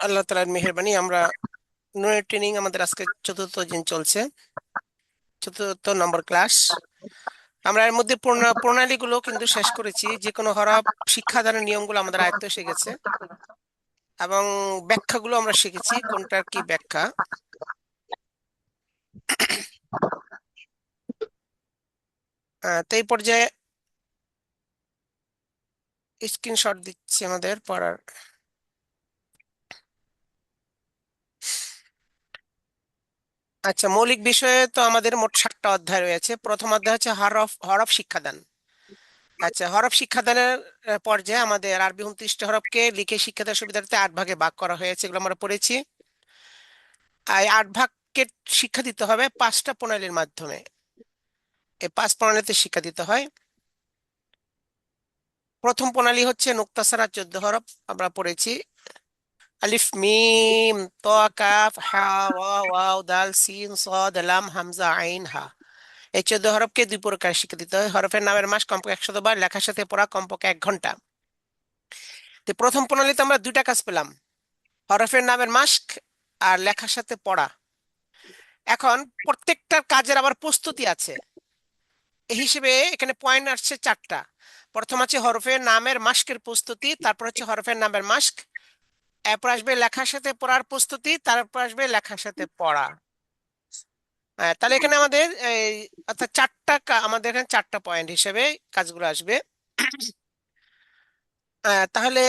আল্লাহ তাআলার মেহেরবানি আমরা নুনের ট্রেনিং আমাদের আজকে চতুর্থ দিন চলছে, চতুর্থ নম্বর ক্লাস। আমরা এর মধ্যে প্রণালীগুলো কিন্তু শেষ করেছি, যে কোনো হরফ শিক্ষাদানের নিয়মগুলো আমাদের আয়ত্ত এসে গেছে এবং ব্যাখ্যাগুলো আমরা শিখেছি কোনটার কি ব্যাখ্যা। তো এই পর্যায়ে স্ক্রিনশট দিচ্ছি আমাদের পড়ার। আচ্ছা, মৌলিক বিষয়ে তো আমাদের মোট 7টা অধ্যায় রয়েছে। প্রথম অধ্যায় হচ্ছে হরফ হরফ শিক্ষাদান। আচ্ছা, হরফ শিক্ষাদানের পর্যায়ে আমাদের আরবি 29টা হরফকে লিখে শিক্ষাদানের সুবিধার্থে 8 ভাগে ভাগ করা হয়েছে, এগুলো আমরা পড়েছি। আর এই 8 ভাগকে শিক্ষা দিতে হবে 5টা প্রণালীর মাধ্যমে। এই 5 প্রণালীতে শিক্ষা দিতে হয়। প্রথম প্রণালী হচ্ছে নুক্তাসারা 14 হরফ আমরা পড়েছি। আলিফ মিম ত কাফ হা ওয়া ওয়াও দাল সিন সাদ লাম হামজা আইন হা। এই 14 হরফকে 2 প্রকার শিক্ষা দিতে হয়। হরফের নামের মাস কমপক্ষে 100 বার, লেখার সাথে পড়া কমপক্ষে 1 ঘন্টা। তো প্রথম প্রণালীতে আমরা 2টা কাজ পেলাম, হরফের নামের মাস্ক আর লেখার সাথে পড়া। এখন প্রত্যেকটার কাজের আবার প্রস্তুতি আছে, এই হিসেবে এখানে পয়েন্ট আসছে 4টা। প্রথম আছে হরফের নামের মাস্কের প্রস্তুতি, তারপর হচ্ছে হরফের নামের মাস্ক, এরপর আসবে লেখার সাথে পড়ার প্রস্তুতি, তারপর আসবে লেখার সাথে পড়া। তাহলে এখানে আমাদের এই অর্থাৎ আমাদের এখানে 4টা পয়েন্ট হিসেবে কাজগুলো আসবে। তাহলে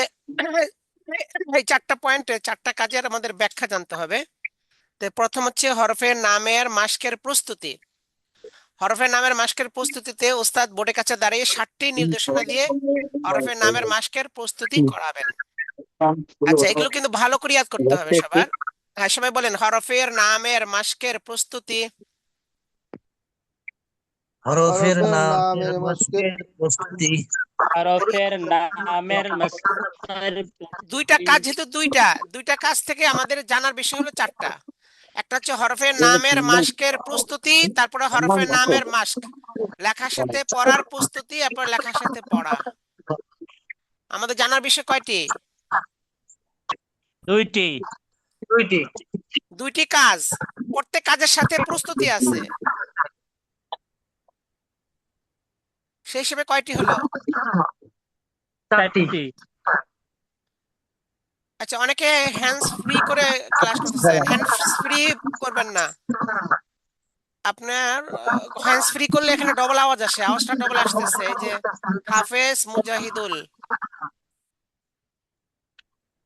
এই 4টা পয়েন্টে 4টা কাজের আমাদের ব্যাখ্যা জানতে হবে। তো প্রথম হচ্ছে হরফের নামের মাস্কের প্রস্তুতি। হরফের নামের মাস্কের প্রস্তুতিতে ওস্তাদ বোর্ডের কাছে দাঁড়িয়ে 7টি নির্দেশনা দিয়ে হরফের নামের মাস্কের প্রস্তুতি করাবেন। আচ্ছা, এগুলো কিন্তু ভালো করে ইয়াদ করতে হবে সবার। হ্যাঁ, সবাই বলেন হরফের নামের মাস্কের প্রস্তুতি। হরফের হরফের নামের নামের মাস্কের মাস্কের প্রস্তুতি। হরফের নামের মাস্কের দুইটা প্রস্তুতি। কাজ, যেহেতু দুইটা দুইটা কাজ থেকে আমাদের জানার বিষয় হলো 4টা। একটা হচ্ছে হরফের নামের মাস্কের প্রস্তুতি, তারপরে হরফের নামের মাস্ক, লেখার সাথে পড়ার প্রস্তুতি, এরপর লেখার সাথে পড়া। আমাদের জানার বিষয় কয়টি? দুইটি। দুইটি কাজ, প্রত্যেক কাজের সাথে প্রস্তুতি আছে, সেই হিসেবে কয়টি হলো? চারটি। আচ্ছা, অনেকে হ্যান্ডস ফ্রি করে ক্লাস করতেছেন, হ্যান্ডস ফ্রি করবেন না। আপনার হ্যান্ডস ফ্রি করলে এখানে ডবল আওয়াজ আসে, আওয়াজটা ডবল আসতেছে। এই যে হাফেজ মুজাহিদুল,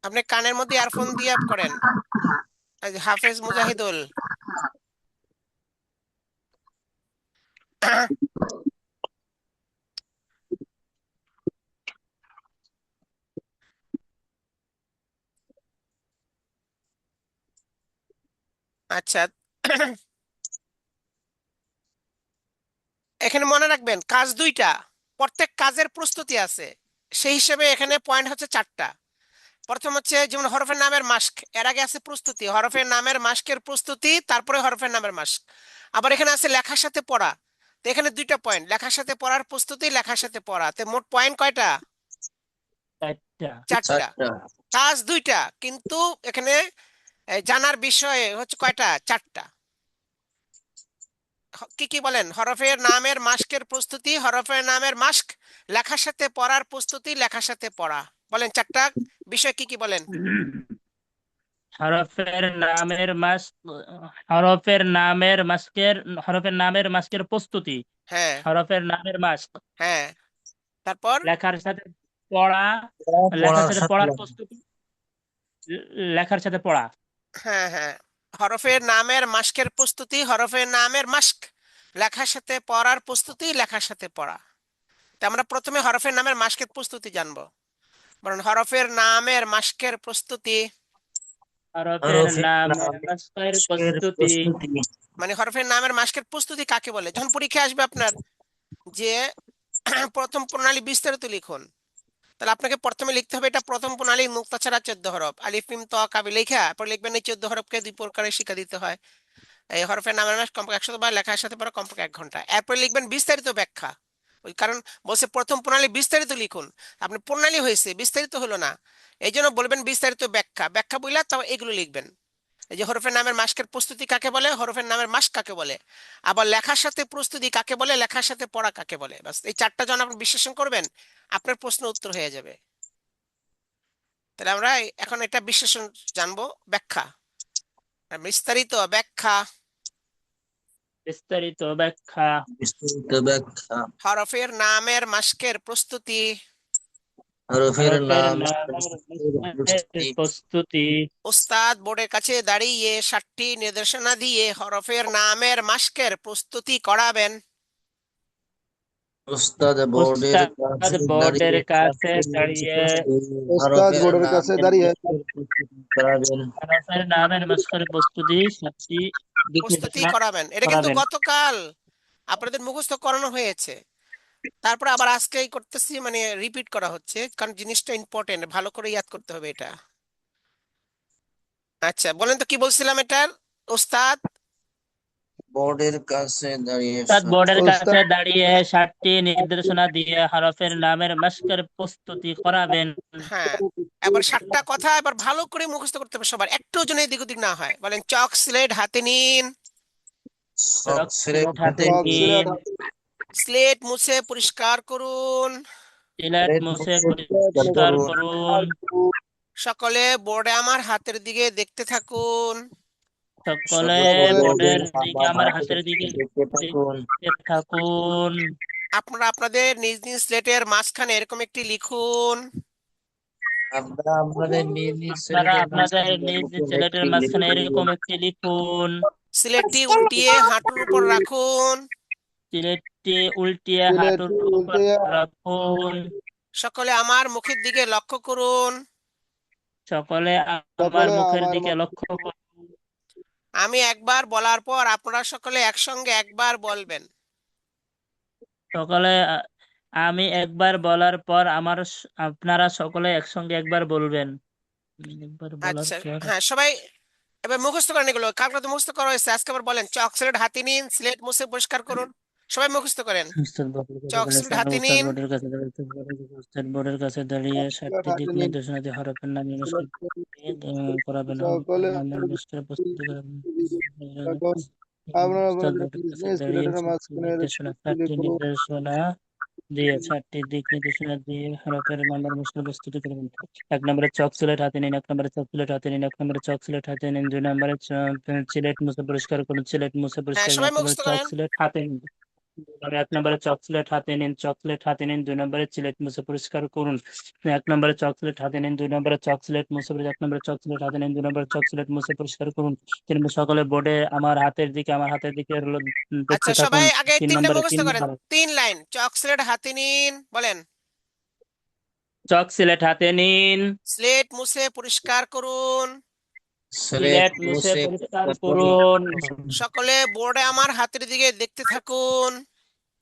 আপনি কানের মধ্যে ইয়ারফোন দিয়ে করেন। এই যে হাফেজ মুজাহিদুল। আচ্ছা, এখানে মনে রাখবেন কাজ দুইটা, প্রত্যেক কাজের প্রস্তুতি আছে, সেই হিসেবে এখানে পয়েন্ট হচ্ছে 4টা। প্রথম হচ্ছে যেমন হরফের নামের মাস্ক, এর আগে আছে প্রস্তুতি, হরফের নামের মাস্কের প্রস্তুতি, তারপরে হরফের নামের মাস্ক। আবার এখানে আছে লেখার সাথে পড়া। তো এখানে 2টা পয়েন্ট, লেখার সাথে পড়ার প্রস্তুতি, লেখার সাথে পড়া। তো মোট পয়েন্ট কয়টা? চারটা। 4টা। কাজ 2টা, কিন্তু এখানে জানার বিষয় হচ্ছে কয়টা? 4টা। কি কি বলেন? হরফের নামের মাস্কের প্রস্তুতি, হরফের নামের মাস্ক, লেখার সাথে পড়ার প্রস্তুতি, লেখার সাথে পড়া। বলেন 4টা বিষয় কি কি বলেন? হরফের নামের মাস্ক, হরফের নামের মাস্কের, হরফের নামের মাস্কের প্রস্তুতি, হ্যাঁ হরফের নামের মাস্ক, হ্যাঁ, তারপর লেখার সাথে পড়া, লেখার পড়ার সাথে সাথে পড়ার প্রস্তুতি, লেখার সাথে পড়া। হ্যাঁ হ্যাঁ, হরফের নামের মাস্কের প্রস্তুতি, হরফের নামের মাস্ক, লেখার সাথে পড়ার প্রস্তুতি, লেখার সাথে পড়া। তা আমরা প্রথমে হরফের নামের মাস্কের প্রস্তুতি জানবো। বলুন হরফের নামের মাস্কের প্রস্তুতি। হরফের হরফের নামের নামের মাস্কের মাস্কের প্রস্তুতি। প্রস্তুতি। মানে হরফের নামের মাস্কের প্রস্তুতি কাকে বলে? যখন পরীক্ষা আসবে আপনার, যে প্রথম প্রণালী বিস্তারিত লিখুন, তাহলে আপনাকে প্রথমে লিখতে হবে এটা প্রথম প্রণালী মুক্তাছাড়া 14 হরফ, আলিফ মিম ত কাবি লেখা, পরে লিখবেন এই 14 হরফকে 2 প্রকারে শিক্ষা দিতে হয়। এই হরফের নামের মাস কমপক্ষে 100 বার, লেখার সাথে পড়া কমপক্ষে 1 ঘন্টা। এরপরে লিখবেন বিস্তারিত ব্যাখ্যা, ওই কারণ বলছে প্রথম প্রণালী বিস্তারিত লিখুন, আপনি প্রণালী হয়েছে বিস্তারিত হলো না, এই জন্য বলবেন বিস্তারিত ব্যাখ্যা, ব্যাখ্যা বইলা তাও এগুলো লিখবেন। এই যে হরফের নামের মাস্কের প্রস্তুতি কাকে বলে, হরফের নামের মাস্ক কাকে বলে, আবার লেখার সাথে প্রস্তুতি কাকে বলে, লেখার সাথে পড়া কাকে বলে, বাস এই চারটা যখন আপনি বিশ্লেষণ করবেন আপনার প্রশ্ন উত্তর হয়ে যাবে। তাহলে আমরা এখন এটা বিশ্লেষণ জানবো, ব্যাখ্যা আর বিস্তারিত ব্যাখ্যা। বিস্তারিত ব্যাখ্যা। বিস্তারিত ব্যাখ্যা। হরফের নামের মাস্কের প্রস্তুতি। হরফের হরফের নাম নামের প্রস্তুতি। প্রস্তুতি। উস্তাদ বোর্ডের কাছে দাঁড়িয়ে 7টি নির্দেশনা দিয়ে হরফের নামের মাস্কের প্রস্তুতি করাবেন। উস্তাদ বোর্ডের উস্তাদ কাছে বোর্ডের দাঁড়িয়ে কাছে দাঁড়িয়ে ওস্তাদ হরফের বোর্ডের নাম কাছে দাঁড়িয়ে প্রস্তুতি করাবেন। হরফের নামের মাস্কের প্রস্তুতি 7টি দিক প্রস্তুতি নির্দেশনা করাবেন, এটা কিন্তু করাবেন। গতকাল আপনাদের মুখস্থ করানো হয়েছে, তারপর আবার আজকেই করতেছি, মানে রিপিট করা হচ্ছে কারণ জিনিসটা ইম্পর্টেন্ট, ভালো করে ইয়াদ করতে হবে এটা। আচ্ছা বলেন তো কি বলছিলাম এটার, ওস্তাদ বোর্ডের কাছে দাঁড়িয়ে উস্তাদ বোর্ডের কাছে ওস্তাদ দাঁড়িয়ে 7টি নির্দেশনা দিয়ে হরফের নামের মাস্কের প্রস্তুতি করাবেন। হ্যাঁ, এবার 7টা কথা এবার ভালো করে মুখস্থ করতে হবে সবার, একটু যেন এদিক ওদিক না হয়। বলেন চক স্লেট হাতে নিন, চক ছেড়ে চকলেট হাতে হাতে চক নিয়ে সিলেট নিন, স্লেট মুছে পরিষ্কার করুন, সিলেট প্লেট মুছে মুছে পরিষ্কার পরিষ্কার করুন। করুন। সকলে বোর্ডে আমার হাতের দিকে দেখতে থাকুন, সকলে সকলে সকলে বোর্ডের বোর্ডের দিকে আমার হাতের দিকে দেখতে থাকুন। দেখতে থাকুন। আপনারা আপনাদের নিজ নিজ স্লেটের মাঝখানে এরকম একটি লিখুন, আপনারা আমাদের নিজ নিজ আপনারা সিলেটের আপনাদের মাঝখানে নিজ নিজ এরকম সিলেটের একটি মাঝখানে লিখুন। এরকম একটি লিখুন। স্লেটটি উল্টিয়ে হাঁটুর উপর রাখুন, সিলেটটি উল্টিয়ে সিলেট হাঁটুর উপর উল্টে রাখুন। সকলে আমার মুখের দিকে লক্ষ্য করুন, সকলে আমার সকলে মুখের আমার দিকে লক্ষ্য করুন। আমি একবার বলার পর আপনারা সকলে একসঙ্গে একবার বলবেন। সকলে আমি একবার বলার পর আপনারা সকলে একসঙ্গে একবার বলবেন। একবার বলার আচ্ছা, পর হ্যাঁ সবাই এবার মুখস্থ করেন এগুলো, কালকে তো মুখস্থ করা হয়েছে, আজকে আবার বলেন চক স্লেট হাতে নিন, স্লেট মুছে পরিষ্কার করুন, সবাই মুখস্থ করেন। উস্তাদ বোর্ডের কাছে চক দাঁড়িয়ে স্লেট হাতে উস্তাদ নিন, বোর্ডের কাছে দাঁড়িয়ে উস্তাদ বোর্ডের কাছে দাঁড়িয়ে সিলেট 7টি দিক হাতে নিন, নির্দেশনা দিয়ে হরফের নাম সিলেট করাবেন। হরফের সকলে নামের মিশ্রের প্রস্তুতি করাবেন। এখন আপনারা উস্তাদ আপনাদের বোর্ডের নিজ কাছে নিজ দাঁড়িয়ে সিলেটের 7টি মাঝখানে নির্দেশনা তুলে 7টি করুন। নির্দেশনা দিয়ে 7টি দিক নির্দেশনা দিয়ে হরফের নামের মিশ্রের প্রস্তুতি করবেন। 1 নম্বরে চক সিলেট হাতে নিন, 1 নম্বরে চক সিলেট হাতে নিন, 1 নম্বরে চক সিলেট হাতে নিন, 2 নম্বরে সিলেট মুছে পরিষ্কার করুন, সিলেট মুছে হ্যাঁ পরিষ্কার করুন, সবাই 1 নম্বরে মুখস্থ চক করেন। সিলেট হাতে নিন। 1 নম্বরে চকলেট হাতে নিন, চকলেট হাতে নিন, 2 নম্বরে সিলেট মুছে পরিষ্কার করুন। 1 নম্বরে চকলেট হাতে নিন, 2 নম্বরে চকলেট মুছে 1 নম্বরে চকলেট হাতে নিন, 2 নম্বরে চকলেট মুছে পরিষ্কার করুন। 3 নম্বরে সকলে বোর্ডে আমার হাতের দিকে দেখতে আচ্ছা থাকুন। সবাই আগে 3 তিনটা নম্বরে মুখস্থ 3 করেন, নম্বর 3 লাইন চক স্লেট হাতে নিন, বলেন চক সিলেট হাতে নিন, স্লেট মুছে পরিষ্কার করুন, সিলেট সিলেট মুছে মুছে পরিষ্কার পরিষ্কার করুন। করুন। সকলে বোর্ডে আমার হাতের দিকে দেখতে থাকুন।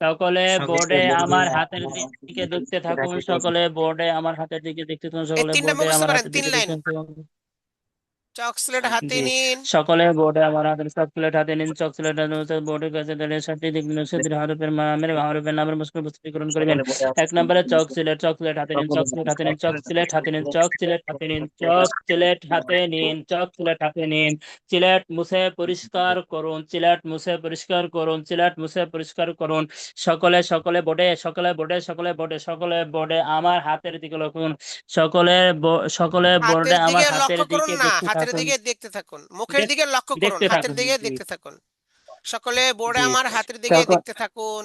সকলে সকলে বোর্ডে বোর্ডে আমার হাতের আমার দিকে দেখতে দেখতে থাকুন। থাকুন। সকলে বোর্ডে আমার হাতের দিকে দেখতে থাকুন। এই সকলে তিনটা বোর্ডে মুখস্থ আমার করেন, হাতের তিন দিকে লাইন দেখতে থাকুন। চক স্লেট হাতে জি, নিন, সকলে বোর্ডে আমার হাতের চকলেট হাতে নিন, চকলেট বোর্ডের কাছে দাঁড়িয়ে 7টি দিক নির্দেশনা হরফের নামের মুশকিল প্রস্তুতিকরণ করবেন। সকলে বোর্ডে 1 নম্বরে চকলেট হাতে নিন, সকলে চকলেট হাতে নিন, চকলেট হাতে নিন, চকলেট হাতে নিন, চকলেট হাতে নিন, চকলেট হাতে নিন। সিলেট মুছে পরিষ্কার করুন, সিলেট মুছে পরিষ্কার করুন, সিলেট মুছে পরিষ্কার করুন। সকলে বোর্ডে আমার হাতের দিকে লক্ষ্য। সকলে বোর্ডে হাতের আমার দিকে হাতের লক্ষ্য করুন দিকে না, দেখতে হাতের থাকুন। দিকে দেখতে থাকুন, মুখের দেখ- দিকে লক্ষ্য করুন, দেখতে হাতের থাকুন। দিকে জি, দেখতে থাকুন। সকলে বোর্ডে জি। আমার হাতের দিকে সকল দেখতে থাকুন।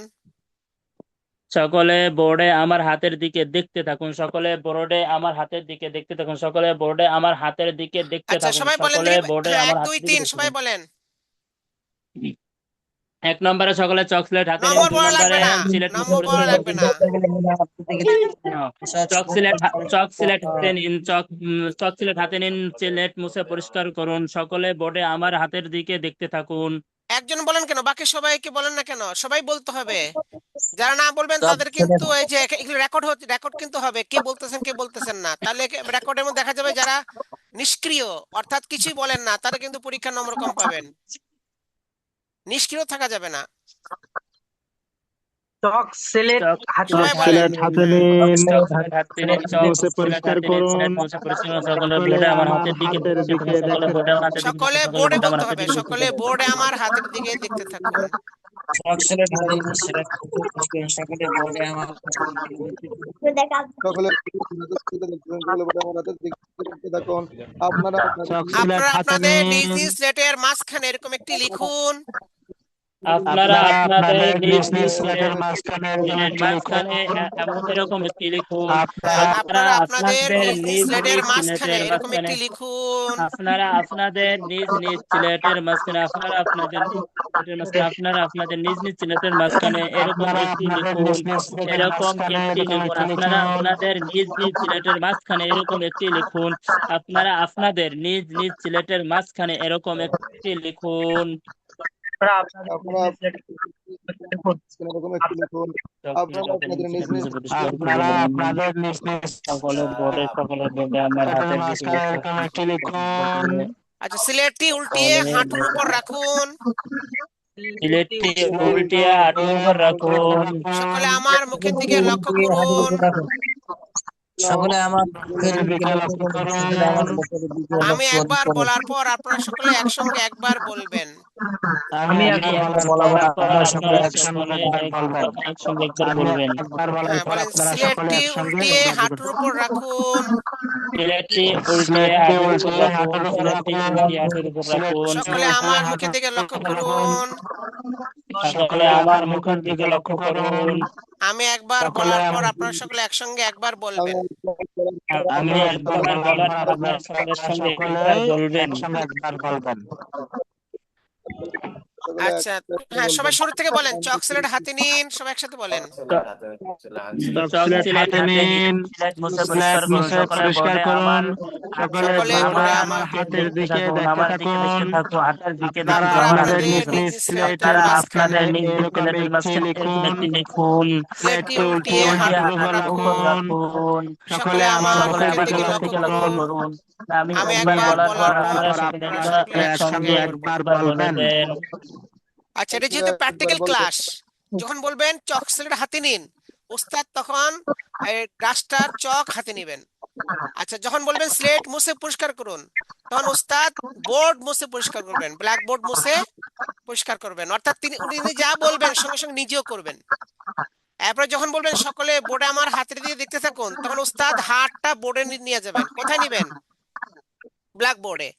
সকলে বোর্ডে আমার হাতের দিকে দেখতে থাকুন। সকলে বোর্ডে আমার হাতের দিকে দেখতে থাকুন। সকলে বোর্ডে আমার হাতের দিকে দেখতে আচ্ছা থাকুন। সবাই বলেন সকলে দেখি, বোর্ডে হ্যাঁ এক আমার দুই হাতের দিকে তিন দেখতে সবাই থাকুন। বলেন। 1 নম্বরে সকলে চকলেট হাতে নিন, নম্বর দুই বলা লাগবে নম্বরে না, সিলেট মুছে নম্বর বলা পরিষ্কার লাগবে না। চক সিলেট হাতে নিন, চক সিলেট হাতে নিন, সিলেট মুছে পরিষ্কার করুন। সকলে বোর্ডে আমার হাতের দিকে দেখতে থাকুন। একজন বলেন কেন, বাকি সবাইকে বলেন না কেন, সবাই বলতে হবে। যারা না বলবেন সব তাদের ছেলে কিন্তু এই যে এগুলো রেকর্ড হচ্ছে, রেকর্ড কিন্তু হবে কে বলতেছেন কে বলতেছেন না, তাহলে রেকর্ডের মধ্যে দেখা যাবে যারা নিষ্ক্রিয় অর্থাৎ কিছুই বলেন না তারা কিন্তু পরীক্ষার নম্বর কম পাবেন, নিষ্ক্রিয় থাকা যাবে না। চক সিলেট হাতে সবাই চক বলেন। সিলেট হাতে নিন, চকলেট হাতে নিন, চক মুছে সিলেট পরিষ্কার হাতে নিন, করুন। সিলেট মুছে পরিষ্কার করুন। সকলে সকলে বোর্ডে আমার আমার হাতের দিকে হাতের দেখতে দিকে থাকুন। সকলে দেখতে বোর্ডে আমার হাতের দিকে সকলে দেখুন। সকলে বোর্ডে বোর্ডে আমার বলতে হাতের হবে, দিকে দেখতে সকলে থাকুন। বোর্ডে আমার হাতের দিকে দেখতে থাকুন। চক সিলেট হাতে নিন, সিলেট মুছে পরিষ্কার সকলে বোর্ডে আমার সকলে সকলে বলে আমার হাতের দিকে দেখতে থাকুন। আপনারা চক সিলেট আপনারা হাতে আপনাদের নিজ নিন। নিজ স্লেটের মাঝখানে এরকম একটি লিখুন। আপনারা আপনাদের নিজ নিজ সিলেটের সিলেটের মাঝখানে মাঝখানে এমন এরকম একটি লিখুন। আপনারা আপনারা আপনাদের আপনাদের নিজ নিজ নিজ স্লেটের নিজ মাঝখানে সিলেটের এরকম মাঝখানে একটি লিখুন। আপনারা আপনাদের নিজ নিজ সিলেটের মাঝখানে আপনারা আপনাদের নিজ নিজ সিলেটের মাঝখানে এরকম আপনারা একটি আপনাদের লিখুন। নিজ নিজ সিলেটের এরকম মাঝখানে একটি এরকম লিখুন। একটি আপনারা লিখুন। আপনাদের নিজ নিজ সিলেটের মাঝখানে এরকম একটি লিখুন। আপনারা আপনাদের নিজ নিজ সিলেটের মাঝখানে এরকম একটি লিখুন। আপনারা এরকম একটি লিখুন। আপনারা আপনাদের নিজ নিজ আপনারা আপনাদের নিজ নিজ সকলের বোর্ডে আমার সিলেটের হাতের দিকে মাঝখানে এরকম একটি লিখুন। আচ্ছা, স্লেটটি উল্টিয়ে হাঁটুর উপর রাখুন। সিলেটটি উল্টিয়ে হাঁটুর উপর রাখুন। সকলে আমার মুখের দিকে লক্ষ্য করুন। সকলে আমার মুখের দিকে দিকে লক্ষ্য লক্ষ্য করুন। আমি একবার বলার পর আপনারা সকলে একসঙ্গে একবার বলবেন। আমি একবার বলার পর আপনারা সকলে একসঙ্গে একবার বলবেন। একবার বলার হ্যাঁ, পর বলেন আপনারা সকলে স্লেটটি একসঙ্গে উল্টিয়ে হাঁটুর উপর রাখুন। সিলেটটি উল্টিয়ে সিলেটটি হাঁটুর উপর উল্টিয়ে রাখুন। হাঁটুর উপর সিলেটটি রাখুন। উল্টিয়ে হাঁটুর উপর রাখুন। সকলে আমার মুখের দিকে লক্ষ্য করুন। সকলে আমার মুখের দিকে লক্ষ্য করুন। আমি একবার বলার পর আপনারা সকলে একসঙ্গে একবার বলবেন। আমি একবার বলার পর আপনারা সকলের সঙ্গে একবার বলবেন। একসঙ্গে একবার বলবেন। আচ্ছা, হ্যাঁ, সবাই শুরু থেকে বলেন। চক সিলেট হাতে নিন, সবাই একসাথে বলেন। চক সিলেট হাতে নিন, সিলেট মুছে পরিষ্কার করুন। সকলে বোর্ডে আমার সকলে সকলে বোর্ডে আমার আমার হাতের দিকে দেখতে থাকুন। হাতের দিকে দেখতে আপনারা থাকুন। আপনাদের নিজ নিজ স্লেটের মাঝখানে আপনাদের নিজ নিজ সিলেটের মাঝখানে এরকম একটি লিখুন। স্লেটটি উল্টিয়ে হাঁটুর উপর রাখুন। সকলে আমার সকলে মুখের আমার দিকে মুখের লক্ষ্য দিকে লক্ষ্য করুন। করুন। আমি আমি একবার একবার বলার পর বলার পর আপনারা আপনারা সকলে সকলে একসঙ্গে একবার বলবেন। আচ্ছা, এটা যেহেতু প্র্যাকটিক্যাল ক্লাস, যখন বলবেন চক সিলেট হাতে নিন, ওস্তাদ তখন ডাস্টার চক হাতে নেবেন। আচ্ছা, যখন বলবেন স্লেট মুছে পরিষ্কার করুন, তখন ওস্তাদ বোর্ড মুছে পরিষ্কার করবেন, ব্ল্যাক বোর্ড মুছে পরিষ্কার করবেন। অর্থাৎ উনি যা বলবেন সঙ্গে সঙ্গে নিজেও করবেন। এরপরে যখন বলবেন সকলে বোর্ডে আমার হাতের দিয়ে দেখতে থাকুন, তখন ওস্তাদ হাতটা বোর্ডে নিয়ে যাবেন। কোথায় নিবেন? ব্ল্যাক বোর্ডে।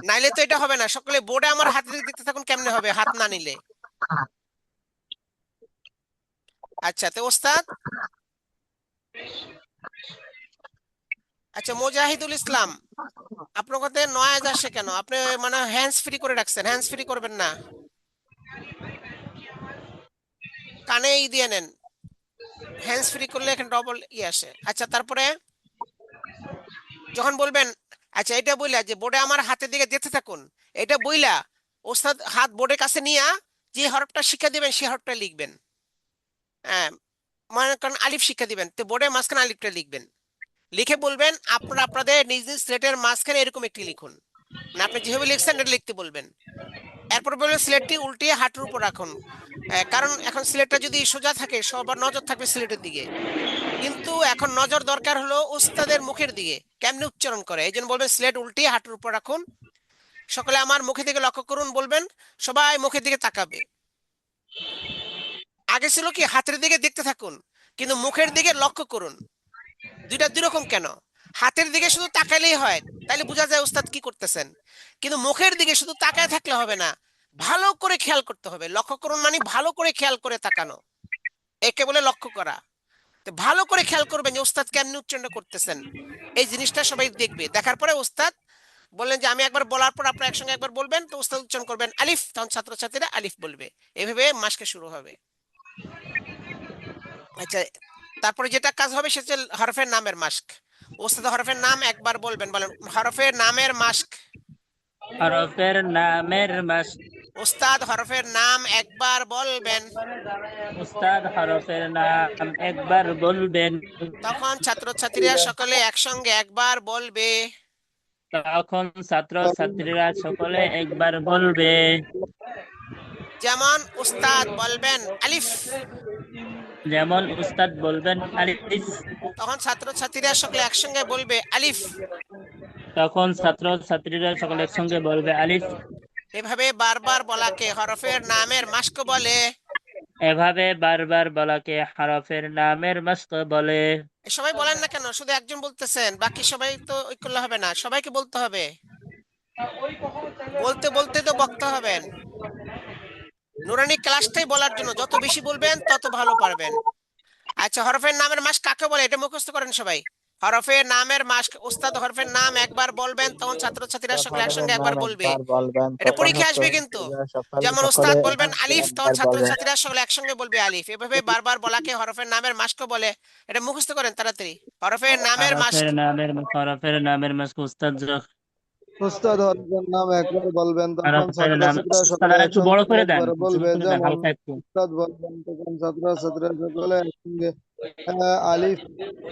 নাইলে তো এটা হবে না। সকলে বোর্ডে আমার হাতের দিকে দেখতে থাকুন, কেমনে হবে হাত না নিলে? আচ্ছা, তো ওস্তাদ, আচ্ছা মুজাহিদুল ইসলাম, আপনার কথা নয়েজ আসে কেন? আপনি মানে হ্যান্ডস ফ্রি করে রাখছেন, হ্যান্ডস ফ্রি করবেন না, কানেই দিয়ে নেন। হ্যান্ডস ফ্রি করলে এখানে ডবল আসে। আচ্ছা, তারপরে যখন বলবেন, আচ্ছা এটা বইলা যে বোর্ডে আমার হাতের দিকে দেখতে থাকুন, এটা বইলা ওস্তাদ হাত বোর্ডের কাছে নিয়ে যে হরফটা শিক্ষা দিবেন সেই হরফটা লিখবেন। হ্যাঁ, মনে করেন আলিফ শিক্ষা দিবেন, তো বোর্ডের মাঝখানে আলিফটা লিখবেন। লিখে বলবেন আপনারা আপনাদের নিজ নিজ স্লেটের মাঝখানে এরকম একটি লিখুন। মানে আপনি যেভাবে লিখছেন এটা লিখতে বলবেন। এরপর বলবেন স্লেটটি উল্টিয়ে হাঁটুর উপর রাখুন। কারণ এখন স্লেটটা যদি সোজা থাকে সবার নজর থাকবে স্লেটের দিকে, কিন্তু এখন নজর দরকার হলো উস্তাদের মুখের দিকে, কেমনে উচ্চারণ করে। এই জন্য বলবেন স্লেট উল্টিয়ে হাঁটুর উপর রাখুন। সকলে আমার মুখের দিকে লক্ষ্য করুন বলবেন, সবাই মুখের দিকে তাকাবে। আগে ছিল কি হাতের দিকে দেখতে থাকুন, কিন্তু মুখের দিকে লক্ষ্য করুন। দুইটা দুই রকম কেন? হাতের দিকে শুধু তাকালেই হয়, তাইলে বোঝা যায় উস্তাদ কি করতেছেন, কিন্তু মুখের দিকে শুধু তাকায় থাকলে হবে না, ভালো করে খেয়াল করতে হবে। লক্ষ্য করুন মানে ভালো করে খেয়াল করে তাকানো, একে বলে লক্ষ্য করা। তো ভালো করে খেয়াল করবেন যে উস্তাদ কেমনে উচ্চারণ করতেছেন, এই জিনিসটা সবাই দেখবে। দেখার পরে উস্তাদ বললেন যে আমি একবার বলার পর আপনারা একসঙ্গে একবার বলবেন, তো উস্তাদ উচ্চারণ করবেন আলিফ, তখন ছাত্রছাত্রীরা আলিফ বলবে। এইভাবে মাসকে শুরু হবে। আচ্ছা, তারপরে যেটা কাজ হবে সেটা হচ্ছে হরফের নামের মাস্ক। ওস্তাদ হরফের নাম একবার বলবেন, বলেন হরফের নামের মাস্ক। হরফের নামের মাস্ক। ওস্তাদ হরফের নাম একবার বলবেন। উস্তাদ হরফের নাম একবার বলবেন। তখন ছাত্রছাত্রীরা সকলে একসঙ্গে একবার বলবে। তখন ছাত্রছাত্রীরা সকলে একবার বলবে। যেমন উস্তাদ বলবেন আলিফ, যেমন উস্তাদ বলবেন আলিফ, তখন ছাত্রছাত্রীরা সকলে একসঙ্গে বলবে আলিফ। তখন ছাত্র ছাত্রীরা সকলে একসঙ্গে বলবে আলিফ। এভাবে বারবার বলাকে হরফের নামের মাস্ক বলে। এভাবে বারবার বলাকে হরফের নামের মাস্ক বলে। সবাই বলেন না কেন, শুধু একজন বলতেছেন, বাকি সবাই তো ওই করলে হবে না, সবাইকে বলতে হবে। বলতে বলতে তো বক্তা হবেন। নুরানি ক্লাসটাই বলার জন্য, যত বেশি বলবেন তত ভালো পারবেন। আচ্ছা, হরফের নামের মাস কাকে বলে এটা মুখস্থ করেন সবাই। হরফের নামের মাস, উস্তাদ হরফের নাম একবার বলবেন, তখন ছাত্রছাত্রীরা সকলে একসঙ্গে একবার বলবে। এটা পরীক্ষা আসবে কিন্তু। যেমন উস্তাদ বলবেন আলিফ, তখন ছাত্রছাত্রীরা সকলে একসঙ্গে বলবে আলিফ। এভাবে বারবার বলাকে হরফের নামের মাস্ক বলে। এটা মুখস্থ করেন তাড়াতাড়ি, হরফের নামের মাস্ক। হরফের নামের মাস্ক উস্তাদ উস্তাদ হরফের নাম একবার বলবেন, তখন হরফের নাম ছাত্রছাত্রীরা সকলে তারা একটু বড় একসঙ্গে করে দেন, একবার ছোট বলবে। করে দেন যেমন হালকা একটু। উস্তাদ বলবেন, তখন ছাত্রছাত্রীরা সকলে একসঙ্গে আলিফ।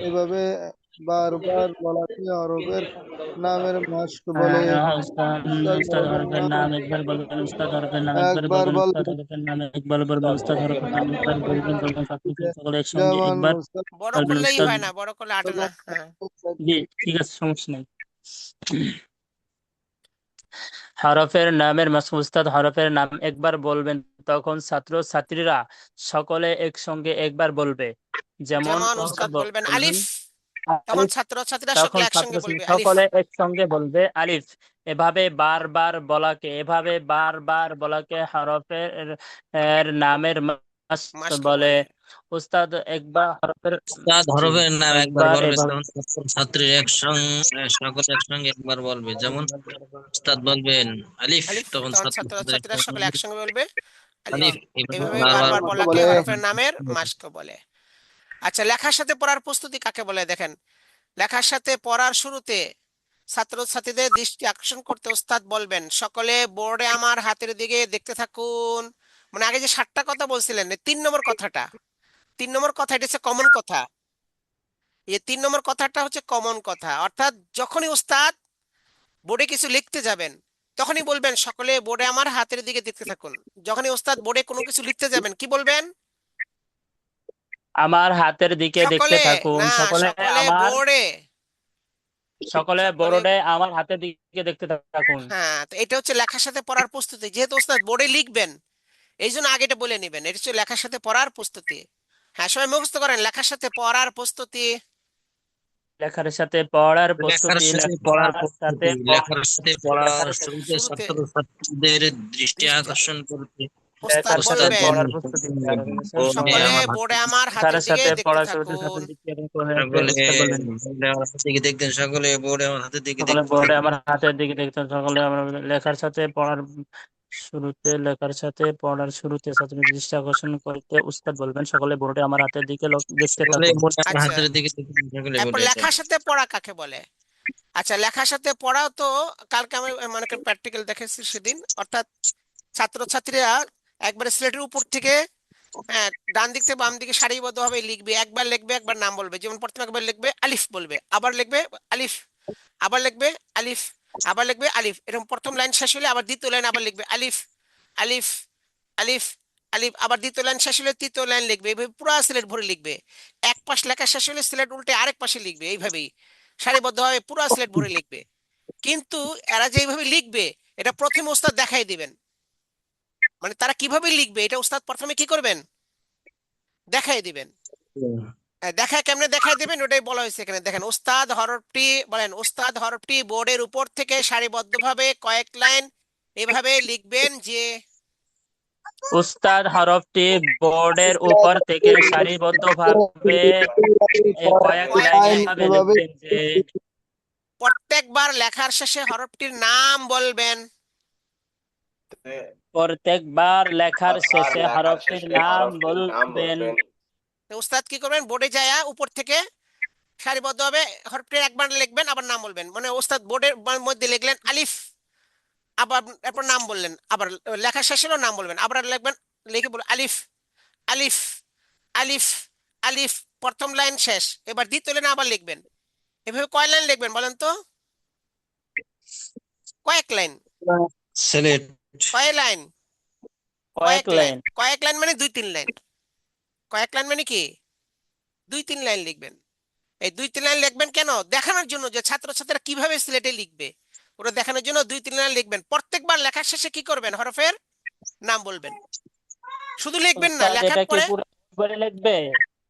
এভাবে বারবার বলাকে হরফের নামের মাস্ক বলে। উস্তাদ উস্তাদ হরফের হরফের নাম নাম একবার বলবেন, উস্তাদ হরফের নাম একবার একবার বলবেন, উস্তাদ বলবেন, হরফের নাম একবার বলবেন, উস্তাদ হরফের নাম একবার বলবেন, তখন ছাত্রছাত্রী সকলে একসঙ্গে যেমন একবার উস্তাদ বড় বলবেন করলেই উস্তাদ। হয় না, বড় করলে আটে না। হ্যাঁ, জি ঠিক আছে, সমস্যা নেই। হরফের নামের মাস্ক উস্তাদ হরফের নাম একবার বলবেন, তখন ছাত্র ছাত্রীরা সকলে একসঙ্গে একবার বলবে। যেমন যেমন উস্তাদ উস্তাদ বলবেন বলবেন আলিফ, তখন আলিফ, ছাত্রছাত্রীরা তখন সকলে ছাত্র একসঙ্গে বলবে আলিফ। সকলে একসঙ্গে বলবে আলিফ। এভাবে বারবার বলাকে হরফের নামের মাস্ক মাস্ক বলে। বলে। উস্তাদ একবার হরফের উস্তাদ জি হরফের নাম একবার একবার বলবে, এভাবে তখন ছাত্রী সকলে একসঙ্গে একবার বলবে। যেমন উস্তাদ বলবেন আলিফ, আলিফ, তখন তখন ছাত্র ছাত্রী ছাত্রছাত্রীরা একসঙ্গে সকলে বলবে একসঙ্গে বলবে আলিফ। আলিফ। এইভাবে এভাবে বারবার বারবার মাস্ক বলাকে বলে। হরফের নামের মাস্ক বলে। আচ্ছা, লেখার সাথে পড়ার প্রস্তুতি কাকে বলে দেখেন। লেখার সাথে পড়ার শুরুতে ছাত্রছাত্রীদের দৃষ্টি আকর্ষণ করতে ওস্তাদ বলবেন সকলে বোর্ডে আমার হাতের দিকে দেখতে থাকুন। মানে আগে যে 7টা কথা বলছিলেন, এই 3 নম্বর কথাটা, 3 নম্বর কথা, এটা হচ্ছে কমন কথা। এই 3 নম্বর কথাটা হচ্ছে কমন কথা, অর্থাৎ যখনই ওস্তাদ বোর্ডে কিছু লিখতে যাবেন, তখনই বলবেন সকলে বোর্ডে আমার হাতের দিকে দেখতে থাকুন। যখনই ওস্তাদ বোর্ডে কোনো কিছু লিখতে যাবেন, কি বলবেন? আমার হাতের দিকে দেখতে সকলে, থাকুন, না, সকলে বোর্ডে, সকলে সকলে। বোর্ডে আমার হাতের দিকে দেখতে থাকুন। হ্যাঁ, তো এটা হচ্ছে লেখার সাথে পড়ার প্রস্তুতি। যেহেতু ওস্তাদ বোর্ডে লিখবেন, এই জন্য আগে এটা বলে নেবেন, এটা হচ্ছে লেখার সাথে পড়ার প্রস্তুতি। হ্যাঁ, সবাই মুখস্থ করেন, লেখার সাথে পড়ার প্রস্তুতি। লেখার সাথে পড়ার লেখার প্রস্তুতি, সাথে পড়ার লেখার সাথে প্রস্তুতি, লেখার সাথে পড়ার শুরুতে শুরুতে ছাত্র ছাত্রীদের দৃষ্টি দৃষ্টি আকর্ষণ করতে ওস্তাদ লেখার সাথে উস্তাদ বলবেন পড়ার প্রস্তুতি, বোর্ডে সকলে আমার বোর্ডে হাতের আমার হাতের লেখার দিকে সাথে দেখতে পড়ার শুরুতে থাকুন। ছাত্রের দিকে সকলে উস্তাদ বলবেন বোর্ডে আমার হাতের দিকে দেখতেন, সকলে বোর্ডে আমার হাতের দিকে সকলে দেখতে বোর্ডে থাকুন। আমার হাতের দিকে দেখতেন, সকলে আমার লেখার সাথে পড়ার শুরুতে ছাত্রের দৃষ্টি আকর্ষণ করতে উস্তাদ বলবেন সকলে বোর্ডে আমার হাতের দিকে দেখতে সকলে থাকুন। বোর্ডে আমার আচ্ছা, হাতের দিকে দেখতেন, সকলে এরপর বোর্ডে লেখার সাথে পড়া কাকে বলে। আচ্ছা, লেখার সাথে পড়াও তো কালকে আমি মনে করি প্র্যাকটিক্যাল দেখেছি সেদিন, অর্থাৎ ছাত্রছাত্রীরা একবারে স্লেটের উপর থেকে, হ্যাঁ, ডান দিক থেকে বাম দিকে সারিবদ্ধভাবে লিখবে, একবার লিখবে একবার নাম বলবে। যেমন প্রথমে একবার লিখবে আলিফ বলবে, আবার লিখবে আলিফ, আবার লিখবে আলিফ, আবার লিখবে আলিফ। এরকম প্রথম লাইন শেষ হলে আবার দ্বিতীয় লাইন আবার লিখবে আলিফ, আলিফ, আলিফ, আলিফ। আবার দ্বিতীয় লাইন শেষ হলে তৃতীয় লাইন লিখবে। এইভাবে পুরো সিলেট ভরে লিখবে। এক পাশ লেখা শেষ হলে সিলেট উল্টে আরেক পাশে লিখবে। এইভাবেই সারিবদ্ধভাবে পুরো সিলেট ভরে লিখবে। কিন্তু এরা যে এইভাবে লিখবে, এটা প্রথমে ওস্তাদ দেখাই দিবেন। মানে তারা কিভাবে লিখবে এটা ওস্তাদ প্রথমে কি করবেন, দেখাই দিবেন। দেখায় কেমনে দেখাই দিবেন ওটাই বলা হয়েছে এখানে। দেখেন, ওস্তাদ হরফটি বলেন, ওস্তাদ হরফটি বোর্ডের উপর থেকে সারিবদ্ধভাবে কয়েক লাইন এভাবে লিখবেন যে, উস্তাদ হরফটি বোর্ডের উপর থেকে সারিবদ্ধভাবে কয়েক লাইন কয়েক লাইন এভাবে এভাবে লিখবেন যে, প্রত্যেকবার লেখার শেষে হরফটির নাম বলবেন। প্রত্যেকবার লেখার শেষে হরফটির নাম বলবেন। তো ওস্তাদ কি করবেন, বোর্ডে যায় উপর থেকে সারিবদ্ধভাবে হরফটির একবার লিখবেন, আবার নাম বলবেন। মানে ওস্তাদ বোর্ডের মধ্যে লিখলেন আলিফ, আবার এরপর নাম বললেন, আবার লেখা শেষ হলো নাম বলবেন, আবার লিখবেন, লিখে বলবেন আলিফ, আলিফ, আলিফ, আলিফ। প্রথম লাইন শেষ, এবার দ্বিতীয় লাইন আবার লিখবেন। এভাবে কয় লাইন লিখবেন বলেন তো? কয়েক লাইন। সিলেট কয় লাইন? কয়েক কয়েক লাইন। লাইন। কয়েক লাইন মানে 2-3 লাইন। কয়েক লাইন মানে কি 2-3 লাইন লিখবেন। এই 2-3 লাইন লিখবেন কেন? দেখানোর জন্য যে ছাত্রছাত্রীরা কিভাবে সিলেটে লিখবে, ওটা দেখানোর জন্য 2-3 লাইন লিখবেন। প্রত্যেকবার লেখার শেষে কি করবেন? হরফের নাম বলবেন। শুধু লিখবেন না, উস্তাদ লেখার এটা কি পরে পুরো একবারে লিখবে?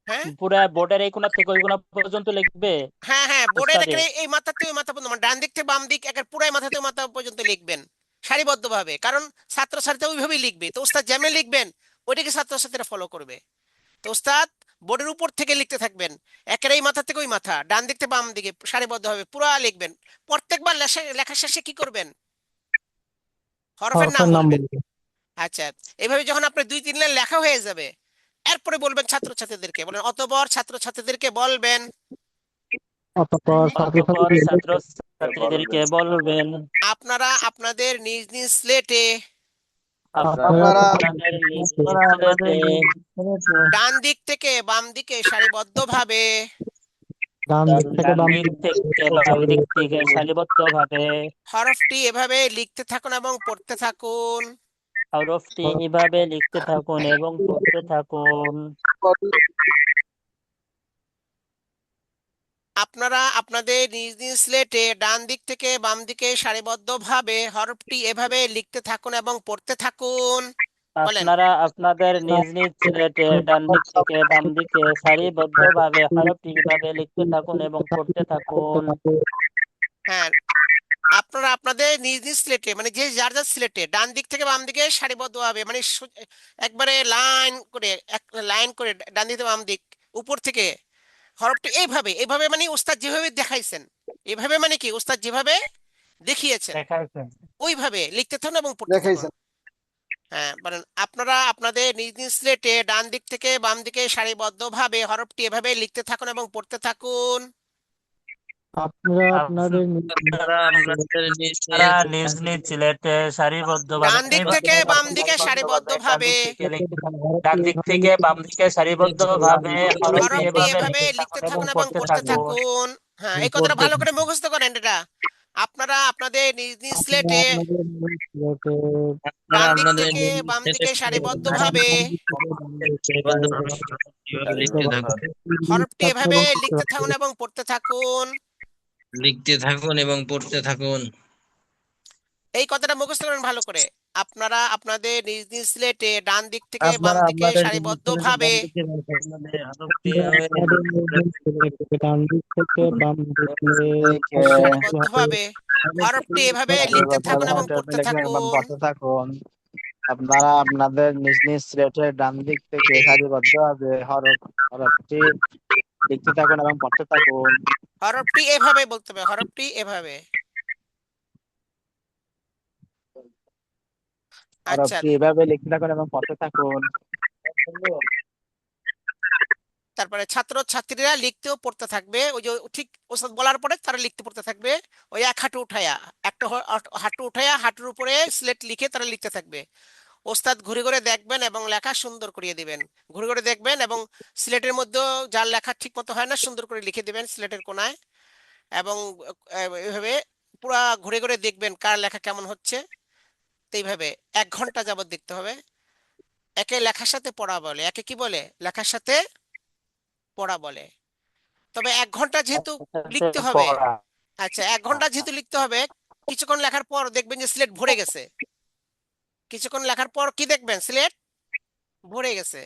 হ্যাঁ পুরা বোর্ডের এই কোণা থেকে ওই কোণা পর্যন্ত লিখবে হ্যাঁ হ্যাঁ বোর্ডের উস্তাদে? এখানে এই মাথা থেকে ওই মাথা পর্যন্ত, মানে ডান দিক থেকে বাম দিক একের পুরাই মাথা থেকে মাথা পর্যন্ত লিখবেন সারিবদ্ধভাবে। কারণ ছাত্রছাত্রীরা ওইভাবেই লিখবে, তো ওস্তাদ যেমন লিখবেন ওইটাকে ছাত্রছাত্রীরা ফলো করবে। তো ওস্তাদ বোর্ডের উপর থেকে লিখতে থাকবেন, একের এই মাথা থেকে ওই মাথা, ডান দিক থেকে বাম দিকে সারিবদ্ধভাবে পুরা লিখবেন। প্রত্যেকবার লেখার শেষে কি করবেন? হরফের নাম হরফের নাম বলবেন। বলবে। আচ্ছা, এভাবে যখন আপনার 2-3 লাইন লেখা হয়ে যাবে, এরপরে বলবেন ছাত্রছাত্রীদেরকে, বলেন অতঃপর ছাত্রছাত্রীদেরকে বলবেন অতঃপর অতঃপর ছাত্রছাত্রীদের ছাত্রছাত্রীদেরকে বলবেন আপনারা আপনাদের নিজ নিজ স্লেটে আপনারা আপনারা আপনাদের নিজ নিজ সিলেটে ডান দিক থেকে বাম দিকে সারিবদ্ধভাবে ডান দিক থেকে ডান বাম দিক দিকে থেকে বাম দিক থেকে সারিবদ্ধভাবে হরফটি এভাবে লিখতে থাকুন এবং পড়তে থাকুন। হরফটি এভাবে লিখতে থাকুন এবং পড়তে থাকুন। আপনারা আপনাদের নিজ নিজ স্লেটে ডান দিক থেকে বাম দিকে সারিবদ্ধভাবে হরফটি এভাবে লিখতে থাকুন এবং পড়তে থাকুন। বলেন আপনারা আপনাদের নিজ নিজ সিলেটে ডান দিক থেকে বাম দিকে সারিবদ্ধভাবে হরফটি এভাবে লিখতে থাকুন এবং পড়তে থাকুন। হ্যাঁ, আপনারা আপনাদের নিজ নিজ স্লেটে, মানে যে যার যার স্লেটে ডান দিক থেকে বাম দিকে সারিবদ্ধভাবে, মানে একবারে লাইন করে ডান দিক থেকে বাম দিক উপর থেকে হরফটি এইভাবে এইভাবে, মানে উস্তাদ যেভাবে দেখাইছেন, এইভাবে মানে কি উস্তাদ যেভাবে দেখিয়েছেন দেখাইছেন। ওইভাবে লিখতে থাকুন এবং পড়তে থাকুন। দেখাইছেন। হ্যাঁ বলেন, আপনারা আপনাদের নিজ নিজ স্লেটে ডান দিক থেকে বাম দিকে সারিবদ্ধভাবে হরফটি এভাবে লিখতে থাকুন এবং পড়তে থাকুন। আপনারা আপনাদের নিজ আপনারা আপনাদের নিজ তারা নিজ নিজ নিজ সিলেটে সারিবদ্ধভাবে ডান দিক থেকে বাম দিকে সারিবদ্ধভাবে ডান দিক থেকে বাম দিকে সারিবদ্ধভাবে হরফটি হরফটি এভাবে এভাবে লিখতে লিখতে থাকুন থাকুন এবং এবং পড়তে পড়তে থাকুন। থাকুন। হ্যাঁ, এই কথাটা ভালো করে মুখস্থ করেন। এটা আপনারা আপনাদের নিজ নিজ স্লেটে আপনাদের নিজ সিলেটে আপনারা ডান দিক আপনাদের থেকে নিজ বাম দিকে নিজ সারিবদ্ধভাবে কিভাবে লিখতে থাকুন হরফটি এভাবে লিখতে থাকুন এবং পড়তে থাকুন। এই কথাটা মুখস্থ করেন ভালো করে। আপনারা আপনাদের নিজ নিজ স্লেটে ডান দিক থেকে বাম দিকে সারিবদ্ধভাবে আপনাদের নিজ নিজ সিলেটে ডান দিক থেকে বাম দিকে সারিবদ্ধভাবে হরফটি এভাবে লিখতে থাকুন এবং পড়তে থাকুন। আপনারা আপনাদের নিজ নিজ সিলেটের ডান দিক থেকে সারিবদ্ধভাবে হরফটি লিখতে থাকুন এবং পড়তে থাকুন। হরফটি এভাবে বলতে হবে, হরফটি এভাবে। আচ্ছা, হরফটি এভাবে লিখতে থাকুন এবং পড়তে থাকুন। তারপরে ছাত্র ছাত্রীরা লিখতেও পড়তে থাকবে, ওই যে ঠিক ওস্তাদ বলার পরে তারা লিখতে পড়তে থাকবে। ওই এক হাঁটু উঠায়া, একটা হাঁটু উঠায়া হাঁটুর উপরে স্লেট লিখে তারা লিখতে থাকবে। ওস্তাদ ঘুরে ঘুরে দেখবেন এবং লেখা সুন্দর করিয়ে দিবেন। ঘুরে ঘুরে দেখবেন এবং স্লেটের মধ্যেও যার লেখা ঠিক মতো হয় না সুন্দর করে লিখে দিবেন স্লেটের কোনায়। এবং এইভাবে পুরা ঘুরে ঘুরে দেখবেন কার লেখা কেমন হচ্ছে। তো এইভাবে 1 ঘন্টা যাবত দেখতে হবে। একে লেখার সাথে পড়া বলে, একে কি বলে? লেখার সাথে পড়া বলে। তবে 1 ঘন্টা যেহেতু লিখতে হবে, আচ্ছা 1 ঘন্টা যেহেতু লিখতে হবে, কিছুক্ষণ লেখার পর দেখবেন যে স্লেট ভরে গেছে। কিছুক্ষণ লেখার পর কি দেখবেন? স্লেট ভরে গেছে।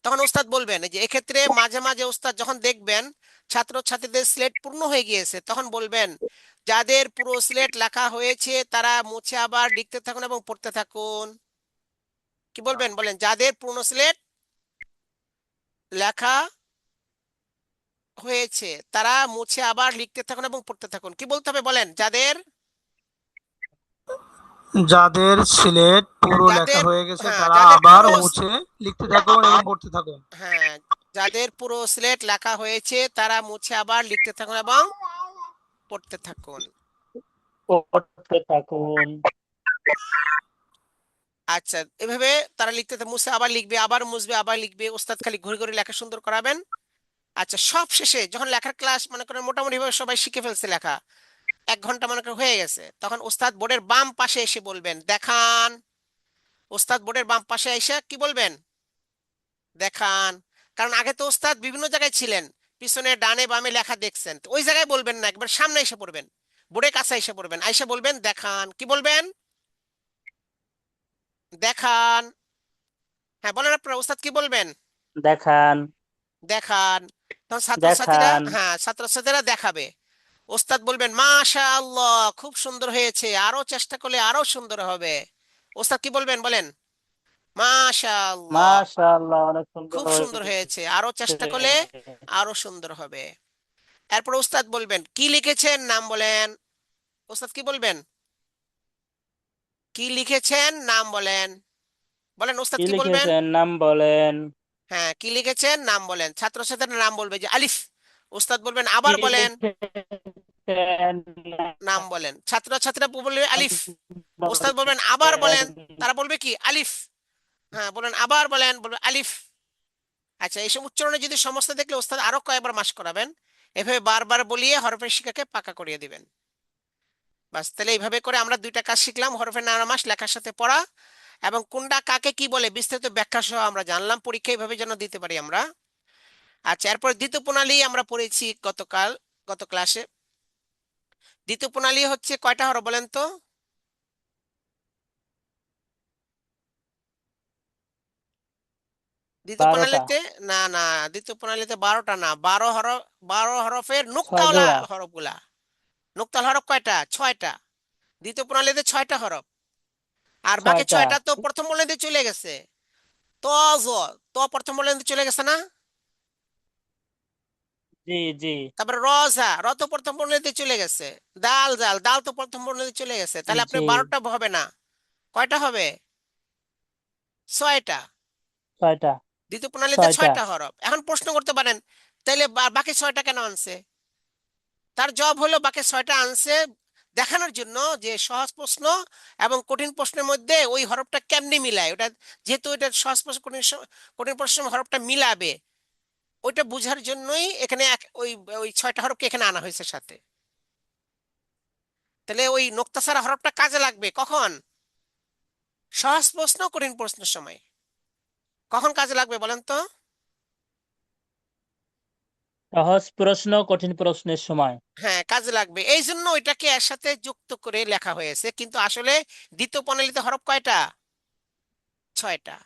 তখন ওস্তাদ বলবেন যে এক্ষেত্রে মাঝে মাঝে ওস্তাদ যখন দেখবেন ছাত্র ছাত্রীদের স্লেট পূর্ণ হয়ে গিয়েছে, তখন বলবেন যাদের পুরো স্লেট লেখা হয়েছে তারা মুছে আবার লিখতে থাকুন এবং পড়তে থাকুন। কি বলবেন? বলেন, যাদের পূর্ণ স্লেট লেখা হয়েছে তারা মুছে আবার লিখতে থাকুন এবং পড়তে থাকুন। কি বলতে হবে? বলেন, যাদের যাদের সিলেট পুরো লেখা যাদের হয়ে গেছে হ্যাঁ তারা যাদের আবার পুরো মুছে লিখতে থাকুন এবং পড়তে থাকুন। হ্যাঁ যাদের পুরো স্লেট লেখা হয়েছে তারা মুছে আবার লিখতে থাকুন এবং পড়তে থাকুন। পড়তে থাকুন। আচ্ছা, এভাবে তারা মুছে আবার লিখবে, আবার মুছবে, আবার লিখবে। ওস্তাদ খালি ঘুরে ঘুরে লেখা সুন্দর করাবেন। আচ্ছা, সব শেষে যখন লেখার ক্লাস মনে করেন মোটামুটি ভাবে সবাই শিখে ফেলছে লেখা, 1 ঘন্টা মনে করেন হয়ে গেছে, তখন ওস্তাদ বোর্ডের বাম পাশে এসে বলবেন দেখান। ওস্তাদ বোর্ডের বাম পাশে এসে কি বলবেন? দেখান। কারণ আগে তো ওস্তাদ বিভিন্ন জায়গায় ছিলেন, পিছনে ডানে বামে লেখা দেখছেন, তো ওই জায়গায় বলবেন না, একবার সামনে এসে পড়বেন, বোর্ডের কাছে এসে পড়বেন, আইসা বলবেন দেখান। কি বলবেন? দেখান। হ্যাঁ বলেন আপনারা, ওস্তাদ কি বলবেন? দেখান। দেখান। তখন ছাত্রছাত্রীরা, দেখান। হ্যাঁ ছাত্রছাত্রীরা দেখাবে, ওস্তাদ বলবেন মাশা আল্লাহ খুব সুন্দর হয়েছে, আরো চেষ্টা করলে আরো সুন্দর হবে। ওস্তাদ কি বলবেন বলেন? মাশা আল্লাহ মাশাআল্লাহ, অনেক সুন্দর খুব সুন্দর হয়েছে। হয়েছে, আরো চেষ্টা করলে আরো সুন্দর হবে। এরপর ওস্তাদ বলবেন কি লিখেছেন, নাম বলেন। ওস্তাদ কি বলবেন? কি লিখেছেন, নাম বলেন। বলেন ওস্তাদ কি কি বলবেন? লিখেছেন, নাম বলেন। হ্যাঁ কি লিখেছেন, নাম বলেন। ছাত্রছাত্রীরা নাম বলবে, যে আলিফ। ওস্তাদ বলবেন কি আবার বলেন, লিখেছেন, নাম বলেন। ছাত্রছাত্রীরা বলবে নাম আলিফ। ওস্তাদ বলবেন আবার বলেন, বলেন। তারা বলবে কি আলিফ। হ্যাঁ বলেন আবার বলেন, বলবে আলিফ। আচ্ছা, এইসব উচ্চারণে যদি সমস্যা দেখলে ওস্তাদ আরো কয়েকবার মাস করাবেন, এভাবে বারবার বলিয়ে হরফের শিক্ষাকে পাকা করিয়ে দিবেন। বাস, তাহলে এইভাবে করে আমরা দুইটা কাজ শিখলাম, হরফের নামাজ লেখার সাথে পড়া, এবং কোনটা কাকে কি বলে বিস্তারিত ব্যাখ্যা সহ আমরা জানলাম, পরীক্ষা এইভাবে যেন দিতে পারি আমরা। আচ্ছা, এরপর দ্বিতীয় প্রণালী আমরা পড়েছি গত ক্লাসে। দ্বিতীয় প্রণালী হচ্ছে কয়টা হরফ বলেন তো? দ্বিতীয় 12টা। প্রণালীতে, না না, দ্বিতীয় প্রণালীতে 12টা না, 12 হরফ, 12 হরফের 6 নুক্তাওয়ালা জোড়া। হরফগুলা। নুক্তাল হরফ কয়টা? 6টা। দ্বিতীয় প্রণালীতে 6টা হরফ, আর বাকি 6টা। 6টা তো প্রথম প্রণালীতে চলে গেছে। ত জ, ত প্রথম প্রণালীতে চলে গেছে না? জি জি তারপরে র ঝা, র তো প্রথম প্রণালীতে চলে গেছে। দাল জাল, দাল তো প্রথম প্রণালীতে চলে গেছে, তাহলে আপনি জি। 12টা হবে না, কয়টা হবে? 6টা। 6টা। দ্বিতীয় প্রণালীতে 6টা। 6টা হরফ। এখন প্রশ্ন করতে পারেন, তাইলে বাকি 6টা কেন আনছে? তার জবাব হলো বাকি 6টা আনছে দেখানোর জন্য যে সহজ প্রশ্ন এবং কঠিন প্রশ্নের মধ্যে ওই হরফটা কেমনে মিলায়, ওটা যেহেতু এটা সহজ প্রশ্ন কঠিন কঠিন প্রশ্নের হরফটা মিলাবে, ওইটা বোঝার জন্যই এখানে ওই ওই 6টা হরফকে এখানে আনা হয়েছে সাথে। তাহলে ওই নোক্তাসারা হরফটা কাজে লাগবে কখন? সহজ প্রশ্ন কঠিন প্রশ্নের সময়। কখন কাজে লাগবে বলেন তো? সহজ প্রশ্ন, কঠিন প্রশ্নের সময়। হ্যাঁ কাজে লাগবে, এই জন্য ওইটাকে এর সাথে যুক্ত করে লেখা হয়েছে, কিন্তু আসলে দ্বিতীয় প্রণালীতে হরফ কয়টা? 6টা।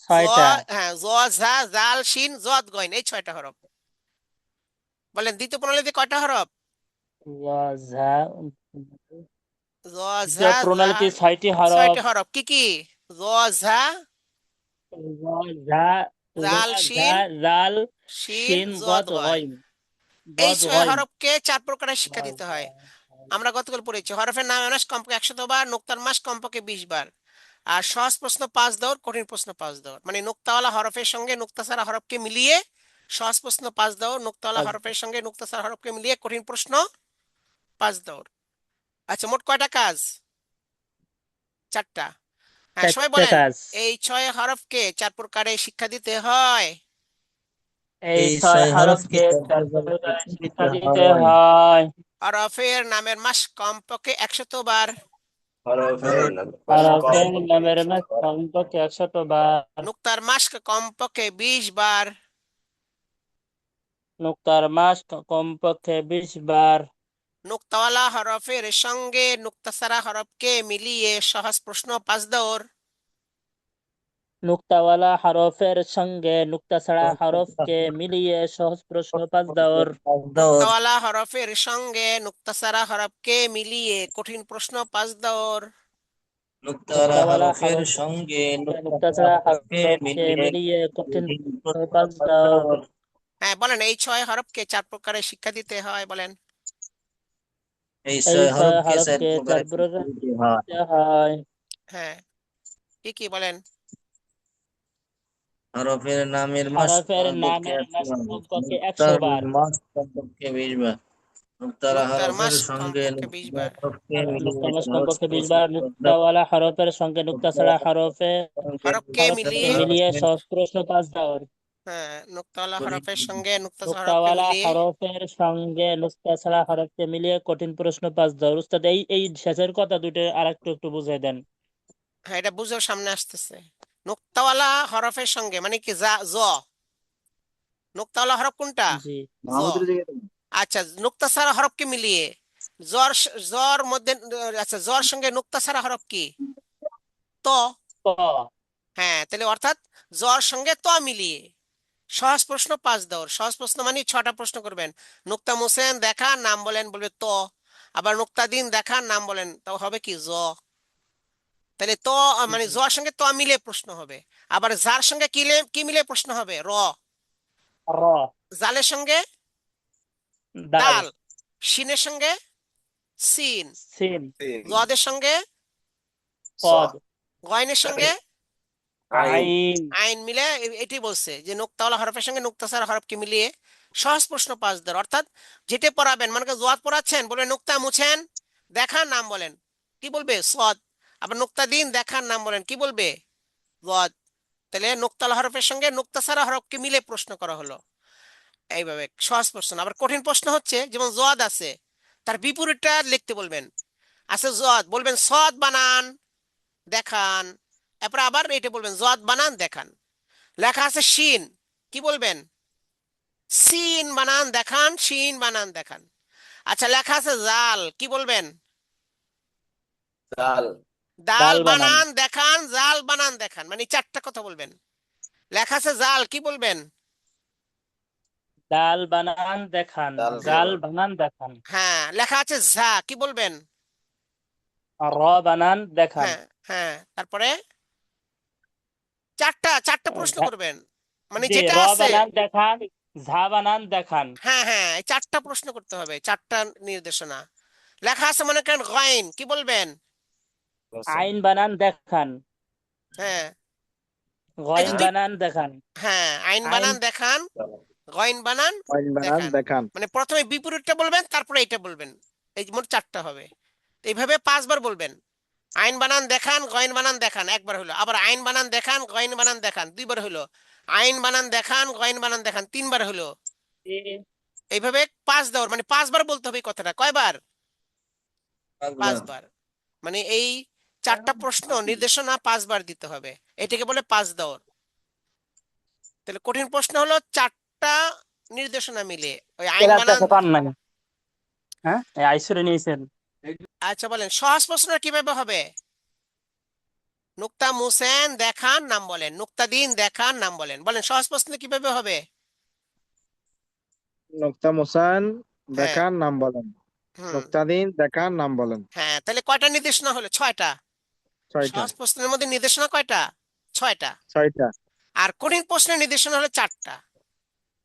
জ, 6টা। হ্যাঁ জ, ঝা, জাল, শিন, জদ, গইন, এই 6টা হরফ। বলেন দ্বিতীয় প্রণালীতে কয়টা হরফ? ওয়াজা। জ, ঝা, দ্বিতীয় প্রণালীতে জাল, 6টি হরফ। 6টি হরফ কি কি? জ, ঝা, ওয়াজা। জাল, ওয়াজা, শিন, জাল, শিন, শিন, জদ, গদ, গইন। গইন। এই গদ, 6 গইন। হরফকে 4 প্রকারের শিক্ষা দিতে হয়। আমরা গতকাল পড়েছি হরফের নাম মাস কমপক্ষে 100 বার, নোক্তার মাস কমপক্ষে 20 বার, আর সহজ প্রশ্ন 5 দৌড়, কঠিন প্রশ্ন 5 দৌড়। মানে নোক্তাওয়ালা হরফের সঙ্গে নোক্তা ছাড়া হরফকে মিলিয়ে সহজ প্রশ্ন 5 দৌড়, নোক্তাওয়ালা হরফের সঙ্গে নোক্তা ছাড়া হরফকে মিলিয়ে কঠিন প্রশ্ন 5 দৌড়। আচ্ছা, মোট কয়টা কাজ? 4টা। হ্যাঁ সবাই 4টে বলেন, কাজ। এই 6 হরফকে 4 প্রকারে শিক্ষা দিতে হয়। এই এই 6 ছয় হরফকে হরফকে 4 প্রকারে শিক্ষা দিতে হয়। হরফের নামের মাস কমপক্ষে 100 বার, হরফের নামের মাস কমপক্ষে 100 বার। নোক্তার মাস কমপক্ষে 20 বার, নোক্তার মাস কমপক্ষে 20 বার। নোক্তাওয়ালা হরফের সঙ্গে নোক্তা ছাড়া হরফকে মিলিয়ে সহজ প্রশ্ন 5 দৌড়, নুক্তাওয়ালা হরফের সঙ্গে নুক্তা ছাড়া হরফকে মিলিয়ে সহজ প্রশ্ন 5 দাওর। নোক্তাওয়ালা হরফের সঙ্গে নোক্তা ছাড়া হরফকে মিলিয়ে কঠিন প্রশ্ন 5 দৌড়। নুক্তাওয়ালা হরফ নুক্তা ছাড়া হরফকে মিলিয়ে কঠিন প্রশ্ন 5 দাওর। হ্যাঁ বলেন, এই 6 হরফকে 4 প্রকারে শিক্ষা দিতে হয়, বলেন। এই এই 6 ছয় হরফকে 4 প্রকারে দিতে হয়। হ্যাঁ কি কি বলেন? হরফের নামের মাস হরফের কমপক্ষে নামের 100 মাস বার, কমপক্ষে 100 নোক্তার বার। মাস কমপক্ষে 20 বার, নোক্তারা নোক্তার হরফের মাস সঙ্গে কমপক্ষে 20 নোক্তা বার, হরফকে নুক্তা মিলিয়ে মাস সহজ কমপক্ষে 20 প্রশ্ন বার। 5 দাও। নুক্তাওয়ালা হরফের সঙ্গে নুক্তা ছাড়া হরফকে হরফকে মিলিয়ে, মিলিয়ে সহজ প্রশ্ন 5 দাওর। হ্যাঁ নোক্তাওয়ালা কঠিন হরফের সঙ্গে নোক্তা ছাড়া হরফকে নুক্তাওয়ালা মিলিয়ে। হরফের সঙ্গে নুক্তা ছাড়া হরফকে মিলিয়ে কঠিন প্রশ্ন 5 দাও। উস্তাদ, এই শেষের কথা দুটো আরেকটু একটু বুঝিয়ে দেন। হ্যাঁ এটা বুঝেও সামনে আসতেছে। নোক্তাওয়ালা হরফের সঙ্গে মানে কি, যা জ, নোক্তাওয়ালা হরফ কোনটা? জি। জ। আচ্ছা, নোক্তা ছাড়া হরফকে মিলিয়ে জ্বর মধ্যে, আচ্ছা জ্বর সঙ্গে নোক্তা ছাড়া হরফ কি? ত। ত। হ্যাঁ, তাহলে অর্থাৎ জ্বর সঙ্গে ত মিলিয়ে সহজ প্রশ্ন 5 দৌড়। সহজ প্রশ্ন মানে 6টা প্রশ্ন করবেন। নোক্তা মুছেন দেখান, নাম বলেন, বলবে ত। আবার নোক্তা দিন দেখান, নাম বলেন, তাও হবে কি? জ। তাহলে ত মানে জ্বর সঙ্গে ত মিলে প্রশ্ন হবে। আবার যার সঙ্গে কি মিলে প্রশ্ন হবে? র। র। জালের সঙ্গে দাল। দাল। শিনের সঙ্গে সিন। সিন। জদের সঙ্গে পদ। গয়নের সঙ্গে আইন। আইন মিলে এটি বলছে যে নোক্তাওয়ালা হরফের সঙ্গে নোক্তা ছাড়া হরফকে মিলিয়ে সহজ প্রশ্ন 5 দের। অর্থাৎ যেটা পড়াবেন, মানে জোয়াদ পড়াচ্ছেন, বলবেন নোক্তা মুছেন দেখান, নাম বলেন, কি বলবে? সদ। আবার নোক্তা দিন দেখান, নাম বলেন, কি বলবে? জদ। তাহলে নোক্তাওয়ালা হরফের সঙ্গে নোক্তা ছাড়া হরফকে মিলে প্রশ্ন করা হলো এইভাবে সহজ প্রশ্ন। আবার কঠিন প্রশ্ন হচ্ছে, যেমন জদ আছে, তার বিপরীতটা লিখতে বলবেন। আছে জদ, বলবেন সদ বানান দেখান। এরপর আবার এটা বলবেন জদ বানান দেখান। লেখা আছে শিন, কি বলবেন? সিন বানান দেখান, শিন বানান দেখান। আচ্ছা, লেখা আছে জাল, কি বলবেন? দাল দাল দাল বানান। বানান দেখান, জাল বানান দেখান, মানে 4টা কথা বলবেন। লেখা আছে জাল, কি বলবেন? দাল বানান দেখান, জাল বানান দেখান। হ্যাঁ, লেখা আছে ঝা, কি বলবেন? র বানান দেখান। হ্যাঁ হ্যাঁ, তারপরে চারটা প্রশ্ন ঝা- করবেন, মানে জি, যেটা র আছে। বানান দেখান, ঝা বানান দেখান। হ্যাঁ হ্যাঁ, এই 4টা প্রশ্ন করতে হবে, 4টা নির্দেশনা। লেখা আছে মনে করেন গাইন, কি বলবেন? আইন বানান দেখান, হ্যাঁ, এই যে গইন দুই, বানান দেখান। হ্যাঁ আইন আইন। বানান দেখান, গইন বানান দেখান। দেখান। মানে প্রথমে বিপরীতটা বলবেন, তারপরে এটা বলবেন। এই যে মোট 4টা হবে। এইভাবে 5 বার বলবেন। আইন বানান দেখান, গইন বানান দেখান, একবার হলো। আবার আইন বানান দেখান, গইন বানান দেখান, 2বার হলো। আইন বানান দেখান, গইন বানান দেখান, 3বার হলো। এইভাবে 5 দৌড়, মানে 5বার বলতে হবে এই কথাটা। কয়বার? 5বার। মানে এই 4টা প্রশ্ন নির্দেশনা 5বার দিতে হবে, এটাকে বলে 5 দৌড়। তাহলে কঠিন প্রশ্ন হলো 4টা নির্দেশনা মিলে ওই আইন এরা বানান। দেখে পান নাই। হ্যাঁ, এই আইসরে নিয়েছেন। আচ্ছা বলেন, সহজ প্রশ্ন কিভাবে হবে? নুক্তা মুছেন দেখান, নাম বলেন, নুক্তা দিন দেখান, নাম বলেন, বলেন সহজ প্রশ্ন কিভাবে হবে? নোক্তা মোসান হ্যাঁ। দেখান, নাম বলেন। হুম। নোক্তা দিন দেখান, নাম বলেন। হ্যাঁ, তাহলে কয়টা নির্দেশনা হলো? 6টা। 6টা। সহজ প্রশ্নের মধ্যে নির্দেশনা কয়টা? 6টা। 6টা। আর কঠিন প্রশ্নের নির্দেশনা হলো 4টা।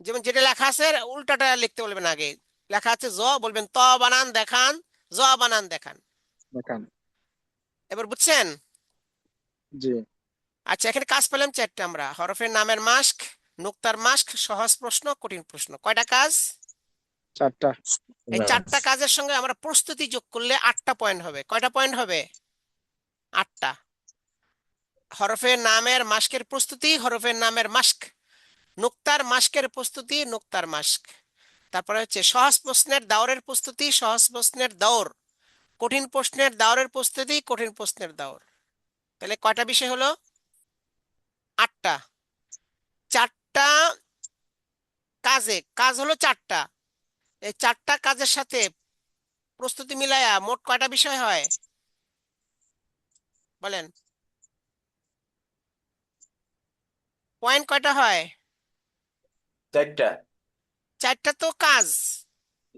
যেমন যেটা লেখা আছে উল্টাটা লিখতে বলবেন আগে। লেখা আছে জ, বলবেন ত বানান দেখান, জ বানান দেখান। দেখান। এবার বুঝছেন? জি। আচ্ছা, এখানে কাজ পেলাম 4টা আমরা। হরফের নামের মাস্ক, নুক্তার মাস্ক, সহজ প্রশ্ন, কঠিন প্রশ্ন। কয়টা কাজ? 4টা। এই 4টা কাজের সঙ্গে আমরা প্রস্তুতি যোগ করলে 8টা পয়েন্ট হবে। কয়টা পয়েন্ট হবে? 8টা। হরফের নামের মাস্কের প্রস্তুতি, হরফের নামের মাস্ক। নুক্তার মাস্কের প্রস্তুতি, নুক্তার মাস্ক। তারপরে হচ্ছে সহজ প্রশ্নের দাওরের প্রস্তুতি, সহজ প্রশ্নের দাওর। কঠিন প্রশ্নের দাওরের প্রস্তুতি, কঠিন প্রশ্নের দাওর। তাহলে কয়টা বিষয় হলো? 8টা। 4টা কাজ হলো 4টা। এই 4টা কাজের সাথে প্রস্তুতি মিলায়া মোট কয়টা বিষয় হয় বলেন? পয়েন্ট কয়টা হয়? 4টা। 4টা তো কাজ।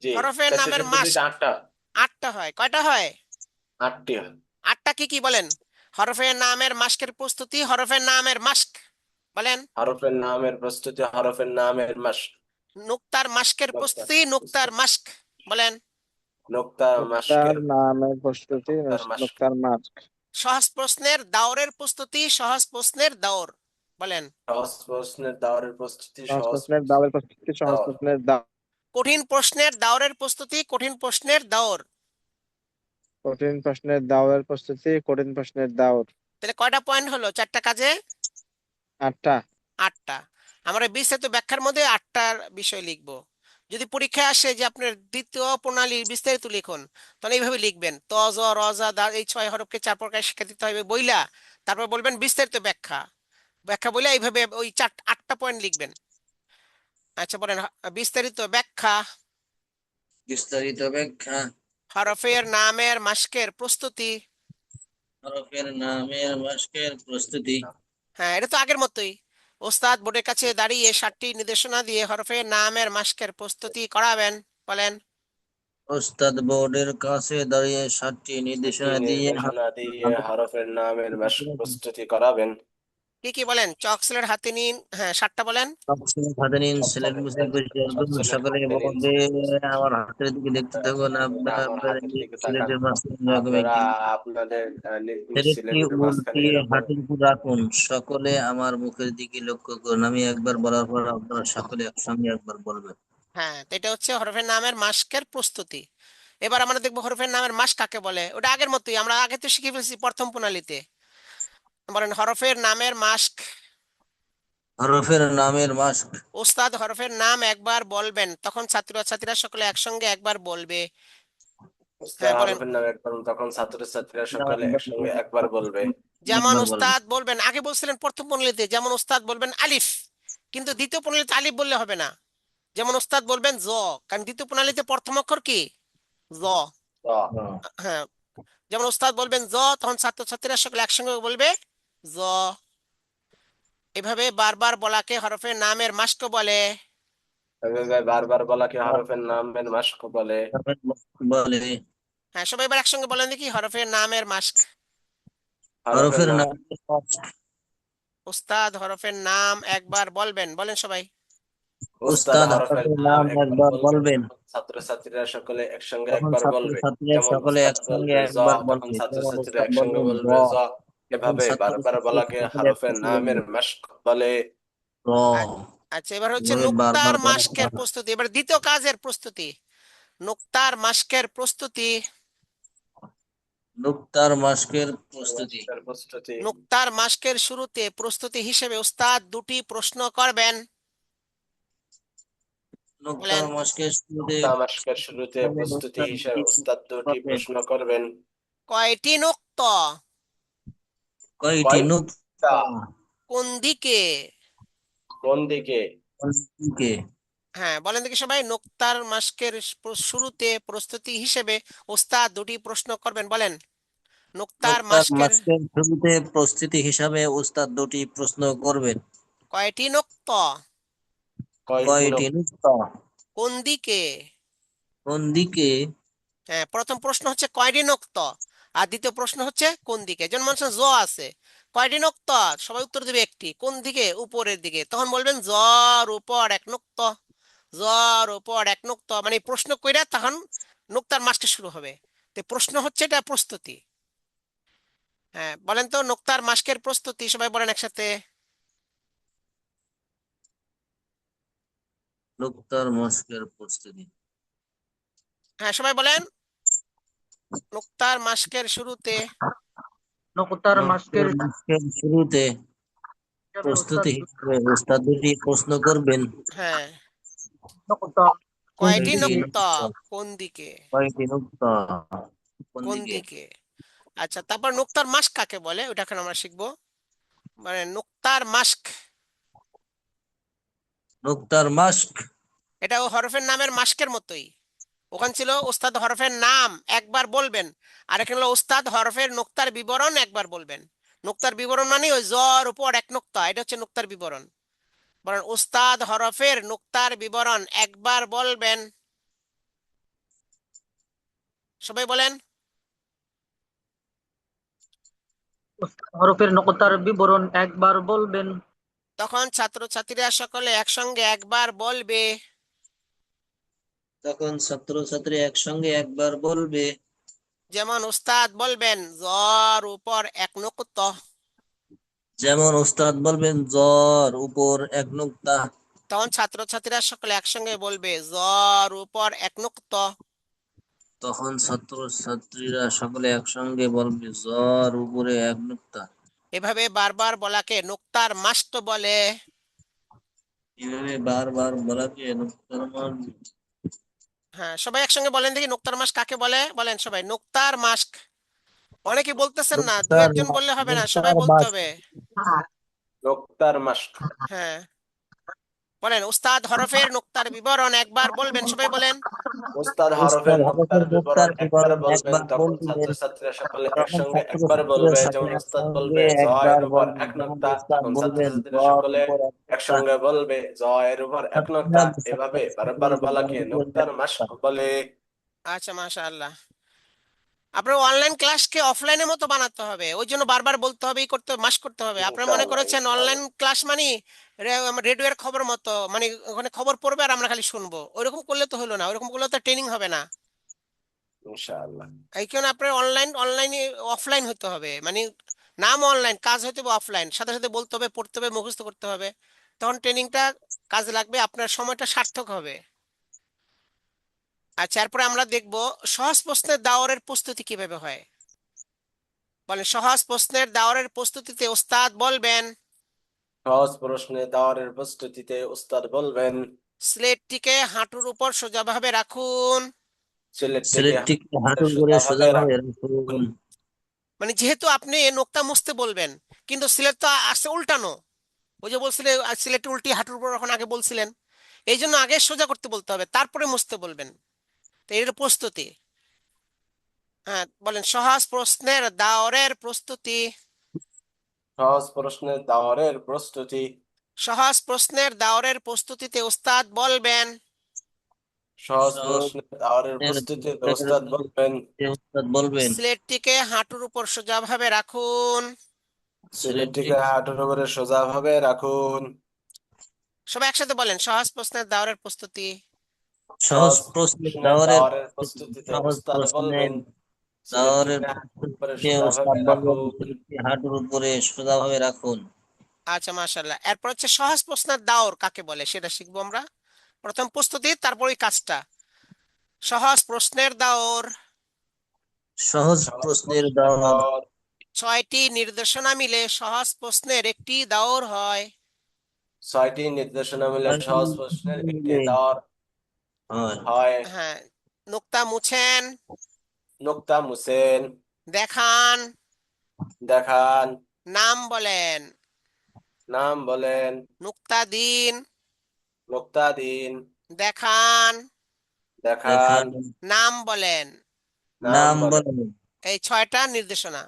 জি, হরফের তা নামের সেক্ষেত্রে মাস্ক 8টা। 8টা হয়। কয়টা হয়? 8টি হয়। 8টা কি কি বলেন? হরফের নামের মাস্কের প্রস্তুতি, হরফের নামের মাস্ক বলেন। হরফের নামের প্রস্তুতি, হরফের নামের মাস্ক। নুক্তার মাস্কের প্রস্তুতি, নুক্তার মাস্ক বলেন। নোক্তা নোক্তার মাস্কের, নামের প্রস্তুতি, নোক্তার মাস্ক। নোক্তার মাস্ক। সহজ প্রশ্নের দাওরের প্রস্তুতি, সহজ প্রশ্নের দাওর বলেন। সহজ প্রশ্নের দাওরের প্রস্তুতি, সহজ সহজ প্রশ্নের দাওয়ের প্রস্তুতি, সহজ দাওর। প্রশ্নের দাও। কঠিন প্রশ্নের দাওরের প্রস্তুতি, কঠিন প্রশ্নের দাওর। কঠিন প্রশ্নের দাওয়ের প্রস্তুতি, কঠিন প্রশ্নের দাওর। তাহলে কয়টা পয়েন্ট হলো 4টা কাজে? 8টা। 8টা। আমরা বিস্তারিত ব্যাখ্যার মধ্যে 8টার বিষয় লিখব। যদি পরীক্ষায় আসে যে আপনার দ্বিতীয় প্রণালীর বিস্তারিত লিখুন, তাহলে এইভাবে লিখবেন ত জ র যা দা, এই 6 হরফকে 4 প্রকার শিক্ষা দিতে হবে বইলা, তারপর বলবেন বিস্তারিত ব্যাখ্যা। ব্যাখ্যা বলে এইভাবে ওই 8টা পয়েন্ট লিখবেন। আচ্ছা বলেন বিস্তারিত ব্যাখ্যা। বিস্তারিত ব্যাখ্যা। হরফের নামের মাস্কের প্রস্তুতি। হরফের নামের মাস্কের প্রস্তুতি। হ্যাঁ, এটা তো আগের মতোই। ওস্তাদ বোর্ডের কাছে দাঁড়িয়ে 7টি নির্দেশনা দিয়ে হরফের নামের মাস্কের প্রস্তুতি করাবেন। বলেন। ওস্তাদ বোর্ডের কাছে দাঁড়িয়ে 7টি নির্দেশনা দিয়ে হরফের নামের মাস্ক প্রস্তুতি করাবেন। কি কি বলেন? চক সিলেট হাতে নিন। হ্যাঁ, 7টা বলেন। হাতে নিন, সিলেট মুছে পরিষ্কার করুন। সকালে বলবে আমার হাতের দিকে দেখতে থাকুন। আপনারা আমার আপনাদের হাতের নিজ দিকে তাকান। সিলেটের মাঝখানে এরকম আপনারা একটি আপনাদের নিজ সিলেটটি সিলেটের মাঝখানে উল্টিয়ে এরকম হাতের উপর রাখুন। সকলে আমার মুখের দিকে লক্ষ্য করুন। আমি একবার বলার পর আপনারা সকলে একসঙ্গে একবার বলবেন। হ্যাঁ, তো এটা হচ্ছে হরফের নামের মাস্কের প্রস্তুতি। এবার আমরা দেখবো হরফের নামের মাস্ক কাকে বলে। ওটা আগের মতোই, আমরা আগে তো শিখে ফেলছি প্রথম প্রণালীতে। বলেন হরফের নামের মাস্ক। হরফের নামের মাস্ক। ওস্তাদ হরফের নাম একবার বলবেন, তখন ছাত্রছাত্রীরা সকলে একসঙ্গে একবার বলবে। হ্যাঁ বলেন। হরফের নাম একবার তখন ছাত্রছাত্রীরা সকলে একসঙ্গে একবার বলবে। যেমন একবার বলবেন। ওস্তাদ বলবেন, আগে বলছিলেন প্রথম প্রণালীতে, যেমন ওস্তাদ বলবেন আলিফ, কিন্তু দ্বিতীয় প্রণালীতে আলিফ বললে হবে না। যেমন ওস্তাদ বলবেন জ, কারণ দ্বিতীয় প্রণালীতে প্রথম অক্ষর কি? জ। হ্যাঁ, যেমন ওস্তাদ বলবেন জ, তখন ছাত্রছাত্রীরা সকলে একসঙ্গে বলবে জ। এভাবে বারবার বলাকে হরফের নামের মাস্ক বলে। এভাবে বারবার বলাকে হরফের নামের মাস্ক বলে। বলে। হ্যাঁ, সবাই এবার একসঙ্গে বলেন দেখি হরফের নামের মাস্ক। হরফের হরফের নাম নামের মাস্ক। ওস্তাদ হরফের নাম একবার বলবেন। বলেন সবাই। উস্তাদ উস্তাদ হরফের হরফের নাম নাম একবার একবার বলবেন, বলবেন। ছাত্রছাত্রীরা সকলে একসঙ্গে তখন একবার বলবে। ছাত্রছাত্রীরা যেমন সকলে উস্তাদ একসঙ্গে বলবে জ, একবার তখন বলবে। যেমন ছাত্রছাত্রীরা উস্তাদ একসঙ্গে বলবেন জ, বলবে জ। তখন এভাবে বারবার ছাত্রছাত্রীরা বলাকে সকলে হরফের একসঙ্গে নামের বলবে মাস্ক বলে। র। আ- আচ্ছা, এবার হচ্ছে এভাবে নুক্তার বারবার মাস্কের বলা। প্রস্তুতি। এবার দ্বিতীয় কাজের প্রস্তুতি, নুক্তার মাস্কের প্রস্তুতি। নুক্তার মাস্কের প্রস্তুতি। প্রস্তুতি। নুক্তার মাস্কের শুরুতে প্রস্তুতি হিসেবে ওস্তাদ 2টি প্রশ্ন করবেন। নুক্তার বলেন। মাস্কের শুরুতে মাস্কের শুরুতে প্রস্তুতি উস্তাদ হিসেবে উস্তাদ দুটি করবেন। প্রশ্ন করবেন। কয়টি নুক্ত? কয়টি কয়টা? নুক্তা? কোন দিকে? কোন দিকে? কোন দিকে? হ্যাঁ, বলেন দেখি সবাই। নুক্তার মাস্কের শুরুতে প্রস্তুতি হিসেবে ওস্তাদ 2টি প্রশ্ন করবেন। বলেন। নুক্তার নুক্তার মাস্কের মাস্কের শুরুতে প্রস্তুতি হিসাবে উস্তাদ 2টি প্রশ্ন করবেন। কয়টি নুক্ত? কয়টি কয়টি নুক্তা? কোন দিকে? কোন দিকে? হ্যাঁ, প্রথম প্রশ্ন হচ্ছে কয়টি নুক্ত, আর দ্বিতীয় প্রশ্ন হচ্ছে কোন দিকে। যেমন মানুষের জ আছে, কয়টি নুক্ত? সবাই উত্তর দেবে একটি। কোন দিকে? উপরের দিকে। তখন বলবেন জর উপর এক নুক্ত, জর উপর এক নুক্ত, মানে প্রশ্ন কইরা তখন নুক্তার মাসটা শুরু হবে। তো প্রশ্ন হচ্ছে এটা প্রস্তুতি। হ্যাঁ, বলেন তো নুক্তার মাস্কের প্রস্তুতি, সবাই বলেন একসাথে। নুক্তার মাস্কের প্রস্তুতি। হ্যাঁ, সবাই বলেন। নুক্তার মাস্কের শুরুতে নকতার নুক্তার মাস্কের মাস্কের শুরুতে প্রস্তুতি হিসেবে উস্তাদ 2টি প্রশ্ন করবেন। হ্যাঁ, নকতা কয়টি কয়টি নুক্তা? নুক্তা? কোন দিকে? কয়টি নুক্তা? কোন কোন দিকে? দিকে? আচ্ছা, তারপর নুক্তার মাস্ক কাকে বলে ওটা এখন আমরা শিখবো। মানে নুক্তার মাস্ক, নুক্তার মাস্ক। এটাও হরফের নামের মাস্কের মতোই। ওখানে ছিল ওস্তাদ হরফের নাম একবার বলবেন, আর এখানে হলো ওস্তাদ হরফের নুক্তার বিবরণ একবার বলবেন। নুক্তার বিবরণ মানে ওই জর উপর এক নুক্তা, এটা হচ্ছে নুক্তার বিবরণ। বলেন ওস্তাদ হরফের নুক্তার বিবরণ একবার বলবেন। সবাই বলেন। হরফের নকতার বিবরণ একবার বলবেন। তখন ছাত্রছাত্রীরা সকলে একসঙ্গে একবার বলবে। তখন ছাত্রছাত্রী একসঙ্গে একবার বলবে। যেমন ওস্তাদ বলবেন জর উপর এক নুক্ত, যেমন উস্তাদ বলবেন জ্বর উপর এক নুক্তা। তখন ছাত্রছাত্রীরা সকলে একসঙ্গে বলবে জর উপর এক নুক্ত। তখন ছাত্রছাত্রীরা সকলে একসঙ্গে বলবে জ্বর উপরে এক নুক্তা। এভাবে বারবার বলাকে নুক্তার মাস্ক বলে। এভাবে বারবার বলাকে নুক্তার মান। হ্যাঁ, সবাই একসঙ্গে বলেন দেখি নুক্তার মাস্ক কাকে বলে। বলেন সবাই নুক্তার মাস্ক। অনেকে বলতেছেন না, দু নুক্তার একজন বললে হবে না, সবাই নুক্তার বলতে মাস্ক। হবে। নোক্তার মাস্ক। হ্যাঁ, বলেন উস্তাদ হরফের নুক্তার বিবরণ একবার বলবেন, সবাই বলেন। উস্তাদ উস্তাদ হরফের হরফের নুক্তার বিবরণ মুক্তার একবার বিবরণ বলবেন, একবার তখন বলবেন, ছাত্রছাত্রীরা সকলে তখন একসঙ্গে একবার ছাত্রছাত্রীরা বলবে। সকলে যেমন উস্তাদ একসঙ্গে বলবে জ একবার এর উপর বলবেন, এক যেমন নক্তা, উস্তাদ তখন বলবেন ছাত্রছাত্রীরা জর সকলে উপর এক নক্তা, একসঙ্গে বলবে জ এর উপর এক নক্তা। এভাবে বারবার বলাকে নুক্তার মাশক বলে। আচ্ছা, মাশাআল্লাহ। আপনার অনলাইন ক্লাসকে অফলাইনের মতো বানাতে হবে, ওই জন্য বারবার বলতে হবে, করতে হবে, মাস করতে হবে। আপনারা মনে ইনশাআল্লাহ, করেছেন অনলাইন ইনশাআল্লাহ, ক্লাস মানে রেডিওর খবর মতো, মানে ওখানে খবর পড়বে আর আমরা খালি শুনবো, ওইরকম করলে তো হলো না, ওইরকম করলে তো ট্রেনিং হবে না। ইনশাআল্লাহ। এই কারণে আপনার অনলাইনে অফলাইন হতে হবে, মানে নাম অনলাইন, কাজ হতে হবে অফলাইন, সাথে সাথে বলতে হবে, পড়তে হবে, মুখস্থ করতে হবে, তখন ট্রেনিংটা কাজে লাগবে, আপনার সময়টা সার্থক হবে। আচ্ছা, এরপরে আমরা দেখব সহজ প্রশ্নের দাওরের প্রস্তুতি কিভাবে হয়। বলেন সহজ প্রশ্নের দাওরের প্রস্তুতিতে ওস্তাদ বলবেন সহজ প্রশ্নে দাওয়ারের প্রস্তুতিতে উস্তাদ বলবেন স্লেটটিকে হাঁটুর উপর সোজাভাবে রাখুন। সিলেটটিকে সিলেটটিকে হাঁটুর করে সোজাভাবে সোজাভাবে রাখুন। রাখুন। মানে যেহেতু আপনি নোক্তা মুছতে বলবেন, কিন্তু সিলেট তো আসছে উল্টানো, ওই যে বলছিলেন সিলেট উল্টি হাঁটুর উপর এখন আগে বলছিলেন, এই জন্য আগে সোজা করতে বলতে হবে, তারপরে মুছতে বলবেন। তো এর প্রস্তুতি, হ্যাঁ বলেন সহজ প্রশ্নের দাওরের প্রস্তুতি। সহজ প্রশ্নে দাওয়ারের প্রস্তুতি। সহজ প্রশ্নের দাওরের প্রস্তুতিতে ওস্তাদ বলবেন সহজ সহজ প্রশ্নে দাওয়ারের প্রশ্নের প্রস্তুতিতে দাওরের উস্তাদ বলবেন প্রস্তুতিতে উস্তাদ বলবেন স্লেটটিকে হাঁটুর উপর সোজাভাবে রাখুন। সিলেটটিকে হাঁটুর উপরে সোজাভাবে রাখুন। সবাই একসাথে বলেন সহজ প্রশ্নের দাওরের প্রস্তুতি। সহজ সহজ প্রশ্নের প্রশ্নে দাওরের দাওয়ারের প্রস্তুতিতে সহজ উস্তাদ প্রশ্নের বলবেন দাওরের সিলেটটিকে হাঁটুর উপরে প্রস্তুতিতে উস্তাদ সোজাভাবে বলবেন রাখুন। সিলেটটি হাঁটুর উপরে সোজাভাবে রাখুন। আচ্ছা, মাশাআল্লাহ। এরপর হচ্ছে সহজ প্রশ্নের দাওর কাকে বলে সেটা শিখবো আমরা। প্রথম প্রস্তুতি, তারপর ওই কাজটা। সহজ প্রশ্নের দাওর। সহজ সহজ প্রশ্নের প্রশ্নের দাওর দাওয়ার। 6টি নির্দেশনা মিলে সহজ প্রশ্নের একটি দাওর হয়। 6টি নির্দেশনা মিলে সহজ প্রশ্নের একটি মিলে দাওয়ার হয়। হয়। হ্যাঁ, নোক্তা মুছেন, নোক্তা মুছেন, দেখান, দেখান, নাম বলেন, নাম বলেন, নোক্তা দিন, নোক্তা দিন, দেখান, দেখান, দেখান, নাম বলেন। নাম নাম বলেন। বলেন। এই 6টা নির্দেশনা।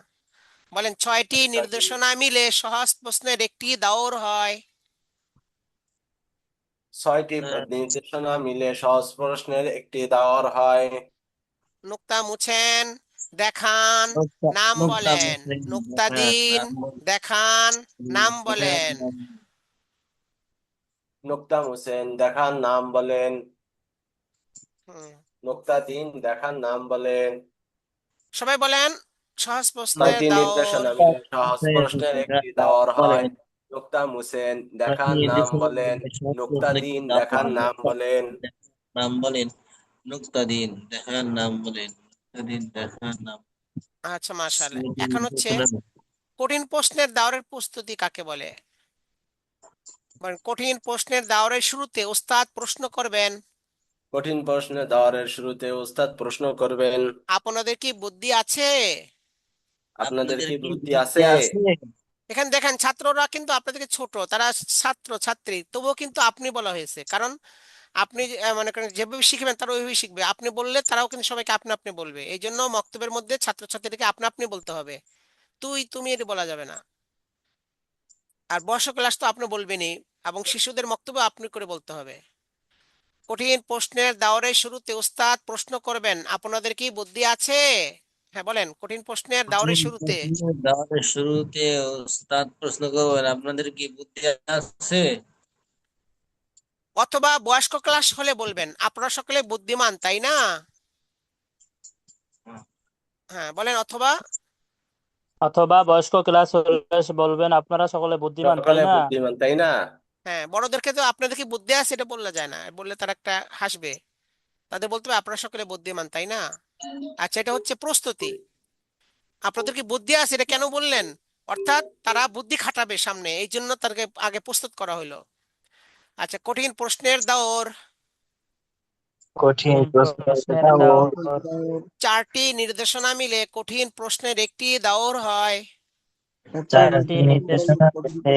বলেন 6টি নির্দেশনা মিলে সহজ প্রশ্নের একটি দাওর হয়। 6টি নির্দেশনা মিলে সহজ প্রশ্নের একটি দাওয়ার হয়। নোক্তা মুছেন, দেখান, নোক্তা নাম নোক্তা বলেন, মুছেন, নোক্তা দেখান, দিন, নাম বলেন, দেখান, নাম বলেন। নোক্তা মুছেন, দেখান, নাম বলেন। হুম। নোক্তা দিন, দেখান, নাম বলেন। সবাই বলেন সহজ প্রশ্নের 6টি দাওর। নির্দেশনা মিলে সহজ প্রশ্নের একটি দাওয়ার হয়। বলেন। নোক্তা মুছেন, ছয়টি দেখান, নাম নির্দেশনা বলেন। মিলে সহজ নোক্তা প্রশ্নের দিন, একটি দাওর দেখান, হয়। নাম বলেন। নাম বলেন, নোক্তা দিন, দেখান, নাম বলেন, নোক্তা দিন, দেখান, নাম। আচ্ছা, মাশাআল্লাহ। ছয়টি এখন হচ্ছে নির্দেশনা কঠিন প্রশ্নের দাওরের প্রস্তুতি কাকে বলে। বলেন কঠিন প্রশ্নের দাওরের শুরুতে ওস্তাদ প্রশ্ন করবেন কঠিন প্রশ্নে দাওয়ারের শুরুতে উস্তাদ প্রশ্ন করবেন আপনাদের কি বুদ্ধি আছে। আপনাদের আপনাদের কি কি বুদ্ধি বুদ্ধি আছে? আছে? এখানে দেখেন ছাত্ররা কিন্তু আপনাদেরকে ছোট, তারা ছাত্র ছাত্রী, তবুও কিন্তু আপনি বলা হয়েছে, কারণ আপনি মনে করেন যেভাবে শিখবেন তারা ওইভাবে শিখবে, আপনি বললে তারাও কিন্তু সবাইকে আপনি আপনি বলবে, এই জন্য মক্তবের মধ্যে ছাত্রছাত্রীদেরকে আপনি আপনি বলতে হবে, তুই তুমি এটা বলা যাবে না। আর বয়স্ক ক্লাস তো আপনি বলবেনই, এবং শিশুদের মক্তব্য আপনি করে বলতে হবে। কঠিন প্রশ্নের দাওরের শুরুতে উস্তাদ প্রশ্ন করবেন আপনাদের কি বুদ্ধি আছে। হ্যাঁ বলেন, কঠিন প্রশ্নের দাওরের কঠিন শুরুতে প্রশ্নের দাওয়ারের শুরুতে ওস্তাদ প্রশ্ন করবেন, আপনাদের কি বুদ্ধি আছে? অথবা বয়স্ক ক্লাস হলে বলবেন আপনারা সকলে বুদ্ধিমান তাই না। হ্যাঁ বলেন, অথবা অথবা বয়স্ক ক্লাস হলে বলবেন আপনারা সকলে বুদ্ধিমান তাই সকলে না। বুদ্ধিমান তাই না? হ্যাঁ, বড়দেরকে তো আপনাদের কি বুদ্ধি আছে এটা বললে যায় না, বললে তারা একটা হাসবে, তাদের বলতে হবে আপনারা সকলে বুদ্ধিমান তাই না। আচ্ছা, এটা হচ্ছে প্রস্তুতি। আপনাদের কি বুদ্ধি আছে এটা কেন বললেন, অর্থাৎ তারা বুদ্ধি খাটাবে সামনে, এই জন্য তাদেরকে আগে প্রস্তুত করা হলো। আচ্ছা, কঠিন প্রশ্নের দাওর। কঠিন কঠিন প্রশ্নের প্রশ্নের দাওয়ার। দাওর। 4টি নির্দেশনা মিলে কঠিন প্রশ্নের একটি দাওর হয়। 4টি নির্দেশনা মিলে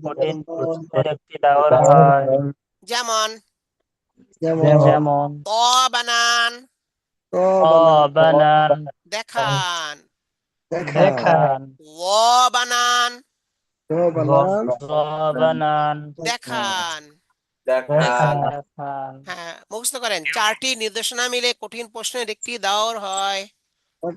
কঠিন প্রশ্নের একটি দাওর হয়। যেমন যেমন ত বানান বানান দেখান, দেখান, ও বানান বানান দেখান। দেখান, দেখান। হ্যাঁ, মুখস্থ করেন। 4টি নির্দেশনা মিলে কঠিন প্রশ্নের একটি দাওর হয়।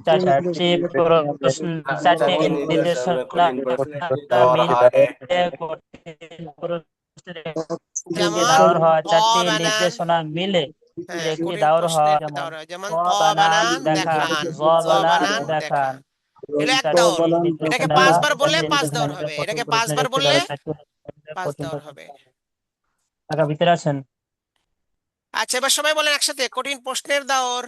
চারটি প্রশ্ন, চারটি চারটি নির্দেশনা নির্দেশনা কঠিন প্রশ্নের একটি দেওয়ার হয়। মিলে কঠিন প্রশ্নের একটি যেমন দাওর হয়। ত চারটি বানান, নির্দেশনা মিলে হ্যাঁ একটি কঠিন দাওর প্রশ্নের হয়। একটি যেমন দাওর হয়। যেমন ক ত বানান বানান দেখান, দেখান, জ জ বানান বানান দেখান। দেখান। এগুলো এক চারটি দাওর। এটাকে নির্দেশনা, 5 বার বললে চারটি 5 নির্দেশনা দাওর মিলে হবে, কঠিন এটাকে 5 প্রশ্নের বার একটি দাওর বললে হয়। চারটি 5 কঠিন দাওর প্রশ্ন। হবে। টাকা ভিতরে আছেন। আচ্ছা, এবার সবাই বলেন একসাথে, কঠিন প্রশ্নের দাওর।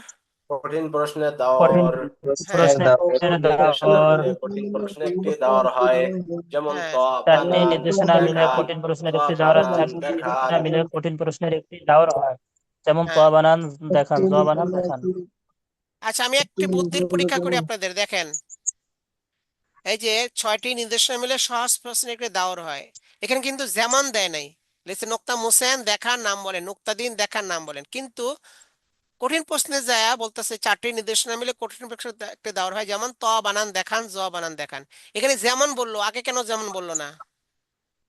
কঠিন প্রশ্নের কঠিন দাওর। হ্যাঁ চারটি প্রশ্নের নির্দেশনা দাওর। মিলে কঠিন প্রশ্নের একটি দেওয়ার হয়। যেমন ত হ্যাঁ চারটি বানান নির্দেশনা মিলে দেখান, কঠিন প্রশ্নের ত একটি দাওর হয়। বানান চারটি দেখান। নির্দেশনা মিলে কঠিন প্রশ্নের একটি দাওর হয়। যেমন ক হ্যাঁ। বানান দেখান, জ বানান দেখান। আচ্ছা, আমি একটি বুদ্ধির পরীক্ষা করি আপনাদের, দেখেন। এই যে 6টি নির্দেশনা মিলে সহজ প্রশ্নের একটি দাওর হয়, এখানে কিন্তু যেমন দেয় নাই, লিখছে নোক্তা মুছেন দেখার নাম বলেন, নোক্তা দিন দেখার নাম বলেন। কিন্তু কঠিন প্রশ্নে যায় বলতেছে 4টি নির্দেশনা মিলে কঠিন প্রশ্নের একটি দাওর হয়, যেমন ত বানান দেখান, জ বানান দেখান। এখানে যেমন বললো, আগে কেন যেমন বললো না?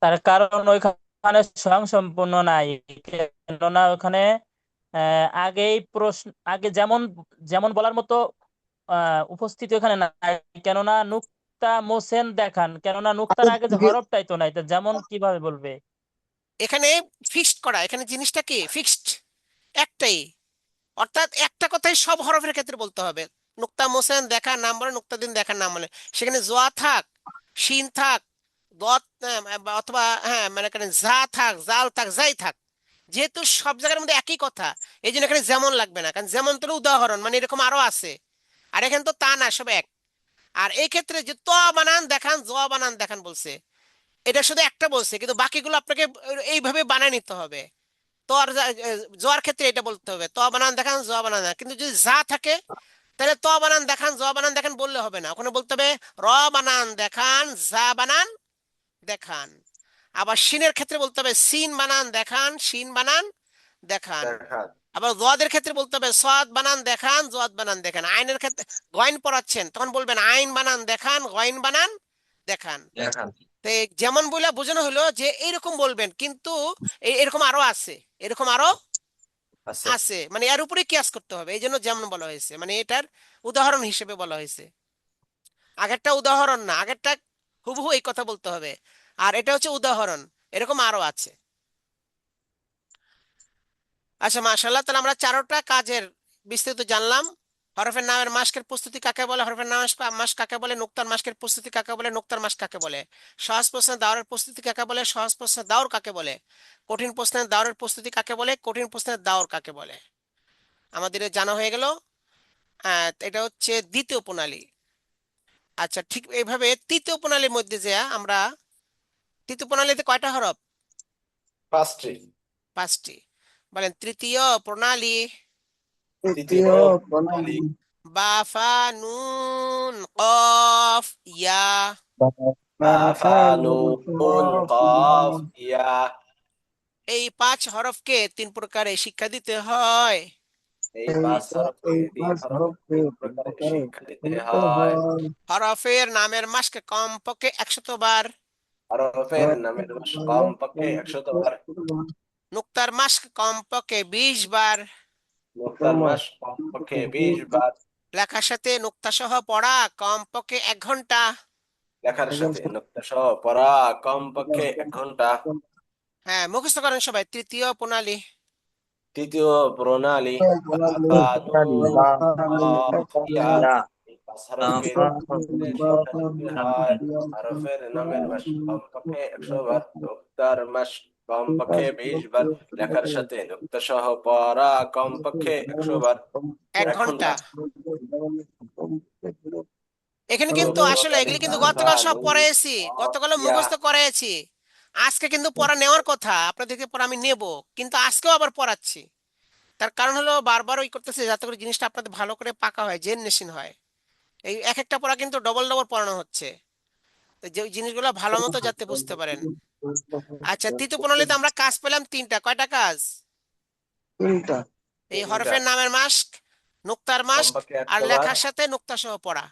তার কারণ ওইখানে স্বয়ং সম্পূর্ণ নাই। কেননা ওখানে আগেই প্রশ্ন, আগে যেমন যেমন বলার মতো উপস্থিতি ওখানে নাই। কেননা নুক্তা মোসেন দেখান, কেননা নুক্তার আগে যে হরফটাই তো নাই, তো যেমন কিভাবে বলবে? এখানে ফিক্সড করা, এখানে জিনিসটা কি ফিক্সড, একটাই। অর্থাৎ একটা কথাই সব হরফের ক্ষেত্রে বলতে হবে। নুক্তা মোছেন দেখার নাম বলে, নুক্তা দিন দেখার নাম বলে। সেখানে জোয়া থাক, শিন থাক, দত অথবা হ্যাঁ মানে এখানে যা থাক, জাল থাক, যাই থাক, যেহেতু সব জায়গার মধ্যে একই কথা, এই জন্য এখানে যেমন লাগবে না। কারণ যেমন তোর উদাহরণ, মানে এরকম আরো আছে। আর এখানে তো তা না, সব এক। আর এই ক্ষেত্রে যে ত বানান দেখান, জ বানান দেখান বলছে, এটা শুধু একটা বলছে, কিন্তু বাকিগুলো আপনাকে এইভাবে বানায় নিতে হবে। তো আর জোয়ার ক্ষেত্রে এটা বলতে হবে, ত বানান দেখান, জ বানান দেখান। কিন্তু যদি যা থাকে, তাহলে ত বানান দেখান, জ বানান দেখান বললে হবে না, ওখানে বলতে হবে র বানান দেখান, যা বানান দেখান। আবার শিনের ক্ষেত্রে বলতে হবে সিন বানান দেখান, শিন বানান দেখান। দেখান, আবার জদের ক্ষেত্রে বলতে হবে সদ বানান দেখান, জদ বানান দেখান। আইনের ক্ষেত্রে গয়ন পড়াচ্ছেন, তখন বলবেন আইন বানান দেখান, গয়ন বানান দেখান। দেখান। তো যেমন বলে বোঝানো হলো যে এইরকম বলবেন, কিন্তু এরকম আরো আছে, এরকম আরো আছে। আছে, মানে এর উপরে কিয়াস করতে হবে, এই জন্য যেমন বলা হয়েছে, মানে এটার উদাহরণ হিসেবে বলা হয়েছে। আগেরটা উদাহরণ না, আগেরটা হুবহু এই কথা বলতে হবে, আর এটা হচ্ছে উদাহরণ, এরকম আরো আছে। আচ্ছা মাশাআল্লাহ, তাহলে আমরা 4টা কাজের বিস্তারিত জানলাম। হরফের নামের মাস্কের প্রস্তুতি কাকে বলে, হরফের নামের মাস কাকে বলে, নুক্তার মাস্কের প্রস্তুতি কাকে বলে, নুক্তার মাস কাকে বলে, সহজ প্রশ্নের দাওরের প্রস্তুতি কাকে বলে, সহজ প্রশ্নের দাওর কাকে বলে, কঠিন প্রশ্নের দাওরের প্রস্তুতি কাকে বলে, কঠিন প্রশ্নের দাওর কাকে বলে, আমাদের জানা হয়ে গেল। এটা হচ্ছে দ্বিতীয় প্রণালী। আচ্ছা, ঠিক এইভাবে তৃতীয় প্রণালীর মধ্যে যে আমরা, তৃতীয় প্রণালীতে কয়টা হরফ? 5টি। 5টি। বলেন তৃতীয় প্রণালী। তৃতীয় প্রণালী। বা ফা নুন কফ ইয়া। বা ফা নুন কফ ইয়া। এই 5 হরফকে 3 প্রকারে শিক্ষা দিতে হয়। এই 5 হরফকে 3 প্রকারে শিক্ষা দিতে হয়। হরফের নামের মাসকে কমপক্ষে 100 বার। হরফের নামের মাস কমপক্ষে 100 বার। নুক্তার মাস কমপক্ষে 20 বার। নুক্তার মাস কমপক্ষে 20 বার। লেখার সাথে নুক্তা সহ পড়া কমপক্ষে 1 ঘন্টা। লেখার সাথে নুক্তা সহ পড়া কমপক্ষে 1 ঘন্টা। হ্যাঁ, মুখস্থ করেন সবাই, তৃতীয় প্রণালী। তৃতীয় প্রণালী। বা ফা নুন কফ ইয়া। এই 5 হরফকে শিক্ষা দিতে হয়। হরফের নামের মাস কমপক্ষে 100 বার। নুক্তার মাস কমপক্ষে 20 বার। লেখার সাথে নুক্তা সহ পড়া কমপক্ষে 100 বার। 1 1 ঘন্টা। ঘন্টা। এখানে কিন্তু আসলে এগুলি কিন্তু গতকাল সব পড়াইছি, গতকাল মুখস্থ করাইছি। আজকে কিন্তু পড়া নেওয়ার কথা, আপনাদেরকে পড়া আমি নেব, কিন্তু আজকেও আবার পড়াচ্ছি। তার কারণ হলো বারবার ওই করতেছে যাতে করে জিনিসটা আপনাদের ভালো করে পাকা হয়, জেনারেশন হয়। এই এক একটা পড়া কিন্তু ডবল ডবল পড়ানো হচ্ছে, তো যে জিনিসগুলো ভালো মতো যাতে বুঝতে পারেন। আচ্ছা, তৃতীয় প্রণালীতে আমরা কাজ পেলাম 3টা। কয়টা কাজ? এই তিনটা। হরফের নামের মাস্ক, নুক্তার মাস্ক, কমপক্ষে আর 100 বার। লেখার সাথে নুক্তা সহ পড়া।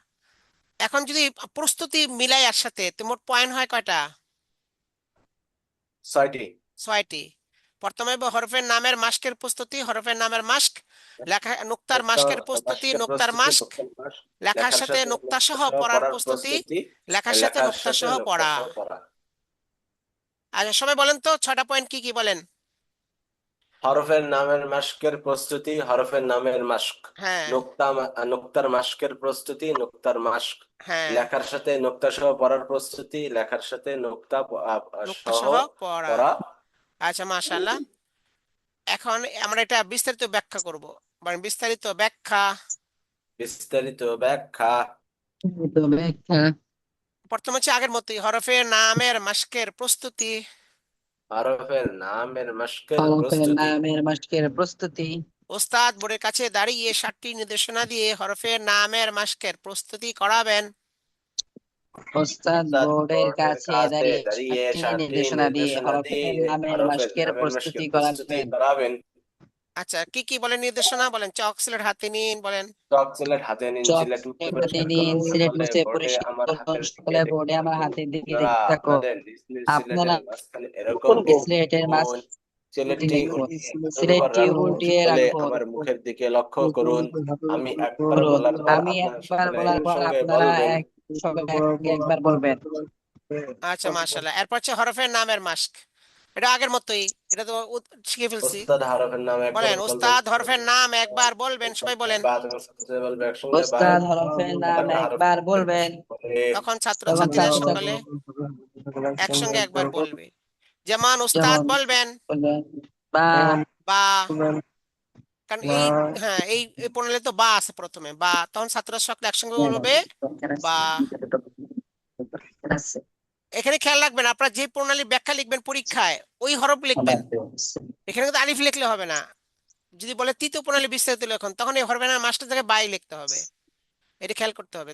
এখন যদি প্রস্তুতি মিলাই এর সাথে, তো মোট পয়েন্ট হয় কয়টা? 6টি। 6টি। প্রথমে হরফের নামের মাস্কের প্রস্তুতি, হরফের নামের মাস্ক, লেখা নুক্তার নুক্তা মাস্কের প্রস্তুতি, মাস্কের নুক্তার প্রস্তুতি, মাস্ক, নুক্তার মাস্ক, লেখার লেখার সাথে সাথে নুক্তা নুক্তা সহ সহ পড়ার পড়ার প্রস্তুতি, প্রস্তুতি, লেখার সাথে লেখার নুক্তা সাথে সহ নুক্তা পড়া। সহ পড়া। আচ্ছা, সবাই বলেন তো 6টা পয়েন্ট কি কি বলেন? হরফের নামের মাস্কের প্রস্তুতি, হরফের নামের মাস্ক, হ্যাঁ, নুক্তার মাস্কের প্রস্তুতি, নুক্তার মাস্ক, হ্যাঁ, লেখার সাথে নুক্তা সহ পড়ার প্রস্তুতি, লেখার সাথে নুক্তা নুক্তা সহ সহ পড়া। পড়া। আচ্ছা, মাশাআল্লাহ। এখন আমরা এটা বিস্তারিত ব্যাখ্যা করব। বলেন বিস্তারিত ব্যাখ্যা। বিস্তারিত ব্যাখ্যা। প্রথম হচ্ছে আগের মতোই হরফের নামের মাস্কের প্রস্তুতি। হরফের নামের মাস্কের প্রস্তুতি। ওস্তাদ বোর্ডের কাছে দাঁড়িয়ে 7টি নির্দেশনা দিয়ে হরফের নামের মাস্কের প্রস্তুতি করাবেন। ওস্তাদ বোর্ডের বোর্ডের কাছে কাছে দাঁড়িয়ে দাঁড়িয়ে 7টি 7টি নির্দেশনা দিয়ে নির্দেশনা দিয়ে হরফের নামের হরফের মাস্কের নামের মাস্কের প্রস্তুতি প্রস্তুতি করাবেন। করাবেন। আচ্ছা, কি কি বলেন নির্দেশনা? বলেন চক সিলেট হাতে নিন, বলেন চক সিলেট হাতে নিন, চক সিলেট মুছে সিলেট হাতে পরিষ্কার নিন, করুন, সিলেট সকলে মুছে বোর্ডে পরিষ্কার আমার করুন, হাতের দিকে সকলে দেখতে বোর্ডে আমার থাকুন। হাতের দিকে আপনারা দেখতে থাকুন। আপনাদের আপনারা সিলেটের মাঝখানে এরকম সিলেটের লিখুন, সিলেটটি লিখুন, উল্টিয়ে উপর সিলেটটি রাখুন, উল্টিয়ে সকলে রাখুন। আমার মুখের দিকে লক্ষ্য করুন। আমি একবার করুন। বলার পর আমি আপনারা একবার সকলে বলার পর একসঙ্গে আপনারা বলবেন। একবার বলবেন। আচ্ছা, মাশাআল্লাহ। এরপর হচ্ছে হরফের নামের মাস্ক। এটা আগের মতোই, এটা তো শিখে ফেলছি। ওস্তাদ হরফের নাম একবার বলেন বলবেন, ওস্তাদ হরফের নাম একবার বলবেন, সবাই বলেন। বা তোমার সাথে বলবে একসঙ্গে, বা ওস্তাদ হরফের নাম ওস্তাদ একবার হরফের বলবেন। তখন তখন ছাত্রছাত্রীরা ছাত্রছাত্রী সকলে একসঙ্গে একবার বলবে। যেমন ওস্তাদ যেমন বলবেন বলবেন বা বা, কারণ এই, হ্যাঁ, এই প্রণালী তো বা আছে প্রথমে, বা, তখন ছাত্ররা সকলে একসঙ্গে বলবে বা। এখানে খেয়াল রাখবেন, আপনারা যে প্রণালী ব্যাখ্যা লিখবেন পরীক্ষায় ওই হরফ লিখবেন। এখানে কিন্তু আলিফ লিখলে হবে না। যদি বলে তৃতীয় প্রণালী বিস্তারিত লেখন, তখন এই হরফের মাস্টার থেকে বাই লিখতে হবে। এটা খেয়াল করতে হবে।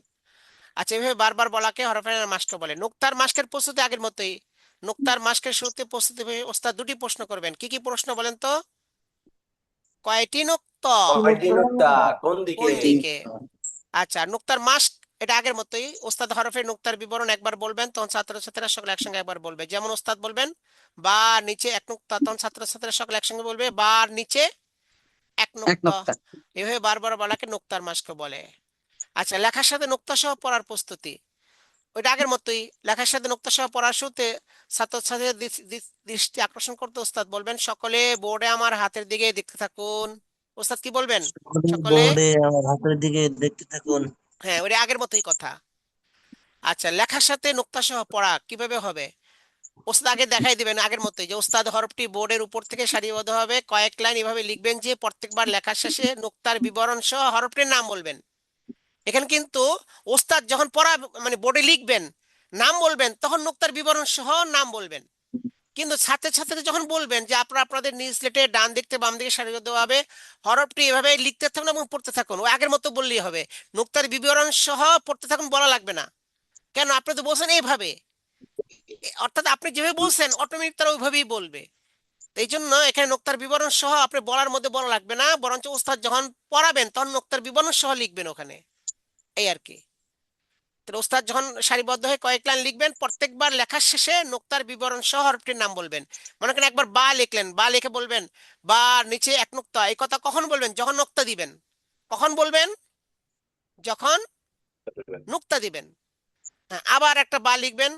আচ্ছা, এভাবে বারবার বলাকে হরফের মাস্ক বলে। নুক্তার মাস্কের প্রস্তুতি আগের মতোই। নুক্তার মাস্কের শুরুতে প্রস্তুতি হয়ে ওস্তাদ 2টি প্রশ্ন করবেন। কি কি প্রশ্ন বলেন তো? কয়টি নুক্তা? কয়টি নুক্তা, কোন দিকে? কোন দিকে? আচ্ছা, নুক্তার মাস্ক এটা আগের মতোই। ওস্তাদ হরফের নুক্তার বিবরণ একবার বলবেন, তখন ছাত্রছাত্রীরা সকলে একসঙ্গে একবার বলবে। যেমন ওস্তাদ বলবেন বা নিচে 1 নুক্তা, তখন ছাত্রছাত্রীরা সকলে একসঙ্গে বলবে বা নিচে 1 এক নুক্তা। নোক্তা। এভাবে বারবার বলাকে নুক্তার মাস্ক বলে। আচ্ছা, লেখার সাথে নুক্তা সহ পড়ার প্রস্তুতি ওইটা আগের মতোই। লেখার সাথে নুক্তা সহ পড়ার শুরুতে ছাত্রছাত্রীদের দৃষ্টি আকর্ষণ করতে ওস্তাদ বলবেন সকলে বোর্ডে আমার হাতের দিকে দেখতে থাকুন। ওস্তাদ কি বলবেন? সকলে, বোর্ডে আমার হাতের দিকে দেখতে থাকুন। হ্যাঁ, ওইটা আগের মতোই কথা। আচ্ছা, লেখার সাথে নুক্তা সহ পড়া কিভাবে হবে? ওস্তাদ আগে দেখাই দিবেন আগের মতোই, যে ওস্তাদ হরফটি বোর্ডের উপর থেকে সারিবদ্ধভাবে কয়েক লাইন এভাবে লিখবেন, যে প্রত্যেকবার লেখার শেষে নুক্তার বিবরণ সহ হরফটির নাম বলবেন। এখানে কিন্তু ওস্তাদ যখন পড়া মানে বোর্ডে লিখবেন, নাম বলবেন, তখন নুক্তার বিবরণ সহ নাম বলবেন। কিন্তু ছাত্রছাত্রীরা যখন বলবেন যে আপনারা আপনাদের নিজ স্লেটে ডান দিক থেকে বাম দিকে সারিবদ্ধভাবে হরফটি এভাবে লিখতে থাকুন এবং পড়তে থাকুন, ও আগের মতো বললেই হবে। নুক্তার বিবরণ সহ পড়তে থাকুন বলা লাগবে না। কেন? আপনি তো বলছেন এইভাবে, অর্থাৎ আপনি যেভাবে বলছেন অটোমেটিক তারা ওইভাবেই বলবে। তো এই জন্য এখানে নোক্তার বিবরণ সহ আপনি বলার মধ্যে বলা লাগবে না, বরঞ্চ ওস্তাদ যখন পড়াবেন তখন নোক্তার বিবরণ সহ লিখবেন ওখানে, এই আর কি। তো ওস্তাদ যখন সারিবদ্ধ হয়ে কয়েক লাইন লিখবেন, প্রত্যেকবার লেখার শেষে নোক্তার বিবরণ সহ হরফটির নাম বলবেন। মনে করেন একবার বা লিখলেন, বা লিখে বলবেন বা নিচে 1 নুক্তা। এই কথা কখন বলবেন? যখন নোক্তা দিবেন। কখন বলবেন? যখন নুক্তা দিবেন। হ্যাঁ, আবার একটা বা লিখবেন,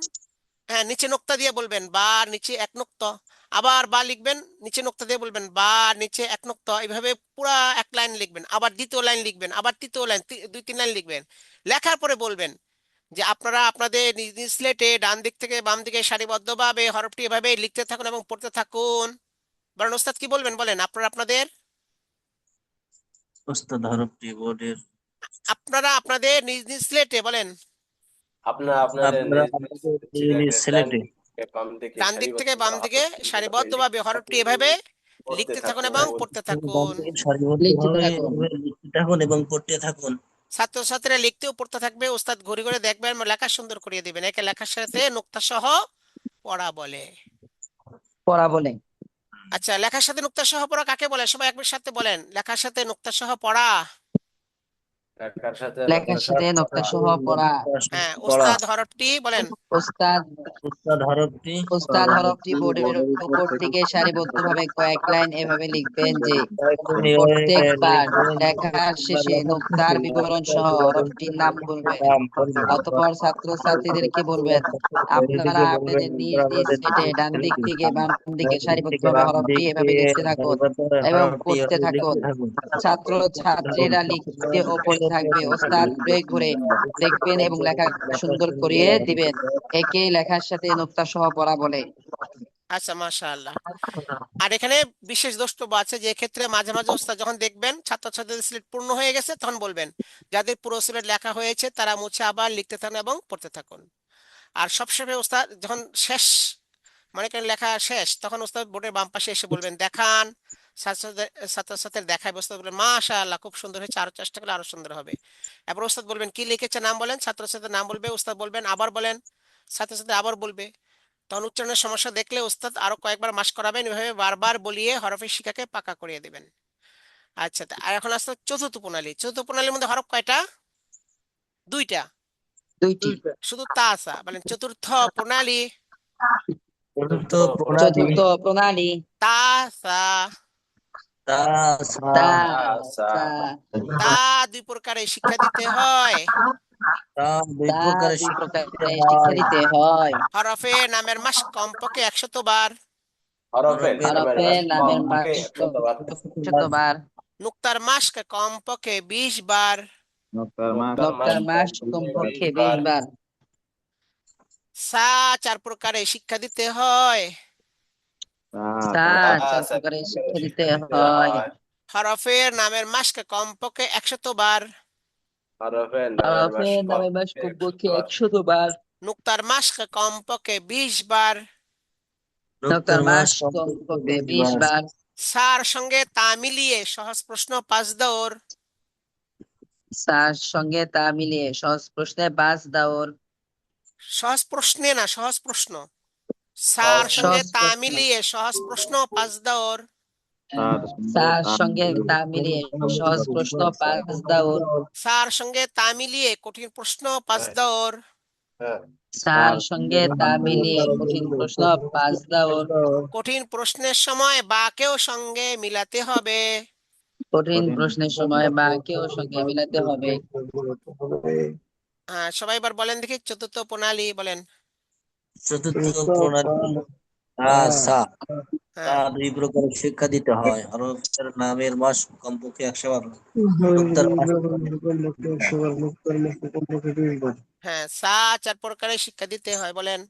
হ্যাঁ, নিচে নোক্তা দিয়ে বলবেন বা নিচে 1 নুক্তা। আবার বা লিখবেন, নিচে নোক্তা দিয়ে বলবেন বা নিচে 1 নুক্তা। এইভাবে পুরা 1 লাইন লিখবেন, আবার দ্বিতীয় লাইন লিখবেন, আবার তৃতীয় লাইন, 2-3 লাইন লিখবেন। লেখার পরে বলবেন যে আপনারা আপনাদের নিজ নিজ স্লেটে ডান দিক থেকে বাম দিকে সারিবদ্ধভাবে হরফটি এভাবে লিখতে থাকুন এবং পড়তে থাকুন। বলেন ওস্তাদ কি বলবেন? বলেন আপনারা আপনাদের ওস্তাদ হরফটি বোর্ডের আপনারা আপনাদের নিজ নিজ স্লেটে, বলেন আপনারা আপনাদের আপনারা নিজ নিজ আপনাদের নিজ নিজ সিলেটের ডান সিলেটে দিকে বাম দিকে ডান দিক থেকে বাম দিকে সারিবদ্ধভাবে হরফটি এভাবে পড়তে লিখতে থাকুন এবং থাকুন। পড়তে বাম থাকুন। থেকে লিখতে সারিবদ্ধভাবে থাকুন। এভাবে লিখতে থাকুন এবং পড়তে থাকুন। ছাত্রছাত্রীরা লিখতেও পড়তে থাকবে, ওস্তাদ ঘুরে ঘুরে দেখবেন লেখা সুন্দর করিয়ে দিবেন। একে লেখার সাথে নোক্তা সহ পড়া বলে। পড়া বলে। আচ্ছা, লেখার সাথে নুক্তা সহ পড়া কাকে বলে? সবাই একবার সাথে বলেন, লেখার সাথে নুক্তা সহ পড়া। লেখার সাথে লেখার সাথে নকশা সহ পড়া। হ্যাঁ, পড়া। উস্তাদ হরফটি বলেন। ওস্তাদ উস্তাদ হরফটি ওস্তাদ হরফটি বোর্ডের উপর দিকে সারিবদ্ধভাবে কয়েক লাইন এভাবে লিখবেন যে প্রত্যেকবার লেখার শেষে নোক্তার বিবরণ সহ হরফটির নাম বলবেন। অতঃপর ছাত্রছাত্রীদেরকে বলবেন, আপনারা আপনাদের নিজ নিজ সেটে ডান দিক থেকে বাম দিকে সারিবদ্ধভাবে হরফটি এভাবে লিখতে থাকুন এবং পড়তে থাকুন। ছাত্র ছাত্রীরা লিখতে ও পড়তে থাকবে। ওস্তাদ ব্রেক ঘুরে দেখবেন এবং লেখা সুন্দর করিয়ে দিবেন। একে লেখার সাথে নোক্তা সহ পড়া বলে। আচ্ছা, মাশাআল্লাহ। আর এখানে বিশেষ দ্রষ্টব্য আছে যে ক্ষেত্রে মাঝে মাঝে ওস্তাদ যখন দেখবেন ছাত্রছাত্রীদের সিলেট পূর্ণ হয়ে গেছে তখন বলবেন, যাদের পুরো সিলেট লেখা হয়েছে তারা মুছে আবার লিখতে থাকুন এবং পড়তে থাকুন। আর সবসময় ওস্তাদ যখন শেষ, মনে করেন লেখা শেষ, তখন ওস্তাদ বোর্ডের বাম পাশে এসে বলবেন দেখান। ছাত্রছাত্রীর দেখায় ওস্তাদ বলবেন মাশাআল্লাহ, খুব সুন্দর হয়েছে, আরো চেষ্টা করলে আরো সুন্দর হবে। এরপর ওস্তাদ বলবেন কি লিখেছে নাম বলেন, ছাত্রছাত্রীর নাম বলবে, ওস্তাদ বলবেন আবার বলেন, ছাত্রছাত্রী আবার বলবে। তখন উচ্চারণের সমস্যা দেখলে ওস্তাদ আরো কয়েকবার মাস করাবেন, এভাবে বারবার বলিয়ে হরফের শিখাকে পাকা করিয়ে দিবেন। আচ্ছা, আর এখন আসতে চতুর্থ প্রণালী। চতুর্থ প্রণালীর মধ্যে হরফ কয়টা? দুইটা, দুইটি। শুধু তা আসা বলেন। চতুর্থ প্রণালী, চতুর্থ প্রণালী চতুর্থ প্রণালী তা সা। তা তা সা দুই প্রকারে শিক্ষা দিতে হয়। তা দুই তা প্রকারের দুই শিক্ষা প্রকারে শিক্ষা দিতে হয়। হরফে নামের মাস কমপক্ষে 100 বার। হরফের নামের হরফে মাস নামের কমপক্ষে মাস 100 বার। শতবার। নুক্তার মাস কমপক্ষে 20 বার। নক্তার মাস নক্তার মাস কমপক্ষে 20 বার। সা 4 প্রকারে শিক্ষা দিতে হয়। তা 4 প্রকারে শিক্ষা দিতে হয়। হরফের নামের মাস কমপক্ষে 100 বার। হরফের হরফে নামের মাস কমপক্ষে 100 বার। নুক্তার মাস কমপক্ষে 20 বার। নক্তার মাস কমপক্ষে 20 বার। সার সঙ্গে তা মিলিয়ে সহজ প্রশ্ন 5 দৌড়। তার সঙ্গে তা মিলিয়ে সহজ প্রশ্নে 5 দাওর। সহজ প্রশ্নে না, সহজ প্রশ্ন। সার সঙ্গে সহজ তা প্রশ্ন। মিলিয়ে সহজ প্রশ্ন 5 দৌড়। তার সঙ্গে তা মিলিয়ে সহজ প্রশ্ন 5 দাওর। সার সঙ্গে তা মিলিয়ে কঠিন প্রশ্ন 5 দৌড়। তার সঙ্গে তা মিলিয়ে কঠিন প্রশ্ন 5 দাওর। কঠিন প্রশ্নের সময় বাকেও সঙ্গে মিলাতে হবে। কঠিন প্রশ্নের সময় বাকেও সঙ্গে মিলাতে হবে। সবাই এবার বলেন দেখি চতুর্থ প্রণালী বলেন। চতুর্থ প্রণালী তা সা তা দুই প্রকারের শিক্ষা দিতে হয়। হরফের নামের মাস কমপক্ষে 100 বার। নক্তার মাস হ্যাঁ, সা 4 প্রকারে শিক্ষা দিতে হয় বলেন।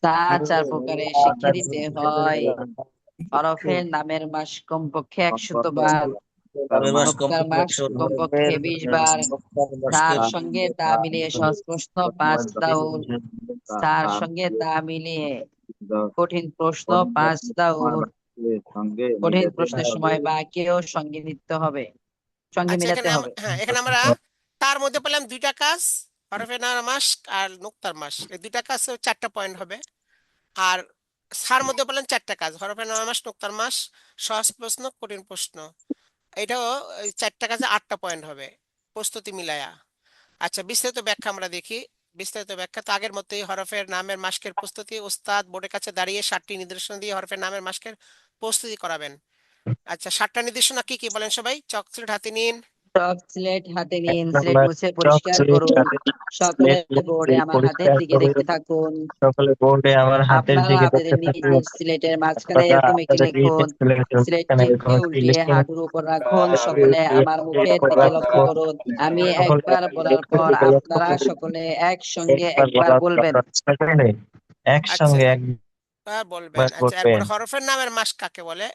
তা 4 প্রকারে শিক্ষা দিতে হয়। হরফের নামের মাস কমপক্ষে 100 বার। নামের মাস নক্তার মাস কমপক্ষে 20 বার। তার সঙ্গে তা মিলিয়ে সহজ প্রশ্ন 5 দাওর। তার সঙ্গে তা মিলিয়ে কঠিন প্রশ্ন 5 দাওর। কঠিন প্রশ্নের সময় বাকেও সঙ্গে নিতে হবে, সঙ্গে আচ্ছা, মিলাতে হবে। এখানে আমরা তার মধ্যে পেলাম দুইটা কাজ, হরফে নামের মাস আর নুক্তার মাস। এই দুইটা কাজ 4টা পয়েন্ট হবে। আর সার মধ্যে পেলাম 4টা কাজ, হরফে নামের মাস, নুক্তার মাস, সহজ প্রশ্ন, কঠিন প্রশ্ন। এটাও 4টা কাজে 8টা পয়েন্ট হবে প্রস্তুতি মিলায়া। আচ্ছা, বিস্তারিত ব্যাখ্যা আমরা দেখি। বিস্তারিত ব্যাখ্যা তো আগের মতোই। হরফের নামের মাস্কের প্রস্তুতি, ওস্তাদ বোর্ডের কাছে দাঁড়িয়ে 7টি নির্দেশনা দিয়ে হরফের নামের মাস্কের প্রস্তুতি করাবেন। আচ্ছা, 7টা নির্দেশনা কি কি বলেন সবাই? চকলেট হাতে নিন। চকলেট হাতে নিন, স্লেট মুছে পরিষ্কার করুন। সকলে বোর্ডে আমার হাতের দিকে দেখতে থাকুন। সকলে বোর্ডে আমার হাতের আপনারা দিকে আপনাদের দেখতে নিজ থাকুন। নিজ স্লেটের মাঝখানে এরকম একটি লিখুন। স্লেটটিকে উল্টিয়ে হাঁটুর উপর রাখুন। সকলে আমার মুখের দিকে লক্ষ্য করুন। আমি একবার বলার পর আপনারা সকলে একসঙ্গে একবার বলবেন। আচ্ছা, একসঙ্গে বলবেন। একবার আচ্ছা, এরপর বলবেন। হরফের নামের মাস কাকে বলে?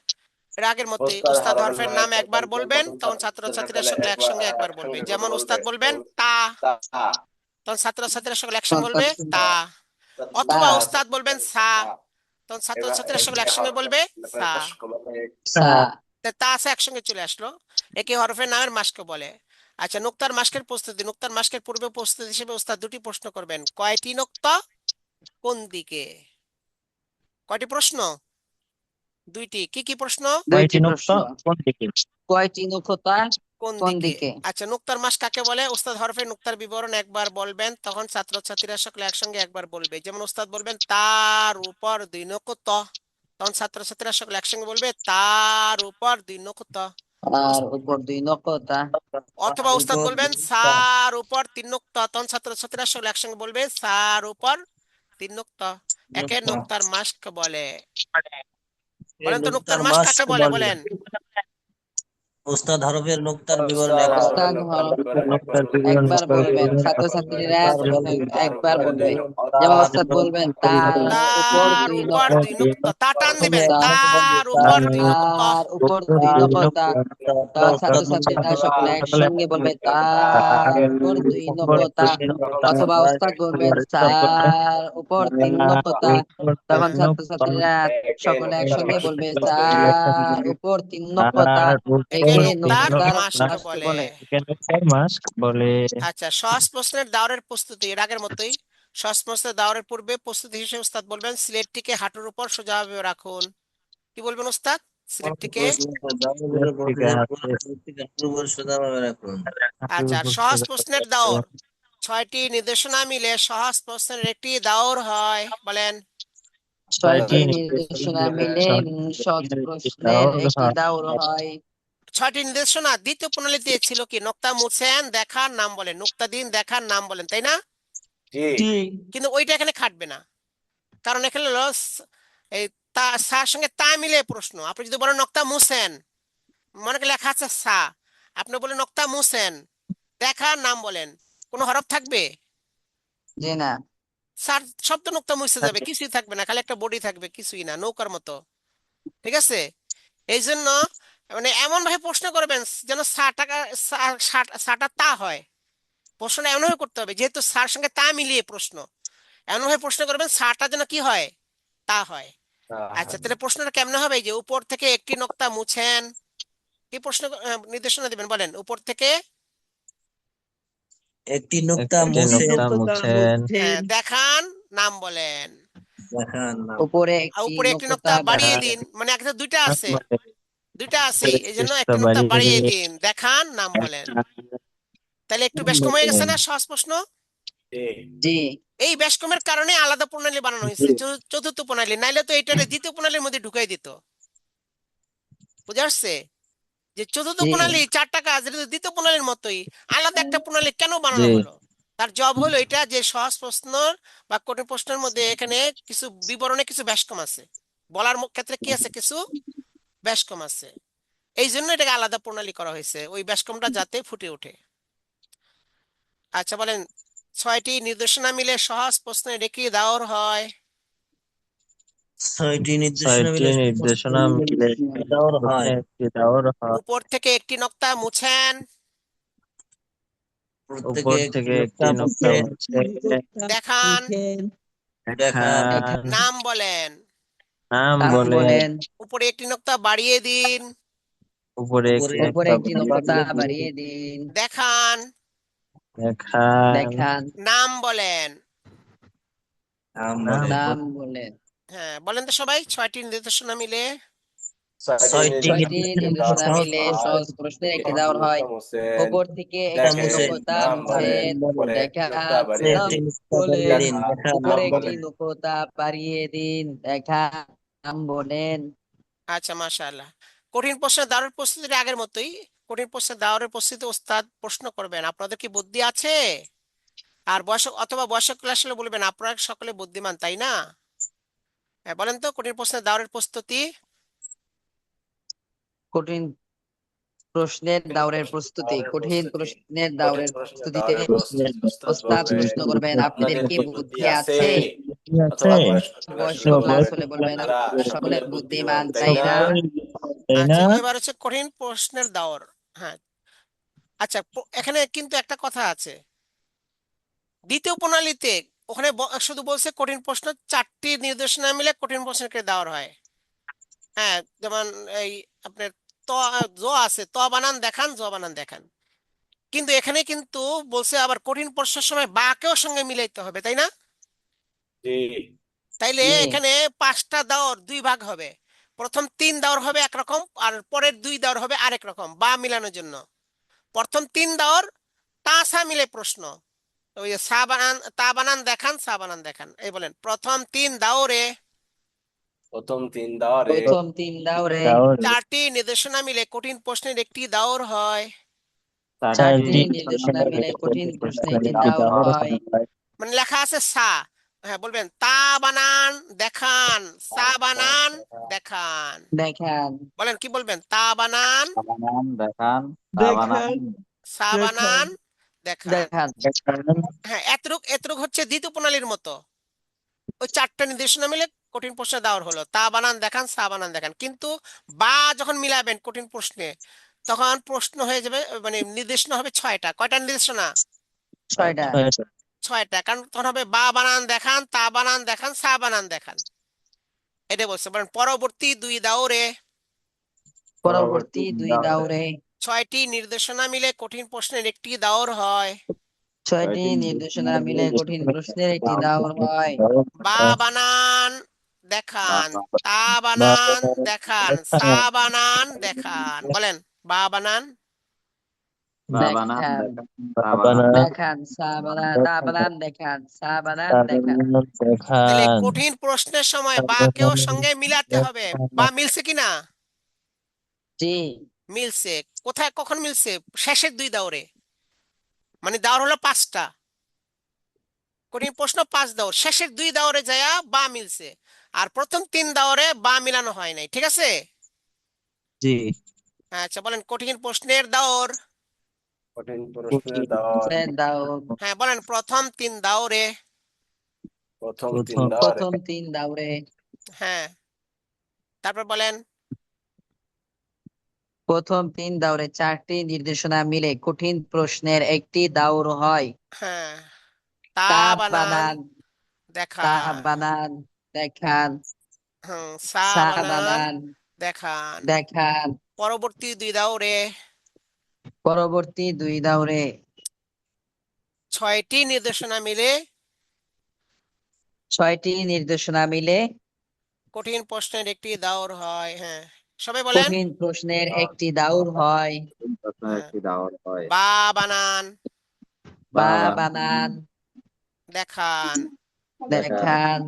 এর আগের মতোই ওস্তাদ ওস্তাদ হরফের হরফের নামের নাম একবার বলবেন, তখন ছাত্রছাত্রীরা সকলে একসঙ্গে একবার বলবে। যেমন উস্তাদ বলবেন তা, তা তখন ছাত্রছাত্রীরা সকলে একসঙ্গে বলবে তা। তা অথবা উস্তাদ বলবেন সা, তখন ছাত্রছাত্রীরা সকলে একসঙ্গে বলবে সা। সা। তা আছে একসঙ্গে চলে আসলো। একে হরফের নামের মাসকে বলে। আচ্ছা, নুক্তার মাসকের প্রস্তুতি। নুক্তার মাসকের পূর্বে প্রস্তুতি হিসেবে উস্তাদ দুটি প্রশ্ন করবেন। কয়টি নুক্তা, কোন দিকে? কয়টি প্রশ্ন? দুইটি। কি কি প্রশ্ন? দুইটি কয়টি প্রশ্ন। নুক্তা কোন দিকে? কয়টি নুকতা কোন কোন দিকে? দিকে? আচ্ছা, নুক্তার মাস কাকে বলে? উস্তাদ হরফে নুক্তার বিবরণ একবার বলবেন, তখন ছাত্রছাত্রীরা সকলে একসঙ্গে একবার বলবে। যেমন উস্তাদ বলবেন তার উপর 2 নকতা, তখন ছাত্রছাত্রীরা সকলে একসঙ্গে বলবে তার উপর 2 নকতা। আর উপর 2 নকতা। অথবা উস্তাদ বলবেন সার উপর 3 নকতা, তখন ছাত্রছাত্রীরা সকলে একসঙ্গে বলবে সার উপর 3 নকতা। একে নুক্তার মাস্ক বলে। বলেন তো নুক্তার মাস কাকে বলে, বলেন। উস্তাদ হরফের নুক্তার বিবরণ উস্তাদ একবার হরফে উস্তাদ নুক্তার হরফ বিবরণ নুক্তার একবার বিবরণ একবার বলবেন, বলবেন, ছাত্রছাত্রীরা তার একবার উপরে বলবে। 2 নকতা। যেমন উস্তাদ বলবেন তার উপর তার 2 উপর 2 নকতা। নকতা, তা টান দিবেন, তার তার উপর 2 নকতা। তার উপর 2 নকতা। তখন ছাত্রছাত্রীরা সকলে একসঙ্গে বলবে তার উপর 2 নকতা। অথবা উস্তাদ বলবেন তার উপর 3 নকতা। তখন ছাত্রছাত্রীরা একে সকলে নুক্তার একসঙ্গে মাস্ক বলবে বলে। তার উপর 3 নকতা। একে একে নুক্তার নুকতার মাস্ক মাস্ক বলে। বলে। মাস্ক বলে। আচ্ছা, সহজ প্রশ্নের দাওরের প্রস্তুতি এর আগের মতোই। সহজ প্রশ্নের দাওরের পূর্বে প্রস্তুতি হিসেবে উস্তাদ বলবেন সিলেটটিকে হাঁটুর উপর সোজাভাবে রাখুন। কি বলবেন উস্তাদ? সিলেটটিকে। আচ্ছা, সহজ প্রশ্নের দাওর। 6টি নির্দেশনা মিলে সহজ প্রশ্নের একটি দাওর হয়, বলেন। 6টি নির্দেশনা মিলে সহজ প্রশ্নের একটি দাওর হয়। 6টি নির্দেশনা দ্বিতীয় প্রণালীতে ছিল কি? নোক্তা মুছেন, দেখার নাম বলেন, নোক্তা দিন, দেখার নাম বলেন, তাই না? জি। কিন্তু ওইটা এখানে খাটবে না, কারণ এখানে হলো এই তা সার সঙ্গে তা মিলে প্রশ্ন। আপনি যদি বলেন নক্তা মুছেন, মনে করে লেখা আছে সা, আপনি বলেন নক্তা মুছেন, দেখার নাম বলেন, কোনো হরফ থাকবে? জি না। সার শব্দ নক্তা মুছে যাবে, কিছুই থাকবে না, খালি একটা বডি থাকবে, কিছুই না, নৌকার মতো। ঠিক আছে? এই জন্য মানে এমন ভাবে প্রশ্ন করবেন যেন সাটা তা হয়। প্রশ্নটা এমন ভাবে করতে হবে, যেহেতু সার সঙ্গে তা মিলিয়ে প্রশ্ন, এমন ভাবে প্রশ্ন করবেন সাটা যেন কি হয়? তা হয়। আচ্ছা, তাহলে প্রশ্নটা কেমন হবে? এই যে উপর থেকে একটি নোক্তা মুছেন, কি প্রশ্ন নির্দেশনা দিবেন, বলেন। উপর থেকে একটি নুক্তা মুছেন। দেখান নাম বলেন। উপরে আর একটি উপরে একটি নকতা নোক্তা বাড়িয়ে বাড়িয়ে দিন, মানে একটা দুইটা আছে, দুইটা আছে, উপরে এই জন্য চেষ্টা একটি নোক্তা বাড়িয়ে বাড়িয়ে দিন, দেখান নাম বলেন। তাহলে একটু বেশ কম হয়ে গেছে না সহজ প্রশ্ন? জি। এই বেশ কমের কারণে আলাদা প্রণালী বানানো হয়েছে, চতুর্থ প্রণালী, নাইলে তো এটা দ্বিতীয় প্রণালীর মধ্যে ঢুকাই দিত। বুঝা আসছে? যে চতুর্থ জি। প্রণালী 4টা কাজ, এটা তো দ্বিতীয় প্রণালীর মতোই, আলাদা একটা প্রণালী কেন বানানো জি হলো? তার জব হলো এটা যে সহজ প্রশ্ন বা কঠিন প্রশ্নের মধ্যে এখানে কিছু বিবরণে কিছু ব্যাস কম আছে, বলার ক্ষেত্রে কি আছে, কিছু ব্যাস কম আছে। এই জন্য এটাকে আলাদা প্রণালী করা হয়েছে, ওই ব্যাস কমটা যাতে ফুটে ওঠে। আচ্ছা বলেন, 6টি নির্দেশনা মিলে সহজ প্রশ্নের একটি দাওর হয়। 6টি নির্দেশনা ছয়টি মিলে নির্দেশনা মিলে দাওর হয়। একটি দাওর হয়। উপর থেকে একটি নোক্তা মুছেন, উপর থেকে একটি নোক্তা মুছে দেখান দেখান নাম বলেন, নাম নাম বলে। বলেন। উপরে একটি নোক্তা বাড়িয়ে দিন, উপরে একটি উপরে নোক্তা একটি নকতা বাড়িয়ে দিন, দেখান দেখান দেখান নাম বলেন। নাম বলেন। হ্যাঁ, বলেন তো সবাই, 6টি নির্দেশনা মিলে 6টি 6টি নির্দেশনা নির্দেশনা সহজ মিলে প্রশ্ন সহজ প্রশ্নের একটি দাওর হয়। মুছেন, উপর থেকে একটি দেখেন মুছেন, নকতা নাম বলেন, মুছেন, উপরে একটি নোক্তা দেখান বাড়িয়ে নাম একটি দিন, নুক্তা বাড়িয়ে বলেন। দিন, দেখান দেখান নাম উপরে একটি বলেন। নকতা বাড়িয়ে দিন, দেখান নাম বলেন। আচ্ছা, মাশাআল্লাহ। কঠিন প্রশ্নের দাওরের প্রস্তুতির আগের মতোই। কঠিন প্রশ্নের দাওরের প্রস্তুতি ওস্তাদ প্রশ্ন করবেন, আপনাদের কি বুদ্ধি আছে? আর বয়স অথবা বয়সক ক্লাস হলে বলবেন আপনারা সকলে বুদ্ধিমান, তাই না? হ্যাঁ, বলেন তো কঠিন প্রশ্নের দাওরের প্রস্তুতি। কঠিন প্রশ্নের দাওরের প্রস্তুতি। কঠিন প্রশ্নের কঠিন দাওরের প্রশ্নের প্রস্তুতিতে দাওরের প্রস্তুতি উস্তাদ ওস্তাদ বলবে, প্রশ্ন করবেন আপনাদের আপনাদের কি কি বুদ্ধি বুদ্ধি আছে? আছে? অথবা বয়স্ক ক্লাস বয়স্ক হলে ক্লাস বলবেন হলে বলবেন আপনারা সকলে সকলে বুদ্ধিমান, বুদ্ধিমান, তাই তাই না? না? তাই না? আচ্ছা, এবার হচ্ছে কঠিন প্রশ্নের দাওর। হ্যাঁ, আচ্ছা, এখানে কিন্তু একটা কথা আছে। দ্বিতীয় প্রণালীতে ওখানে শুধু বলছে কঠিন প্রশ্ন 4টি নির্দেশনা মিলে কঠিন প্রশ্নকে দেওয়ার হয়। হ্যাঁ, যেমন এই আপনার ত জ আছে, ত বানান দেখান, জ বানান দেখান। কিন্তু এখানে কিন্তু বলছে আবার কঠিন প্রশ্নের সময় বাকেও সঙ্গে মিলাইতে হবে, তাই না? জি। তাইলে জি এখানে 5টা দাওর 2 ভাগ হবে। প্রথম 3 দাওর হবে একরকম, আর পরের 2 দাওর হবে আরেক রকম, বা মিলানোর জন্য। প্রথম 3 দাওর তাসা মিলে প্রশ্ন, ওই যে সা বানান তা বানান দেখান, সা বানান দেখান। এই বলেন প্রথম 3 দাওরে প্রথম 3 দাওরে প্রথম 3 দাওরে 4টি নির্দেশনা মিলে কঠিন প্রশ্নের একটি দাওর হয়। 4টি নির্দেশনা মিলে কঠিন প্রশ্নের একটি দাওর হয়। মানে লেখা আছে সা, হ্যাঁ বলবেন তা বানান দেখান, সা বানান দেখান। দেখান বলেন কি বলবেন? তা বানান দেখান সা বানান দেখান। দেখান। হ্যাঁ, এতটুক হচ্ছে দ্বিতীয় প্রণালীর মতো। ওই 4টা নির্দেশনা মিলে কঠিন প্রশ্ন দেওয়ার হলো, তা বানান দেখান, সা বানান দেখান। কিন্তু বা যখন মিলাবেন কঠিন প্রশ্নে, তখন প্রশ্ন হয়ে যাবে, মানে নির্দেশনা হবে 6টা। কয়টা নির্দেশনা? 6টা 6টা, কারণ তখন হবে বা বানান দেখান, তা বানান দেখান, সা বানান দেখান। এটা বলছে। বলেন পরবর্তী 2 দাওরে পরবর্তী 2 দাওরে 6টি নির্দেশনা মিলে কঠিন প্রশ্নের একটি দাওর হয়। 6টি নির্দেশনা মিলে কঠিন প্রশ্নের একটি দাওর হয়। বা বানান দেখান, তা বানান দেখান, সা বানান দেখান। বলেন বা বানান দেখান দেখান, সা বানান, তা বানান দেখান, সা বানান দেখান। তাহলে কঠিন প্রশ্নের সময় বাকেও সঙ্গে মিলাতে হবে। বা মিলছে কিনা? জি মিলছে। কোথায় কখন মিলছে? শেষের 2 দাওরে। মানে দাওর হলো 5টা, কঠিন প্রশ্ন 5 দাওর, শেষের 2 দাওরে যায় বা মিলছে। আর প্রথম 3 দাওরে বা মিলানো হয় নাই। ঠিক আছে? জি আচ্ছা বলেন কঠিন প্রশ্নের দাওর। কঠিন প্রশ্নের দাওর দাওর হ্যাঁ বলেন প্রথম 3 দাওরে। প্রথম 3 দাওরে প্রথম 3 দাওরে হ্যাঁ, তারপর বলেন প্রথম 3 দাওরে 4টি নির্দেশনা মিলে কঠিন প্রশ্নের একটি দাওর হয়। হ্যাঁ, তা তা বানান বানান, তা দেখান। বানান দেখান, সা সা বানান বানান দেখান। দেখান। পরবর্তী 2 দাওরে পরবর্তী 2 দাওরে 6টি নির্দেশনা মিলে 6টি নির্দেশনা মিলে কঠিন প্রশ্নের একটি দাওর হয়। হ্যাঁ, সবাই বলেন কঠিন প্রশ্নের একটি দাওর হয়। হ্যাঁ, বা বানান বা বানান দেখান। দেখান,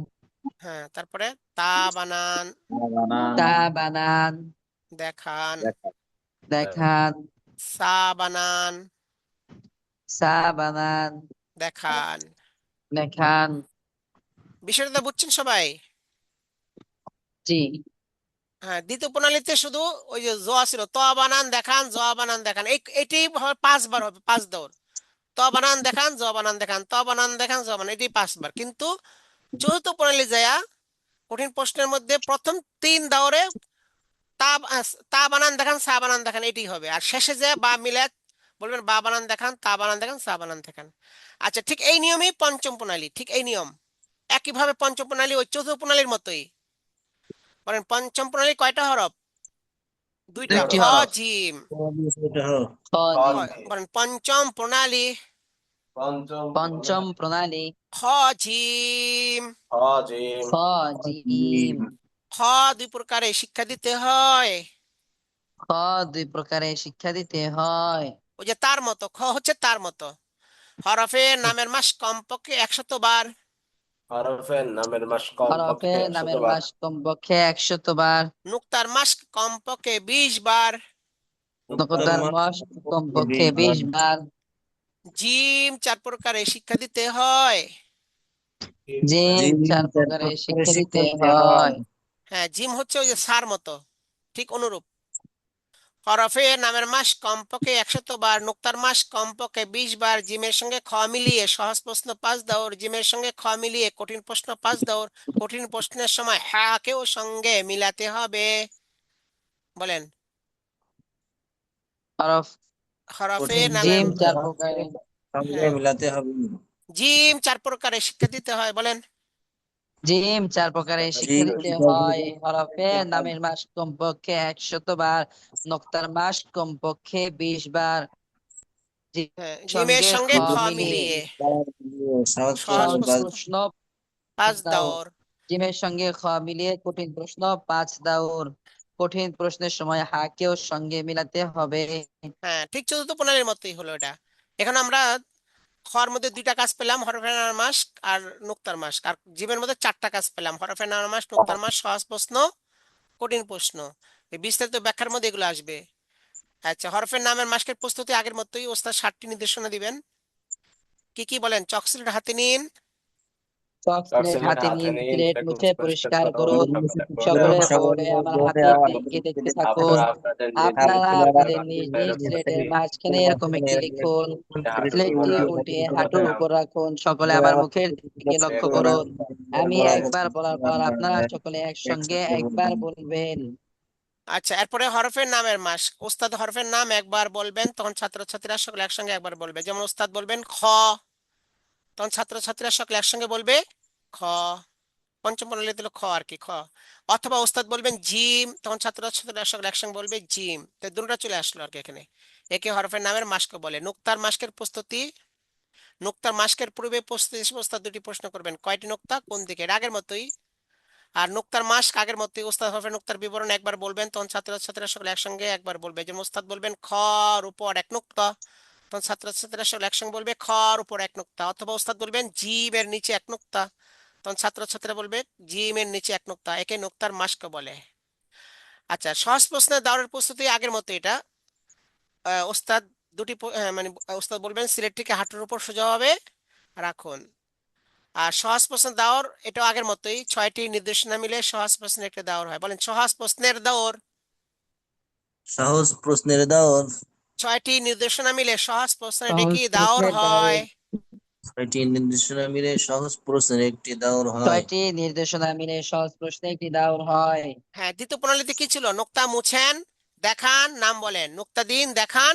হ্যাঁ, তারপরে তা বানান তা বানান দেখান, দেখান, সা বানান সা বানান দেখান। দেখান। বিষয়টা বুঝছেন সবাই? জি হ্যাঁ, দ্বিতীয় প্রণালীতে শুধু ওই যে জ ছিল, ত বানান দেখান, জ বানান দেখান, এটি হবে 5 বার, হবে 5 দৌড়। ত বানান দেখান, জ বানান দেখান, ত বানান দেখান, জ বানান, এটি 5 বার। কিন্তু চতুর্থ প্রণালী যায়া কঠিন প্রশ্নের মধ্যে প্রথম 3 দাওরে তা তা বানান দেখান, সা বানান দেখান, এটি হবে। আর শেষে যে বা মিলে বলবেন বা বানান দেখান, তা বানান দেখান, সা বানান দেখান। আচ্ছা, ঠিক এই নিয়মেই পঞ্চম প্রণালী, ঠিক এই নিয়ম একইভাবে পঞ্চম প্রণালী ওই চতুর্থ প্রণালীর মতোই। বলেন পঞ্চম প্রণালী কয়টা হরফ? 2টা, 2টি খ হরফ। জিম। খ জিম। বলেন পঞ্চম প্রণালী পঞ্চম প্রণালী খ জিম। হাজিম খ জিম। খ 2 প্রকারে শিক্ষা দিতে হয়। খ 2 প্রকারে শিক্ষা দিতে হয়। ওই যে তার মতো, খ হচ্ছে তার মতো। হরফের নামের মাস কমপক্ষে 100 বার। হরফের নামের মাস কমপক্ষে হরফের 100 নামের বার। মাস কমপক্ষে 100 বার। নুক্তার মাস কমপক্ষে 20 বার। নকতার মাস কমপক্ষে 20 বার। জিম 4 প্রকারে শিক্ষা দিতে হয়। জিম 4 প্রকারে শিক্ষা দিতে হয়। হ্যাঁ, জিম হচ্ছে ওই যে সার মতো, ঠিক অনুরূপ। হরফের নামের মাস কমপক্ষে 100 বার, নুক্তার মাস কমপক্ষে 20 বার। জিমের সঙ্গে খ মিলিয়ে সহজ প্রশ্ন 5 দাওর, জিমের সঙ্গে খ মিলিয়ে কঠিন প্রশ্ন 5 দাওর। কঠিন প্রশ্নের সময় হ্যাকেও সঙ্গে মিলাতে হবে। বলেন হরফ হরফের নামের জিম 4 প্রকারে। সঙ্গে হ্যাঁ, মিলাতে হবে। জিম 4 প্রকারে শিক্ষা দিতে হয়। বলেন জিম 4 প্রকারে শিক্ষা দিতে হয়। হরফের নামের মাস কমপক্ষে 100 বার, নকতার মাস কমপক্ষে 20 বার। হ্যাঁ, জিমের সঙ্গে খ সঙ্গে খ মিলিয়ে মিলিয়ে সহজ সহজ সহজ প্রশ্ন প্রশ্ন 5 দাও। দাওর। জিমের সঙ্গে খ মিলিয়ে কঠিন প্রশ্ন 5 দাউর। কঠিন প্রশ্নের সময় হাকেও সঙ্গে মিলাতে হবে। হ্যাঁ, ঠিক চতুর্থ প্রণালীর মতোই হলো এটা। এখন আমরা খর মধ্যে 2টা কাজ পেলাম, হরফে নামার মাস্ক আর নুক্তার মাস্ক, আর জীবের মধ্যে 4টা কাজ পেলাম, হরফে নামার মাস্ক, নুক্তার মাস্ক, সহজ প্রশ্ন, কঠিন প্রশ্ন। এই বিস্তারিত ব্যাখ্যার মধ্যে এগুলো আসবে। আচ্ছা, হরফের নামের মাস্কের প্রস্তুতি আগের মতোই, ওস্তাদ 7টি নির্দেশনা দিবেন। কি কি বলেন? চকস্লেট হাতে নিন, চকলেট চকলেট হাতে হাতে নিন, নিন, স্লেট প্লেট মুছে পরিষ্কার পরিষ্কার করুন, করুন। সকলে সকলে পড়ে বোর্ডে আমার হাতের দিকে দেখতে থাকুন। আপনারা আপনাদের নিজ নিজ স্লেটের মাঝখানে এরকম একটি লিখুন। স্লেটটি উল্টে হাঁটুর উপর রাখুন। সকলে আমার মুখের দিকে লক্ষ্য করুন। আমি একবার বলার পর আপনারা সকলে একসঙ্গে একবার বলবেন। আচ্ছা, এরপরে হরফের নামের মাস্ক। ওস্তাদ হরফের নাম একবার বলবেন, তখন ছাত্রছাত্রীরা সকলে একসঙ্গে একবার বলবে। যেমন ওস্তাদ বলবেন খ, তখন ছাত্রছাত্রীরা সকলে একসঙ্গে বলবে খ। পঞ্চম প্রণালী দিল খ আর কি, খ। অথবা ওস্তাদ বলবেন জিম, তখন ছাত্রছাত্রীরা সকলে একসঙ্গে বলবে জিম। তো দুটোটা চলে আসলো আর কি এখানে। একে হরফের নামের মাস্ক বলে। নুক্তার মাস্কের প্রস্তুতি। নুক্তার মাস্কের পূর্বে প্রস্তুতি হিসেবে ওস্তাদ 2টি প্রশ্ন করবেন, কয়টি নুক্তা, কোন দিকে, এর আগের মতোই। আর নুক্তার মাস্ক আগের মতোই, ওস্তাদ হরফে নুক্তার বিবরণ একবার বলবেন, তখন ছাত্রছাত্রীরা সকলে একসঙ্গে একবার বলবে। যেমন ওস্তাদ বলবেন খ এর উপর 1 নুক্তা, তখন ছাত্রছাত্রীরা সকলে একসঙ্গে বলবে খ এর উপর 1 নুক্তা। অথবা ওস্তাদ বলবেন জিম এর নিচে 1 নুক্তা, তখন ছাত্রছাত্রীরা বলবে জিম এর নিচে 1 নুক্তা। একে নুক্তার মাস্ক বলে। আচ্ছা, সহজ প্রশ্নের দাওরের প্রস্তুতি আগের মতো এটা। ওস্তাদ মানে ওস্তাদ বলবেন সিলেটটিকে হাঁটুর উপর সোজাভাবে রাখুন। আর সহজ প্রশ্নের দাওর এটাও আগের মতোই, 6টি নির্দেশনা মিলে সহজ প্রশ্নের একটা দাওর হয়। বলেন সহজ প্রশ্নের দাওর। সহজ প্রশ্নের দাওর। 6টি নির্দেশনা মিলে সহজ প্রশ্নের একটি সহজ কি দাওর প্রশ্নের হয়? দাওর। 6টি নির্দেশনা মিলে সহজ প্রশ্নের একটি দাওর হয়। 6টি নির্দেশনা মিলে সহজ প্রশ্নে একটি দাওর হয়। হ্যাঁ, দ্বিতীয় প্রণালীতে কি ছিল? নোক্তা মুছেন, দেখান, নাম বলেন। নোক্তা দিন, দেখান,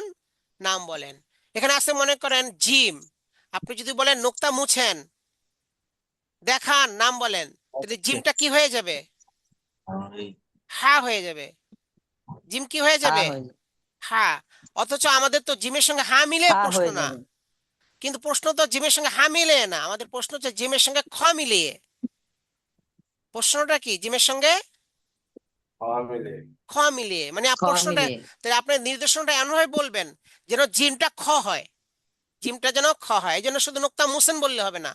নাম বলেন। এখানে আছে মনে করেন জিম, আপনি যদি বলেন নোক্তা মুছেন, দেখান, নাম বলেন, তাহলে জিমটা কি হয়ে যাবে? হ্যাঁ হয়ে যাবে। জিম কি হয়ে হা যাবে? হয়ে যাবে। হ্যাঁ। অথচ আমাদের তো জিমের সঙ্গে হা মিলে হা প্রশ্ন হয়ে না, যাবে। কিন্তু প্রশ্ন তো জিমের সঙ্গে হা মিলে না, আমাদের প্রশ্ন হচ্ছে জিমের সঙ্গে খ মিলিয়ে। প্রশ্নটা কি? জিমের সঙ্গে মিলে খ মিলিয়ে, মানে খ প্রশ্নটা, মিলিয়ে। তাহলে আপনার নির্দেশনটা এমনভাবে বলবেন যেন জিমটা খ হয়, জিমটা যেন খ হয়। এই জন্য শুধু নোক্তা মুছেন বললে হবে না,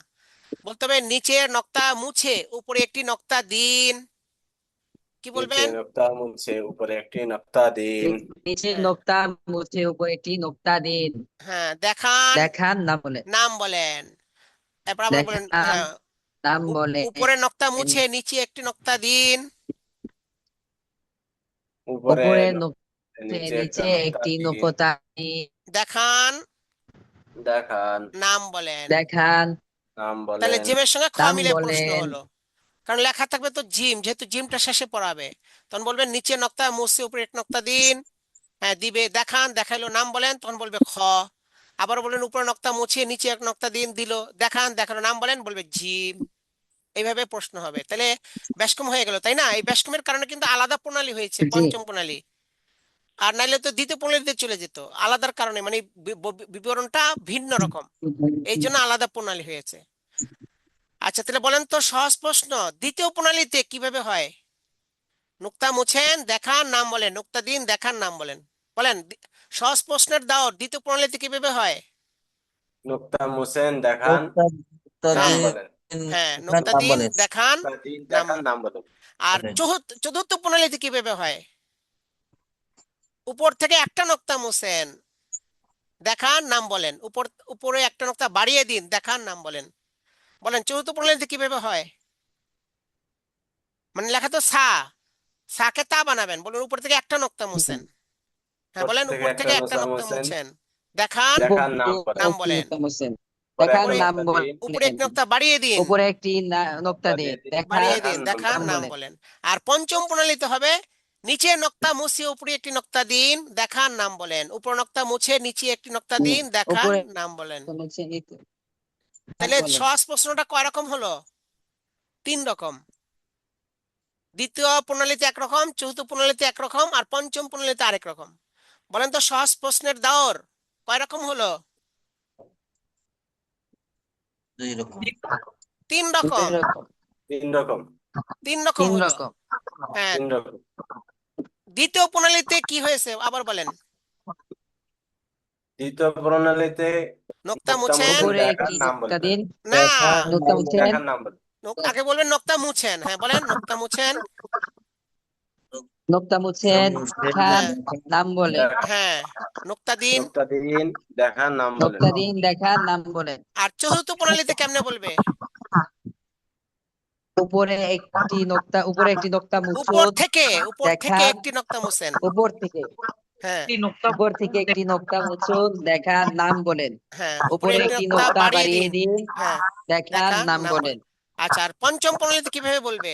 বলতে হবে নিচের নক্তা মুছে উপরে একটি নক্তা দিন। কি নিচে বলবেন? নক্তা মুছে উপরে একটি নক্তা দিন। নিচের হ্যাঁ, নোক্তা মুছে উপর একটি নোক্তা দিন। হ্যাঁ, দেখান, দেখান নাম বলেন। নাম বলেন। এরপর আবার বলেন, দেখান হ্যাঁ, নাম বলেন। উপরে নক্তা মুছে নিচে একটি নক্তা দিন। উপরে উপরে নিচে একটা নিচে নক্তা একটি দিন। নোক্তা দিন। দেখান, দেখান, নাম বলেন। দেখান নাম তাহলে বলেন। জিমের সঙ্গে খ নাম মিলে প্রশ্ন বলেন। হলো, কারণ লেখা থাকবে তো জিম, যেহেতু জিমটা শেষে পড়াবে, তখন বলবেন নিচে নক্তা মুছে উপরে এক নক্তা দিন। হ্যাঁ দিবে। দেখান, দেখাইলো, নাম বলেন, তখন বলবে খ। আবার বলেন উপরে নক্তা মুছিয়ে নিচে এক নক্তা দিন, দিল। দেখান, দেখালো, নাম বলেন, বলবে জিম। এইভাবে প্রশ্ন হবে। তাহলে ব্যাসকম হয়ে গেল, তাই না? এই ব্যাসকমের কারণে কিন্তু আলাদা প্রণালী হয়েছে, জি পঞ্চম প্রণালী। আর নাইলে তো দ্বিতীয় প্রণালীতে চলে যেত, আলাদার কারণে, মানে বিবরণটা ভিন্ন রকম, এই জন্য আলাদা প্রণালী হয়েছে। আচ্ছা, তাহলে বলেন তো সহজ প্রশ্ন দ্বিতীয় প্রণালীতে কিভাবে হয়? নুক্তা মুছেন, দেখান, নাম বলেন, নুক্তা দিন, দেখান, নাম বলেন। বলেন সহজ প্রশ্নের দাও দ্বিতীয় প্রণালীতে কিভাবে হয়? নুক্তা মুছেন, দেখান, নোক্তা নাম হ্যাঁ, বলেন। হ্যাঁ, দেখান নুক্তা নাম দিন, বলেন। দেখান, নুক্তা দিন, নাম। দেখান, নাম বলেন। আর বলেন। চতুর্থ প্রণালীতে কিভাবে হয়? উপর থেকে একটা নুক্তা মুছেন, দেখান, নাম বলেন। উপরে একটা নুক্তা বাড়িয়ে দিন, দেখান, নাম বলেন। বলেন চতুর্থ প্রণালীতে কিভাবে হয়? মানে লেখা তো সা, সাকে তা বানাবেন। বলুন উপর থেকে একটা নুক্তা মুছেন। হ্যাঁ উপর বলেন থেকে উপর একটা থেকে একটা নোসা নুক্তা মুছেন, মুছেন, দেখান, দেখান, নাম নাম বলেন। বলেন। উপরে দেখান একটা উপরে নাম নোক্তা দিন, উপরে বলেন। এক নুক্তা বাড়িয়ে দিন, উপরে একটি নোক্তা দিন। বাড়িয়ে দিন, দেখান বাড়িয়ে দেখান, দিন, নাম দেখান, নাম নাম বলেন। বলেন। বলেন। আর পঞ্চম প্রণালীতে হবে নিচে নক্তা মুছে উপরে একটি নক্তা দিন, দেখান, নাম বলেন। উপর নক্তা মুছে নিচে একটি নক্তা দিন, দেখান, উপরে নাম বলেন। নিচে নিতে নাম তাহলে বলেন। সহজ প্রশ্নটা কয় রকম হলো? 3 রকম। দ্বিতীয় প্রণালীতে একরকম, চতুর্থ প্রণালীতে একরকম, আর পঞ্চম প্রণালীতে আরেক রকম। বলেন তো সহজ প্রশ্নের দাওর কয় রকম হলো? 2 রকম। 3 দুই রকম। রকম। 3 রকম। তিন রকম তিন হলো। রকম। হ্যাঁ, তিন রকম। দ্বিতীয় হ্যাঁ, তিন রকম। দ্বিতীয় প্রণালীতে কি হয়েছে আবার বলেন। দ্বিতীয় প্রণালীতে নোক্তা নোক্তা মুছেন, মুছেন, উপরে দেখার একটি নাম নোক্তা বলবেন। দিন, না, নোক্তা মুছেন, দেখার নাম বলবেন। আগে বলবেন নোক্তা মুছেন। হ্যাঁ বলেন, নোক্তা মুছেন। নোক্তা মুছেন, দেখান, হ্যাঁ নাম বলেন। হ্যাঁ, নোক্তা দিন। নোক্তা দিন, দেখার নাম বলেন। নোক্তা দিন, দেখান, নাম বলেন। আর চতুর্থ প্রণালীতে কেমনে বলবে? উপরে একটি নোক্তা উপর মুছুন, থেকে দেখান, একটি নোক্তা মুছেন। উপর থেকে হ্যাঁ উপর থেকে একটি নোক্তা মুছুন, দেখান, নাম বলেন। হ্যাঁ, উপরে উপরে একটি একটি নোক্তা নোক্তা বাড়িয়ে বাড়িয়ে দিন। দিন, হ্যাঁ, দেখান, দেখা নাম নাম বলেন। বলেন। আচ্ছা, আর পঞ্চম প্রণালীতে কিভাবে বলবে?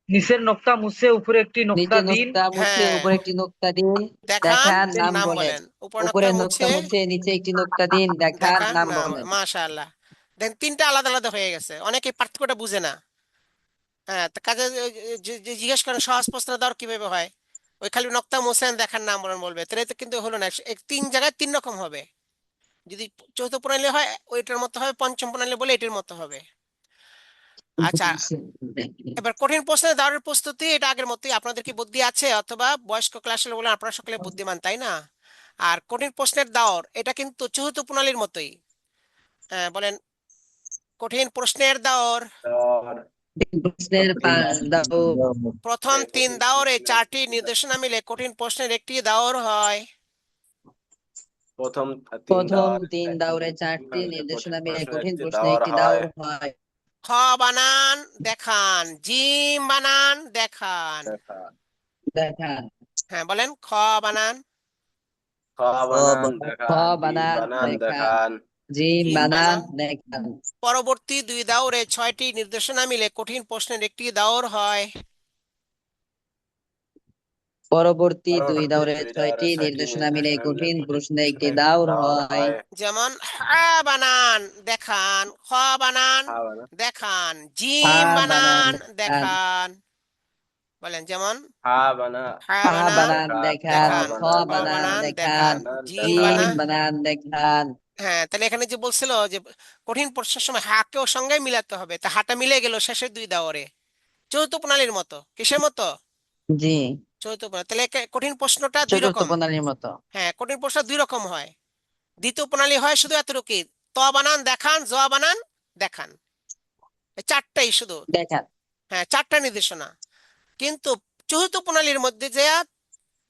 নিচের নোক্তা মুছে উপরে একটি নোক্তা নিচে দিন, নোক্তা মুছে হ্যাঁ, উপরে একটি নোক্তা দিন, দেখান দেখান, নাম নাম বলেন। বলেন। উপর উপরে নোক্তা নোক্তা মুছে মুছে নিচে একটি নোক্তা দিন, দেখান, দেখান নাম নাম। বলেন। মাশাআল্লাহ, দেখেন তিনটা আলাদা আলাদা হয়ে গেছে, অনেকে পার্থক্যটা বুঝে না। হ্যাঁ, তো কাজে জিজ্ঞেস করেন সহজ প্রশ্ন দেওয়ার কিভাবে হয়, ওই খালি নক্তা মোছেন দেখার নাম বলেন বলবে, তাহলে তো কিন্তু হলো না। তিন জায়গায় তিন রকম হবে। যদি চৌথ প্রণালী হয় ওইটার মতো হবে, পঞ্চম প্রণালী বলে এটার মতো হবে। আচ্ছা, এবার কঠিন প্রশ্নের দেওয়ার প্রস্তুতি এটা আগের মতোই। আপনাদের কি বুদ্ধি আছে? অথবা বয়স্ক ক্লাসে বলে আপনারা সকলে বুদ্ধিমান, তাই না? আর কঠিন প্রশ্নের দাওর এটা কিন্তু চতুর্থ প্রণালীর মতোই। হ্যাঁ বলেন, কঠিন প্রশ্নের দাওর আর প্রশ্নের পাঁচ দাও, প্রথম তিন দাওরে চারটি নির্দেশনা মিলে কঠিন প্রশ্নের একটি দাওর হয়। প্রথম প্রথম তিন দাওরে চারটি নির্দেশনা মিলে কঠিন প্রশ্নে একটি দাওর হয়। খ বানান দেখান, জিম বানান দেখান। দেখান, হ্যাঁ বলেন, খ বানান, খ বানান খ দেখান, জিম বানান বানান দেখান, দেখান। জিম জিম বানান বানান। দেখান। পরবর্তী দুই দাওরে ছয়টি নির্দেশনা মিলে কঠিন প্রশ্নের একটি দাওর হয়। পরবর্তী দুই পরবর্তী দাওরে দুই ছয়টি ছয়টি নির্দেশনা মিলে মিলে কঠিন প্রশ্নে একটি প্রশ্নের দাওর দাওর হয়। হয়। যেমন হ বানান দেখান, খ বানান হা বানান, দেখান, হা জিম বানান বানান দেখান, দেখান। বলেন যেমন হা বানা হ হা বানান বানান দেখান, খ দেখান, দেখান, খ খ বানান বানান দেখান, দেখান, বানান জিম জিম দেখান। বানান। বানান দেখান। হ্যাঁ, তাহলে এখানে যে বলছিল যে কঠিন প্রশ্নের সময় হাকেও সঙ্গে মিলাতে হবে, তা হাটা মিলে গেল শেষের দুই দাওরে। চতুর্থ প্রণালীর মতো। কিসের মতো? জি, চতুর্থ প্রণালী। তাহলে কঠিন প্রশ্নটা দুই চতুর্থ রকম। প্রণালীর মতো। হ্যাঁ, কঠিন প্রশ্ন দুই রকম হয়। দ্বিতীয় প্রণালী হয় শুধু এতটুকু, ত বানান দেখান, জ বানান দেখান, এই চারটাই শুধু। দেখান, হ্যাঁ, চারটা নির্দেশনা। কিন্তু চতুর্থ প্রণালীর মধ্যে যে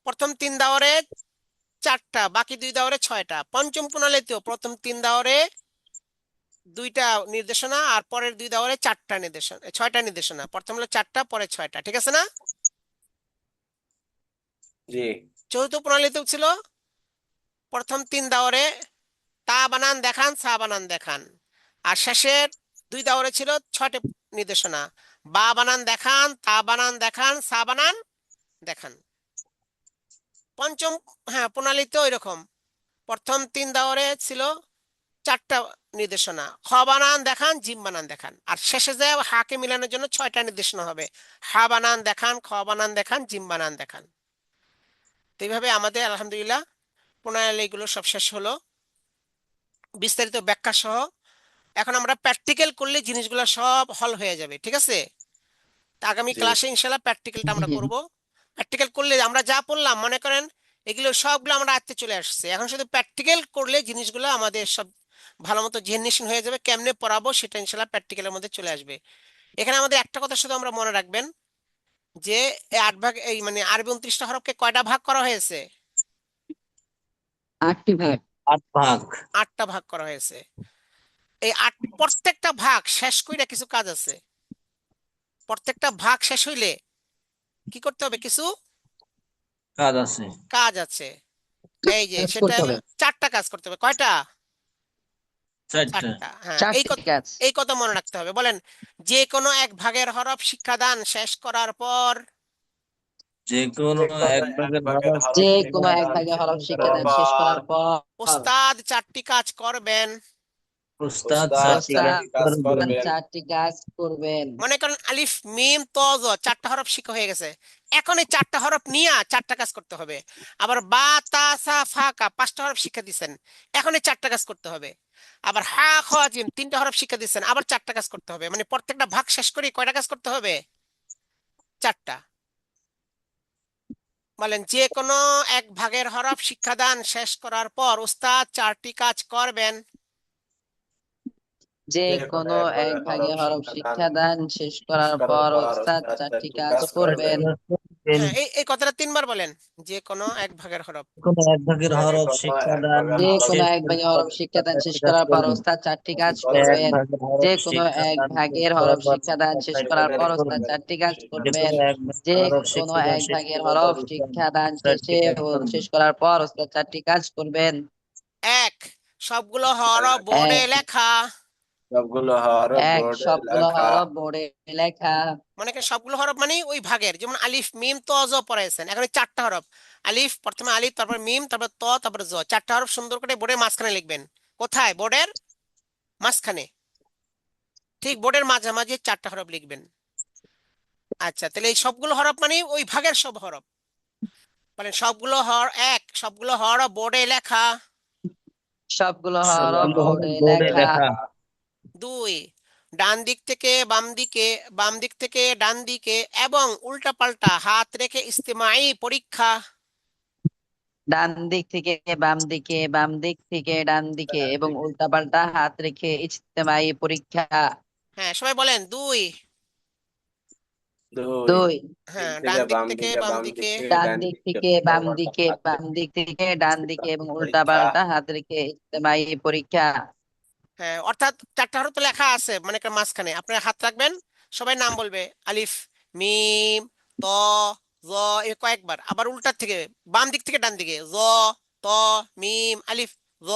প্রথম তিন দাওরে চারটা, বাকি দুই দাওরে ছয়টা। পঞ্চম প্রণালীতেও প্রথম তিন দাওরে দুইটা নির্দেশনা আর পরের দুই দাওরে চারটা নির্দেশনা, ছয়টা নির্দেশনা। প্রথম হলো চারটা, পরে ছয়টা, ঠিক আছে না? জি। চতুর্থ প্রণালীতেও ছিল প্রথম তিন দাওরে তা বানান দেখান, সা বানান দেখান। আর শেষের দুই দাওরে ছিল ছয়টা নির্দেশনা, বা বানান দেখান, তা বানান দেখান, সা বানান দেখান। পঞ্চম হ্যাঁ প্রণালীতে ওই রকম, প্রথম তিন দাওরে ছিল চারটা নির্দেশনা, খ বানান দেখান, জিম বানান দেখান। আর শেষে যে হাকে মিলানোর জন্য ছয়টা নির্দেশনা হবে, হা বানান দেখান, খ বানান দেখান, জিম বানান দেখান। তো এইভাবে আমাদের আলহামদুলিল্লাহ প্রণালীগুলো সব শেষ হলো, বিস্তারিত ব্যাখ্যা সহ। এখন আমরা প্র্যাকটিক্যাল করলে জিনিসগুলো সব হল হয়ে যাবে, ঠিক আছে? তা আগামী জি। ক্লাসে ইনশাল্লাহ প্র্যাকটিক্যালটা আমরা জি, করব। প্র্যাকটিক্যাল করলে আমরা যা পড়লাম মনে করেন এগুলো সবগুলো আমরা আয়ত্তে চলে আসছে, এখন শুধু প্র্যাকটিক্যাল করলে জিনিসগুলো আমাদের সব ভালো মতো জেনারেশন হয়ে যাবে। কেমনে পড়াবো সেটা ইনশাল্লাহ প্র্যাকটিক্যালের মধ্যে চলে আসবে। এখানে আমাদের একটা কথা শুধু আমরা মনে রাখবেন যে এই 8 ভাগ, এই মানে আরবি 29টা হরফকে কয়টা ভাগ করা হয়েছে? 8টি ভাগ। 8 ভাগ। 8টা ভাগ করা হয়েছে। এই প্রত্যেকটা ভাগ শেষ কইরা কিছু কাজ আছে। প্রত্যেকটা ভাগ শেষ হইলে কি করতে হবে? কিছু কাজ আছে। কাজ আছে। এই যে কাজ সেটা করতে হলো হবে, 4টা কাজ করতে হবে। কয়টা? 4টা। 4টা। হ্যাঁ, 4টি কাজ। এই কথা মনে রাখতে হবে। বলেন, যে কোনো এক ভাগের হরফ শিক্ষাদান শেষ করার পর যে কোনো এক ভাগের হরফ যে শিক্ষা কোনো এক দান ভাগে শেষ হরফ করার শিক্ষাদান শেষ পর করার পর ওস্তাদ 4টি কাজ করবেন। উস্তাদ উস্তাদ চারটি ওস্তাদ কাজ চারটি কাজ করবেন। করবেন। 4টি কাজ করবেন। মনে করেন আলিফ মিম ত জ 4টা হরফ শিখা হয়ে গেছে। এখন এই 4টা হরফ নিয়ে 4টা কাজ করতে হবে। আবার বা তা সা ফা কা 5টা হরফ শিক্ষা দিচ্ছেন, এখন এই 4টা কাজ করতে হবে। আবার হা খ জিম 3টা হরফ শিক্ষা দিচ্ছেন, আবার 4টা কাজ করতে হবে। মানে প্রত্যেকটা ভাগ শেষ করে কয়টা কাজ করতে হবে? 4টা। বলেন যে কোনো এক ভাগের হরফ শিক্ষাদান শেষ করার পর উস্তাদ 4টি কাজ করবেন। যে যে কোনো কোনো এক এক ভাগে ভাগে হরফ হরফ শিক্ষাদান শিক্ষাদান শেষ শেষ করার করার পর পর ওস্তাদ উস্তাদ 4টি 4টি কাজ কাজ করবেন। করবেন। হ্যাঁ, এই কথাটা 3বার বলেন। যে কোনো এক ভাগের হরফ। কোনো এক ভাগের যে হরফ কোনো এক শিক্ষাদান ভাগে যে হরফ কোনো শেষ এক ভাগে করার হরফ পর শিক্ষাদান চারটি শেষ কাজ করার পর করবেন। ওস্তাদ 4টি কাজ করবেন। এক করবেন। ভাগের যে হরফ কোনো এক শিক্ষাদান শেষ ভাগের করার হরফ পর শিক্ষাদান শেষ চারটি করার কাজ পর ওস্তাদ করবেন। 4টি কাজ যে করবেন। কোনো এক ভাগের যে হরফ কোনো শিক্ষাদান এক শেষ ভাগের করার হরফ পর শিক্ষাদান চারটি কাজ করবেন। শেষ করার পর ওস্তাদ 4টি কাজ করবেন। এক, সবগুলো হরফ বোর্ডে এক লেখা। সবগুলো হরফ এক বোর্ডে সবগুলো লেখা। হরফ বোর্ডে লেখা। মনে করেন সবগুলো হরফ মানে ওই ভাগের, যেমন আলিফ মিম ত জ পড়াইছেন, এখন এই 4টা হরফ আলিফ, প্রথমে আলিফ, তারপর মিম, তারপর ত, তারপর জ, 4টা হরফ সুন্দর করে বোর্ডের মাঝখানে লিখবেন। কোথায়? বোর্ডের মাঝখানে, ঠিক বোর্ডের মাঝামাঝি 4টা হরফ লিখবেন। আচ্ছা, তাহলে এই সবগুলো হরফ মানে ওই ভাগের সব হরফ। মানে সবগুলো সবগুলো হরফ বোর্ডে লেখা। সবগুলো হরফ সবগুলো হরফ বোর্ডে বোর্ডে লেখা। লেখা। 2, ডান দিক থেকে বাম দিকে, বাম দিক থেকে ডান দিকে এবং উল্টা পাল্টা হাত রেখে ইস্তেমাই পরীক্ষা। ডান দিক থেকে বাম দিকে, বাম দিক থেকে ডান দিকে এবং উল্টাপাল্টা হাত রেখে ইজতেমাই পরীক্ষা। হ্যাঁ, সবাই বলেন 2। 2, 2 দিক হ্যাঁ, থেকে ডান দিক বাম থেকে দিকে, বাম বাম দিকে। দিকে ডান ডান দিক দিকে থেকে উল্টা বাম পাল্টা দিকে, হাত বাম রেখে দিক থেকে ডান দিকে এবং পরীক্ষা। উল্টাপাল্টা হাত রেখে ইজতেমাই পরীক্ষা। হ্যাঁ, অর্থাৎ 4টা হরফ তো লেখা আছে, মানে কি মাঝখানে আপনার হাত রাখবেন, সবাই নাম বলবে আলিফ মিম ত জ, এই কয়েকবার। আবার উল্টা থেকে বাম দিক থেকে ডান দিকে জ ত মিম আলিফ জ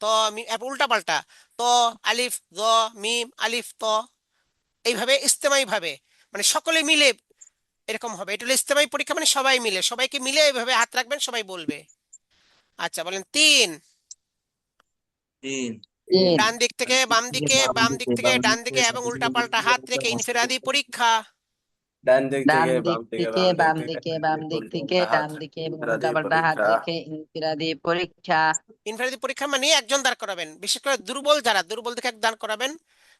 ত মিম, এরপর উল্টা পাল্টা ত আলিফ জ মিম আলিফ ত, এইভাবে ইস্তেমাই ভাবে, মানে সকলে মিলে এরকম হবে। এটা হলো ইস্তেমাই পরীক্ষা, মানে সবাই মিলে, সবাইকে মিলে এইভাবে হাত রাখবেন, সবাই বলবে। আচ্ছা, বলেন 3, 3, 3 ডান দিক থেকে বাম দিকে, বাম বাম দিক দিকে, থেকে বাম ডান দিকে, দিকে এবং উল্টা পাল্টা হাত রেখে ইনফিরাদি পরীক্ষা। ডান দিক ডান থেকে দিক বাম দিকে, থেকে বাম দিক বাম থেকে দিকে, ডান বাম দিকে দিক থেকে উল্টা হাত ডান দিকে এবং ইনফিরাদি উল্টাপাল্টা হাত পরীক্ষা। রেখে ইনফিরাদি পরীক্ষা। ইনফিরাদি পরীক্ষা মানে একজন দাঁড় করাবেন, বিশেষ করে দুর্বল যারা, দুর্বল দেখে এক দাঁড় করাবেন,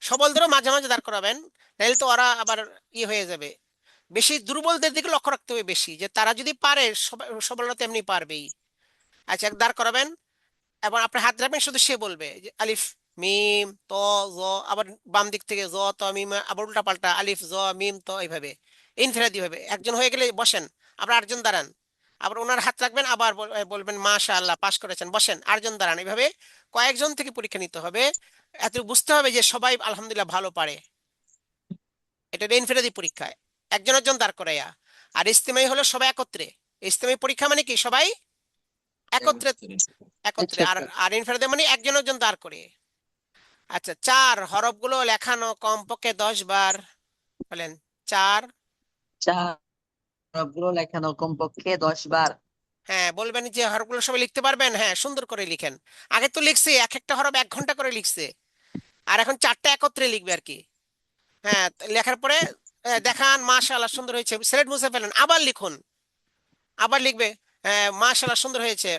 সবলদেরও মাঝে মাঝে দাঁড় করাবেন, নাহলে তো ওরা আবার হয়ে যাবে। বেশি দুর্বলদের দিকে লক্ষ্য রাখতে হবে বেশি, যে তারা যদি পারে সবলরা তেমনি পারবেই। আচ্ছা, এক দাঁড় করাবেন, এবং আপনার হাত রাখবেন, শুধু সে বলবে যে আলিফ মিম ত জ, আবার বাম দিক থেকে জ ত মিম, আবার উল্টা পাল্টা আলিফ জ মিম ত, এইভাবে ইনফিরাদি ভাবে। একজন হয়ে গেলে বসেন, আবার আরেকজন দাঁড়ান, আবার ওনার হাত রাখবেন, আবার বলবেন মাশা আল্লাহ পাশ করেছেন, বসেন, আরেকজন দাঁড়ান, এইভাবে কয়েকজন থেকে পরীক্ষা নিতে হবে। এত বুঝতে হবে যে সবাই আলহামদুলিল্লাহ ভালো পারে। এটা ইনফিরাদি পরীক্ষায় একজন একজন দাঁড় করাইয়া। আর ইস্তেমাই হলো সবাই একত্রে। ইস্তেমাই পরীক্ষা মানে কি সবাই একত্রে, একত্রে। আর আর ইনফিরাদি মানে একজন একজন দাঁড় করে। আচ্ছা, 4, হরফগুলো লেখানো কমপক্ষে 10 বার। বলেন 4। চার হরফগুলো লেখানো কমপক্ষে 10 বার। হ্যাঁ, বলবেন যে হরফগুলো সবাই লিখতে পারবেন, হ্যাঁ সুন্দর করে লিখেন। আগে তো লিখছে এক একটা হরফ 1 ঘন্টা করে লিখছে, আর এখন 4টা একত্রে লিখবে আর কি। হ্যাঁ, লেখার পরে দেখান মাশাআল্লাহ সুন্দর হয়েছে, সিলেট মুছে ফেলেন, আবার লিখুন, আবার লিখবে, হ্যাঁ মাশাআল্লাহ সুন্দর হয়েছে।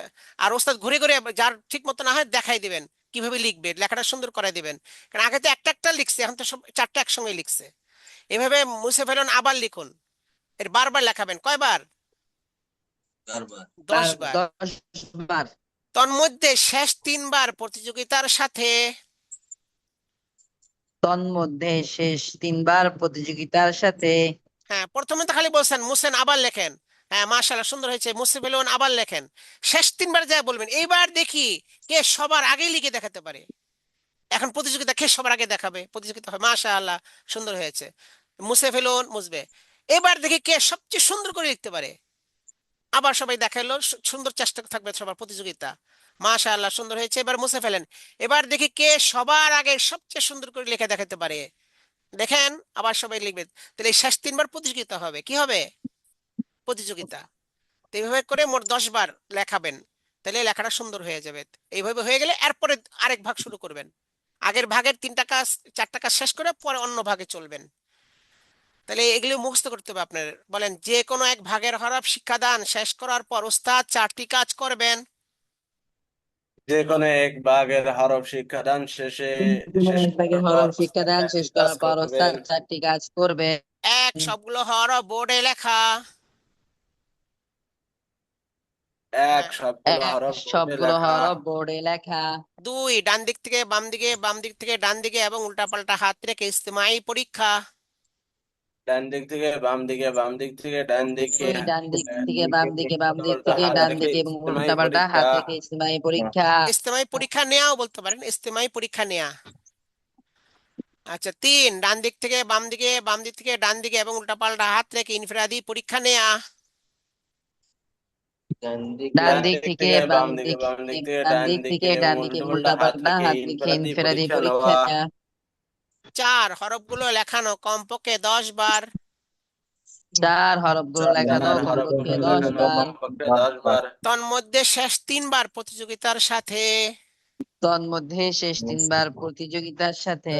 আর ওস্তাদ ঘুরে ঘুরে যার ঠিক মতো না হয় দেখাই দিবেন কিভাবে লিখবে, লেখাটা সুন্দর করে দিবেন। কারণ আগে তো একটা একটা লিখছে, এখন তো সব 4টা একসঙ্গে লিখছে। এভাবে মুছে ফেলুন, আবার লিখুন, এর বারবার লেখাবেন। কয়বার? বারবার। 10 বার। 10 বার। তন্মধ্যে শেষ 3বার প্রতিযোগিতার সাথে। তন্মধ্যে শেষ 3বার প্রতিযোগিতার সাথে। হ্যাঁ, প্রথমে তো খালি বলছেন মুছেন, আবার লেখেন, হ্যাঁ মাশাআল্লাহ সুন্দর হয়েছে, মুছে ফেলুন, আবার লেখেন। শেষ 3বার যা বলবেন, এইবার দেখি কে সবার আগে লিখে দেখাতে পারে। এখন প্রতিযোগিতা, কে সবার আগে দেখাবে, প্রতিযোগিতা হয়, মাশাআল্লাহ সুন্দর হয়েছে, মুছে ফেলুন, মুছবে। এবার দেখি কে সবচেয়ে সুন্দর করে লিখতে পারে। আবার সবাই দেখাইলো, সুন্দর চেষ্টা থাকবে সবার, প্রতিযোগিতা। মাশাআল্লাহ সুন্দর হয়েছে, এবার মুছে ফেলেন। এবার দেখি কে সবার আগে সবচেয়ে সুন্দর করে লিখে দেখাতে পারে। দেখেন, আবার সবাই লিখবে। তাহলে এই শেষ 3বার প্রতিযোগিতা হবে, কি হবে? প্রতিযোগিতা। তো এইভাবে করে মোট 10 বার লেখাবেন, তাহলে লেখাটা সুন্দর হয়ে যাবে। এইভাবে হয়ে গেলে এরপরে আরেক ভাগ শুরু করবেন। আগের ভাগের 3টা কাজ 4টা কাজ শেষ করে পরে অন্য ভাগে চলবেন। তাহলে এগুলো মুখস্থ করতে হবে আপনার। বলেন, যে কোনো এক ভাগের হরফ শিক্ষাদান শেষ করার পর ওস্তাদ 4টি কাজ করবেন। যে কোনো এক ভাগের হরফ শিক্ষাদান শেষ করার পর হরফ উস্তাদ শিক্ষাদান 4টি শেষ কাজ করার পর ওস্তাদ করবেন। 4টি কাজ করবে। এক, সবগুলো হরফ বোর্ডে লেখা। এক, হ্যাঁ। সবগুলো হরফ বোর্ডে সবগুলো লেখা। হরফ বোর্ডে লেখা। 2, ডান দিক থেকে বাম দিকে, বাম দিক থেকে ডান দিকে এবং উল্টাপাল্টা হাত রেখে ইস্তেমাই পরীক্ষা। ডান দিক থেকে বাম দিকে, বাম দিক থেকে ডান দিকে, দুই, ডান দিক থেকে বাম দিকে, বাম দিক উল্টাপাল্টা থেকে হাত ডান রেখে দিকে এবং ইজতেমাই উল্টাপাল্টা পরীক্ষা। হাত রেখে ইসলামী পরীক্ষা। ইস্তেমাই পরীক্ষা নেওয়াও বলতে পারেন, ইস্তেমাই পরীক্ষা নেয়া। আচ্ছা 3, ডান দিক থেকে বাম দিকে, বাম দিক থেকে ডান দিকে এবং উল্টাপাল্টা হাত রেখে ইনফিরাদি পরীক্ষা নেয়া। ডান ডান দিক দিক থেকে থেকে বাম বাম দিকে, দিকে, বাম দিক থেকে ডান ডান দিক থেকে দিকে এবং ডান দিকে উল্টাপাল্টা হাত উল্টাপাল্টা রেখে হাত রেখে ইনফিরাদি ইনফিরাদি পরীক্ষা পরীক্ষা নেওয়া। নেওয়া। 4, হরফগুলো লেখানো কমপক্ষে 10 বার। 4, হরফগুলো লেখানো চার, কমপক্ষে হরফগুলো 10 লেখানো বার। কমপক্ষে 10 বার। তন্মধ্যে শেষ 3বার প্রতিযোগিতার সাথে। তন্মধ্যে শেষ 3বার প্রতিযোগিতার সাথে।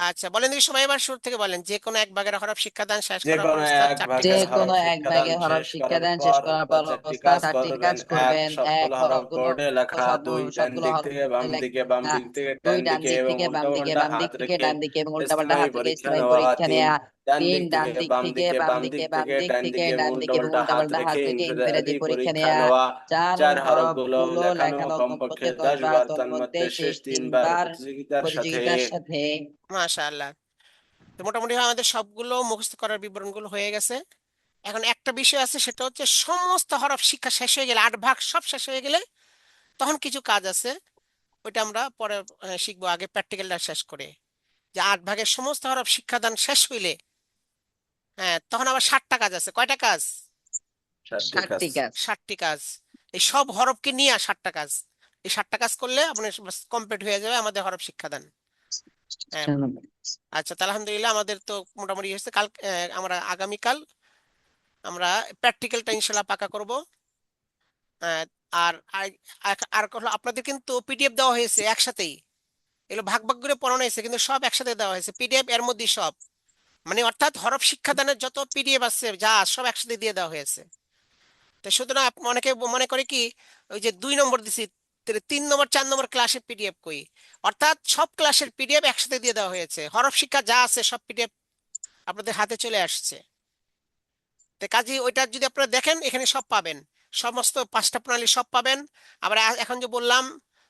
আচ্ছা বলেন দেখি সবাই, এবার শুরু থেকে বলেন, যে কোনো এক ভাগের হরফ শিক্ষাদান শেষ যে করার পর কোনো ওস্তাদ এক 4টি যে কাজ ভাগের করবেন। হরফ কোনো এক শিক্ষাদান ভাগে হরফ শেষ করার শিক্ষাদান শেষ পর করার পর উস্তাদ 4টি ওস্তাদ কাজ 4টি করবেন। কাজ এক, করবেন। সবগুলো হরফ হরফগুলো বোর্ডে লেখা। 2, ডান সবগুলো দিক হরফ থেকে বাম দিকে, বাম লেখা। দিক থেকে 2, ডান দিকে ডান এবং দিক থেকে উল্টাপাল্টা বাম হাত দিক থেকে রেখে ডান দিকে এবং উল্টাপাল্টা ইজতেমাই হাত রেখে পরীক্ষা ইসলামী নেওয়া। পরীক্ষা 3, নেওয়া। ডান 3, দিক ডান থেকে দিক বাম থেকে দিকে, বাম বাম দিক দিকে, বাম থেকে দিক ডান থেকে দিকে এবং ডান দিকে এবং উল্টাপাল্টা হাত উল্টাপাল্টা হাত রেখে রেখে ইনফিরাদি ইনফিরাদি পরীক্ষা পরীক্ষা নেওয়া। নেওয়া। 4, 4, হরফগুলো হরফগুলো লেখানো লেখানো কমপক্ষে কমপক্ষে 10 10 বার। বার, তন্মধ্যে তন্মধ্যে শেষ শেষ 3বার 3বার প্রতিযোগিতার সাথে। প্রতিযোগিতার সাথে। মাশাআল্লাহ। তো মোটামুটি আমাদের সবগুলো মুখস্থ করার বিবরণগুলো হয়ে গেছে। এখন একটা বিষয় আছে, সেটা হচ্ছে সমস্ত হরফ শিক্ষা শেষ হয়ে গেলে, 8 ভাগ সব শেষ হয়ে গেলে তখন কিছু কাজ আছে, ওইটা আমরা পরে শিখবো। আগে প্র্যাকটিক্যালটা শেষ করে, যে 8 ভাগের সমস্ত হরফ শিক্ষাদান শেষ হইলে, হ্যাঁ, তখন আবার 7টা কাজ আছে। কয়টা কাজ? 4টি কাজ। 7টি কাজ। 7টি কাজ। এই সব হরফকে নিয়ে 7টা কাজ। এই 7টা কাজ করলে আপনার কমপ্লিট হয়ে যাবে আমাদের হরফ শিক্ষাদান। হ্যাঁ। আচ্ছা, তাহলে আলহামদুলিল্লাহ আমাদের তো মোটামুটি হয়েছে। কাল আমরা আগামীকাল আমরা প্র্যাকটিক্যালটা ইনশাল্লাহ পাকা করব। আহ, আর আর আর হলো আপনাদের কিন্তু পিডিএফ দেওয়া হয়েছে একসাথেই। এগুলো ভাগ ভাগ করে পড়ানো হয়েছে, কিন্তু সব একসাথে দেওয়া হয়েছে পিডিএফ, এর মধ্যে সব, মানে অর্থাৎ হরফ শিক্ষাদানের যত পিডিএফ আছে যা সব একসাথে দিয়ে দেওয়া হয়েছে। তো সুতরাং অনেকে মনে করে কি, ওই যে 2 নম্বর দিছি, 3 নম্বর 4 নম্বর ক্লাসের পিডিএফ কই, অর্থাৎ সব ক্লাসের পিডিএফ একসাথে দিয়ে দেওয়া হয়েছে। হরফ শিক্ষা যা আছে সব পিডিএফ আপনাদের হাতে চলে আসছে। তো কাজে ওইটা যদি আপনারা দেখেন, এখানে সব পাবেন, সমস্ত 5টা প্রণালী সব পাবেন। আবার এখন যে বললাম,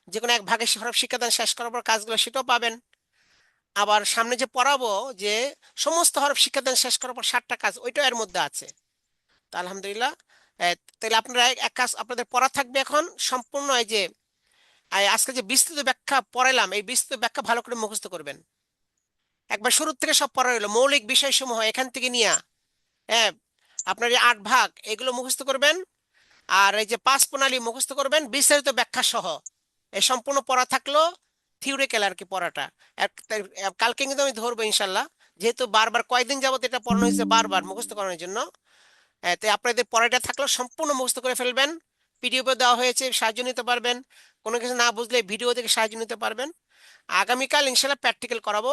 যে কোনো এক ভাগে হরফ শিক্ষাদান শেষ করার পর কাজগুলো, সেটাও পাবেন। আবার সামনে যে পড়াবো, যে সমস্ত হরফ শিক্ষাদান শেষ করার পর 7টা কাজ, ওইটাও এর মধ্যে আছে। তা আলহামদুলিল্লাহ। তাহলে আপনারা এক কাজ আপনাদের পড়া থাকবে এখন সম্পূর্ণ, এই যে আজকে যে বিস্তৃত ব্যাখ্যা পড়ালাম, এই বিস্তৃত ব্যাখ্যা ভালো করে মুখস্থ করবেন। একবার শুরু থেকে সব পড়া হলো, মৌলিক বিষয়সমূহ এখান থেকে নিয়ে, হ্যাঁ, আপনার এই 8 ভাগ এগুলো মুখস্থ করবেন। আর এই যে 5 প্রণালী মুখস্থ করবেন বিস্তারিত ব্যাখ্যা সহ। এই সম্পূর্ণ পড়া থাকলো, থিওরিক্যাল আর কি পড়াটা। কালকে কিন্তু আমি ধরবো ইনশাল্লাহ, যেহেতু বারবার কয়েকদিন যাবত এটা পড়ানো হয়েছে বারবার মুখস্থ করানোর জন্য। তাই আপনাদের পড়াটা থাকলো, সম্পূর্ণ মুখস্থ করে ফেলবেন। পিডিএফ দেওয়া হয়েছে, সাহায্য নিতে পারবেন। কোনো কিছু না বুঝলে ভিডিও থেকে সাহায্য নিতে পারবেন। আগামীকাল ইনশাল্লাহ প্র্যাকটিক্যাল করাবো।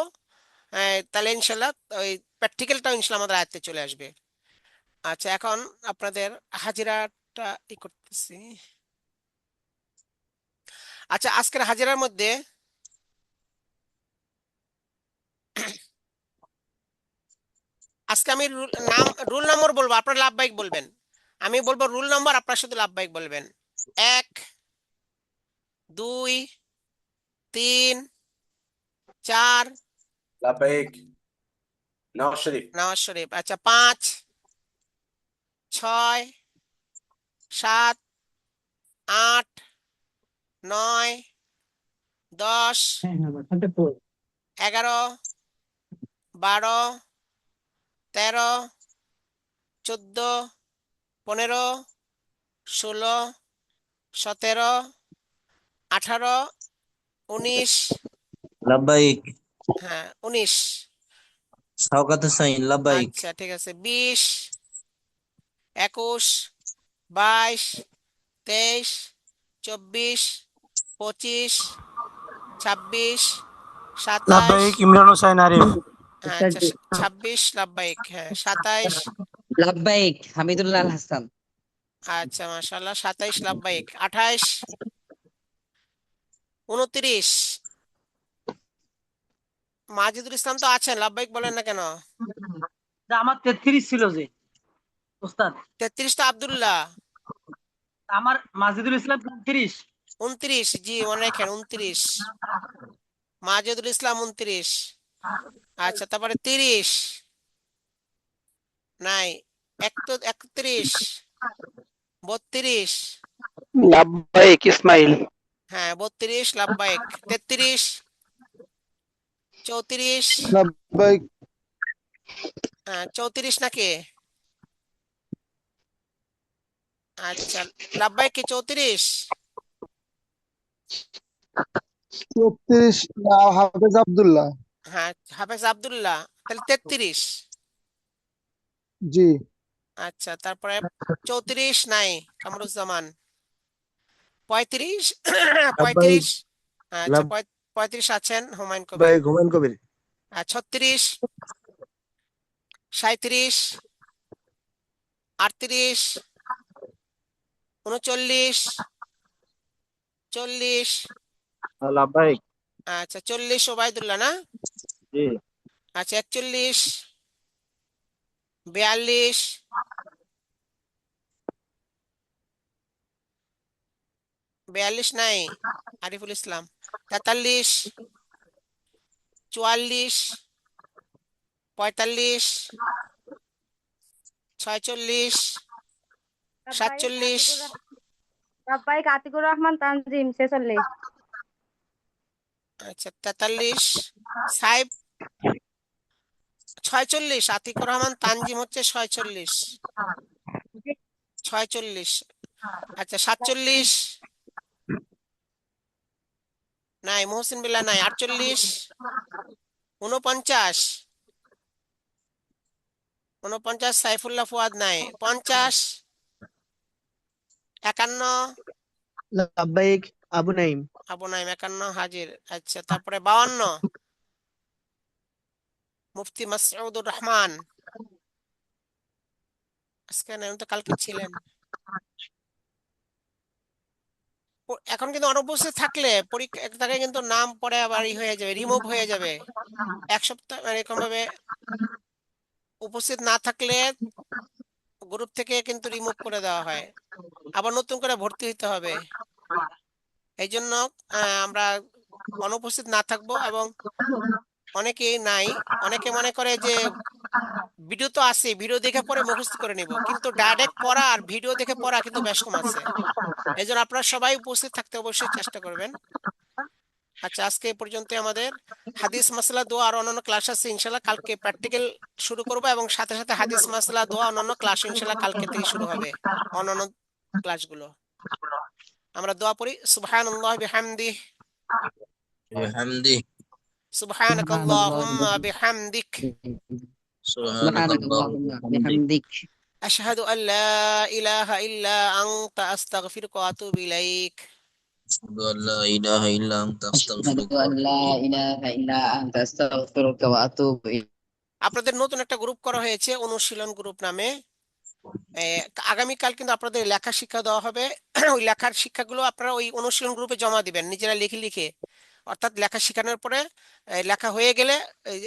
তাহলে ইনশাল্লাহ ওই প্র্যাকটিক্যালটাও ইনশাল্লাহ আমাদের আয়ত্তে চলে আসবে। আচ্ছা, এখন আপনাদের হাজিরাটা করতেছি। আচ্ছা, আজকের হাজিরার মধ্যে আজকে আমি রুল নম্বর বলবো, আপনারা লাভবাহিক বলবেন। আমি বলবো রুল নম্বর, আপনারা শুধু লাভবাহিক বলবেন। 1, 2, 3, 4, লাব্বাইক। নওয়াজ শরীফ। নওয়াজ শরীফ। আচ্ছা, 5, 6, 7, 8, 9, 10, 11, 12, 13, 14, 15, 16, 17, 18, 19। লাব্বাইক। হ্যাঁ, 19। শওকত হোসাইন লাব্বাইক। আচ্ছা ঠিক আছে, 20, 21, 22, 23, 24, 25, 26, 27, লাব্বাইক ইমরান হোসেন আরিফ। হ্যাঁ আচ্ছা 26 লাব্বাইক, হ্যাঁ 27, লাব্বাইক হামিদুল্লাহ আল হাসান। আচ্ছা মাশাআল্লাহ 27 লাব্বাইক, 28, 29, মাজিদুল ইসলাম তো আছেন, লাব্বাইক বলেন না কেন? আমার 33 ছিল যে ওস্তাদ, 33 তো আব্দুল্লাহ। আমার মাজিদুল ইসলাম 33। 29, জি মনে রাখেন 29, মাজিদুল ইসলাম 29। আচ্ছা তারপরে 30 নাই, 31, 32, লাব্বাইক ইসমাইল। হ্যাঁ 32 লাব্বাইক, 33, 34, লাব্বাইক 34 নাকি? আচ্ছা লাব্বাইক কি 34? 34 হাফেজ আব্দুল্লাহ। হ্যাঁ হাফেজ আব্দুল্লাহ, তাহলে 33। জি আচ্ছা তারপরে 34 নাই, কামরুজ্জামান। 35, লাব্বাইক 35, আচ্ছা 35 আছেন, হুমায়ুন কবির। লাব্বাইক হুমায়ুন কবির। আর 36, 37, 38, 39, 40, লাব্বাইক। আচ্ছা 40 ওবায়দুল্লাহ না? জি আচ্ছা 41, 42, 42 নাই, আরিফুল ইসলাম। 43, 44, 45, 46, 47, লাব্বাইক আতিকুর রহমান তানজিম 46। আচ্ছা 43, সাইব 46, আতিকুর রহমান তানজিম হচ্ছে 46, 46। আচ্ছা 47 নাই, মোহসিন বিল্লাহ নাই। 48, 49, 49 সাইফুল্লাহ ফুয়াদ নাই। 50, 51, লাব্বাইক আবু নাইম। আবু নাইম 51 হাজির। আচ্ছা তারপরে 52, মুফতি মাসউদুর রহমান। আজকে না, উনি তো কালকে ছিলেন। এখন কিন্তু অনুপস্থিত থাকলে পরীক্ষা তাকে কিন্তু নাম পরে আবার হয়ে যাবে, রিমুভ হয়ে যাবে। এক সপ্তাহ এরকম ভাবে উপস্থিত না থাকলে গ্রুপ থেকে কিন্তু রিমুভ করে দেওয়া হয়, আবার নতুন করে ভর্তি হতে হবে। এই জন্য আমরা অনুপস্থিত না থাকবো, এবং অনেকেই নাই, অনেকে মনে করে যে ভিডিও তো আছে, ভিডিও দেখে পরে মুখস্থ করে নিব, কিন্তু ডাইরেক্ট পড়া আর ভিডিও দেখে পড়া কিন্তু বেশ কম আছে। এই জন্য আপনারা সবাই উপস্থিত থাকতে অবশ্যই চেষ্টা করবেন। আচ্ছা আজকে এই পর্যন্ত আমাদের হাদিস মাসলা দোয়া আর অন্যান্য ক্লাস আছে, ইনশাল্লাহ কালকে প্র্যাকটিক্যাল শুরু করব, এবং সাথে সাথে হাদিস মাসলা দোয়া অন্যান্য ক্লাস ইনশাল্লাহ কালকে থেকে শুরু হবে, অন্যান্য ক্লাসগুলো। আমরা দোয়া পড়ি। সুবহানাল্লাহ বিহামদিহি, বিহামদি সুবহানাকাল্লাহুম্মা বিহামদিক, সুবহানাকাল্লাহ সুবহানাকাল্লাহুম্মা বিহামদিক বিহামদিক, আশহাদু আল্লা ইলাহা ইল্লা আনতা আস্তাগফিরুকা ওয়া আতুবু ইলাইক। আশহাদু আল্লা ইলাহা ইল্লা আনতা আশহাদু আস্তাগফিরুকা ওয়া আন লা আতুবু ইলাইক। ইলাহা ইল্লা আনতা আস্তাগফিরুকা ওয়া আতুবু ইলাইক। আপনাদের নতুন একটা গ্রুপ করা হয়েছে, অনুশীলন গ্রুপ নামে। আগামীকাল কিন্তু আপনাদের লেখা শিক্ষা দেওয়া হবে। ওই লেখার শিক্ষাগুলো আপনারা ওই অনুশীলন গ্রুপে জমা দিবেন, নিজেরা লিখে লিখে। অর্থাৎ লেখা শেখানোর পরে লেখা হয়ে গেলে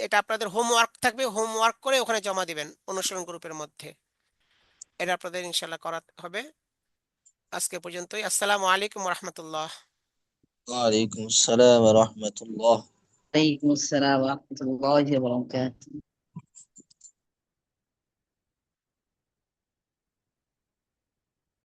এটা আপনাদের হোমওয়ার্ক থাকবে, হোমওয়ার্ক করে ওখানে জমা দিবেন অনুশীলন গ্রুপের মধ্যে। এটা আপনাদের ইনশাল্লাহ করা হবে। আজকে পর্যন্তই। আসসালামু আলাইকুম রহমতুল্লাহ। ওয়া আলাইকুম আসসালাম ওয়া রাহমাতুল্লাহ। ওয়ালাইকুম আসসালাম ওয়া রাহমাতুল্লাহি ওয়া বারাকাতুহু।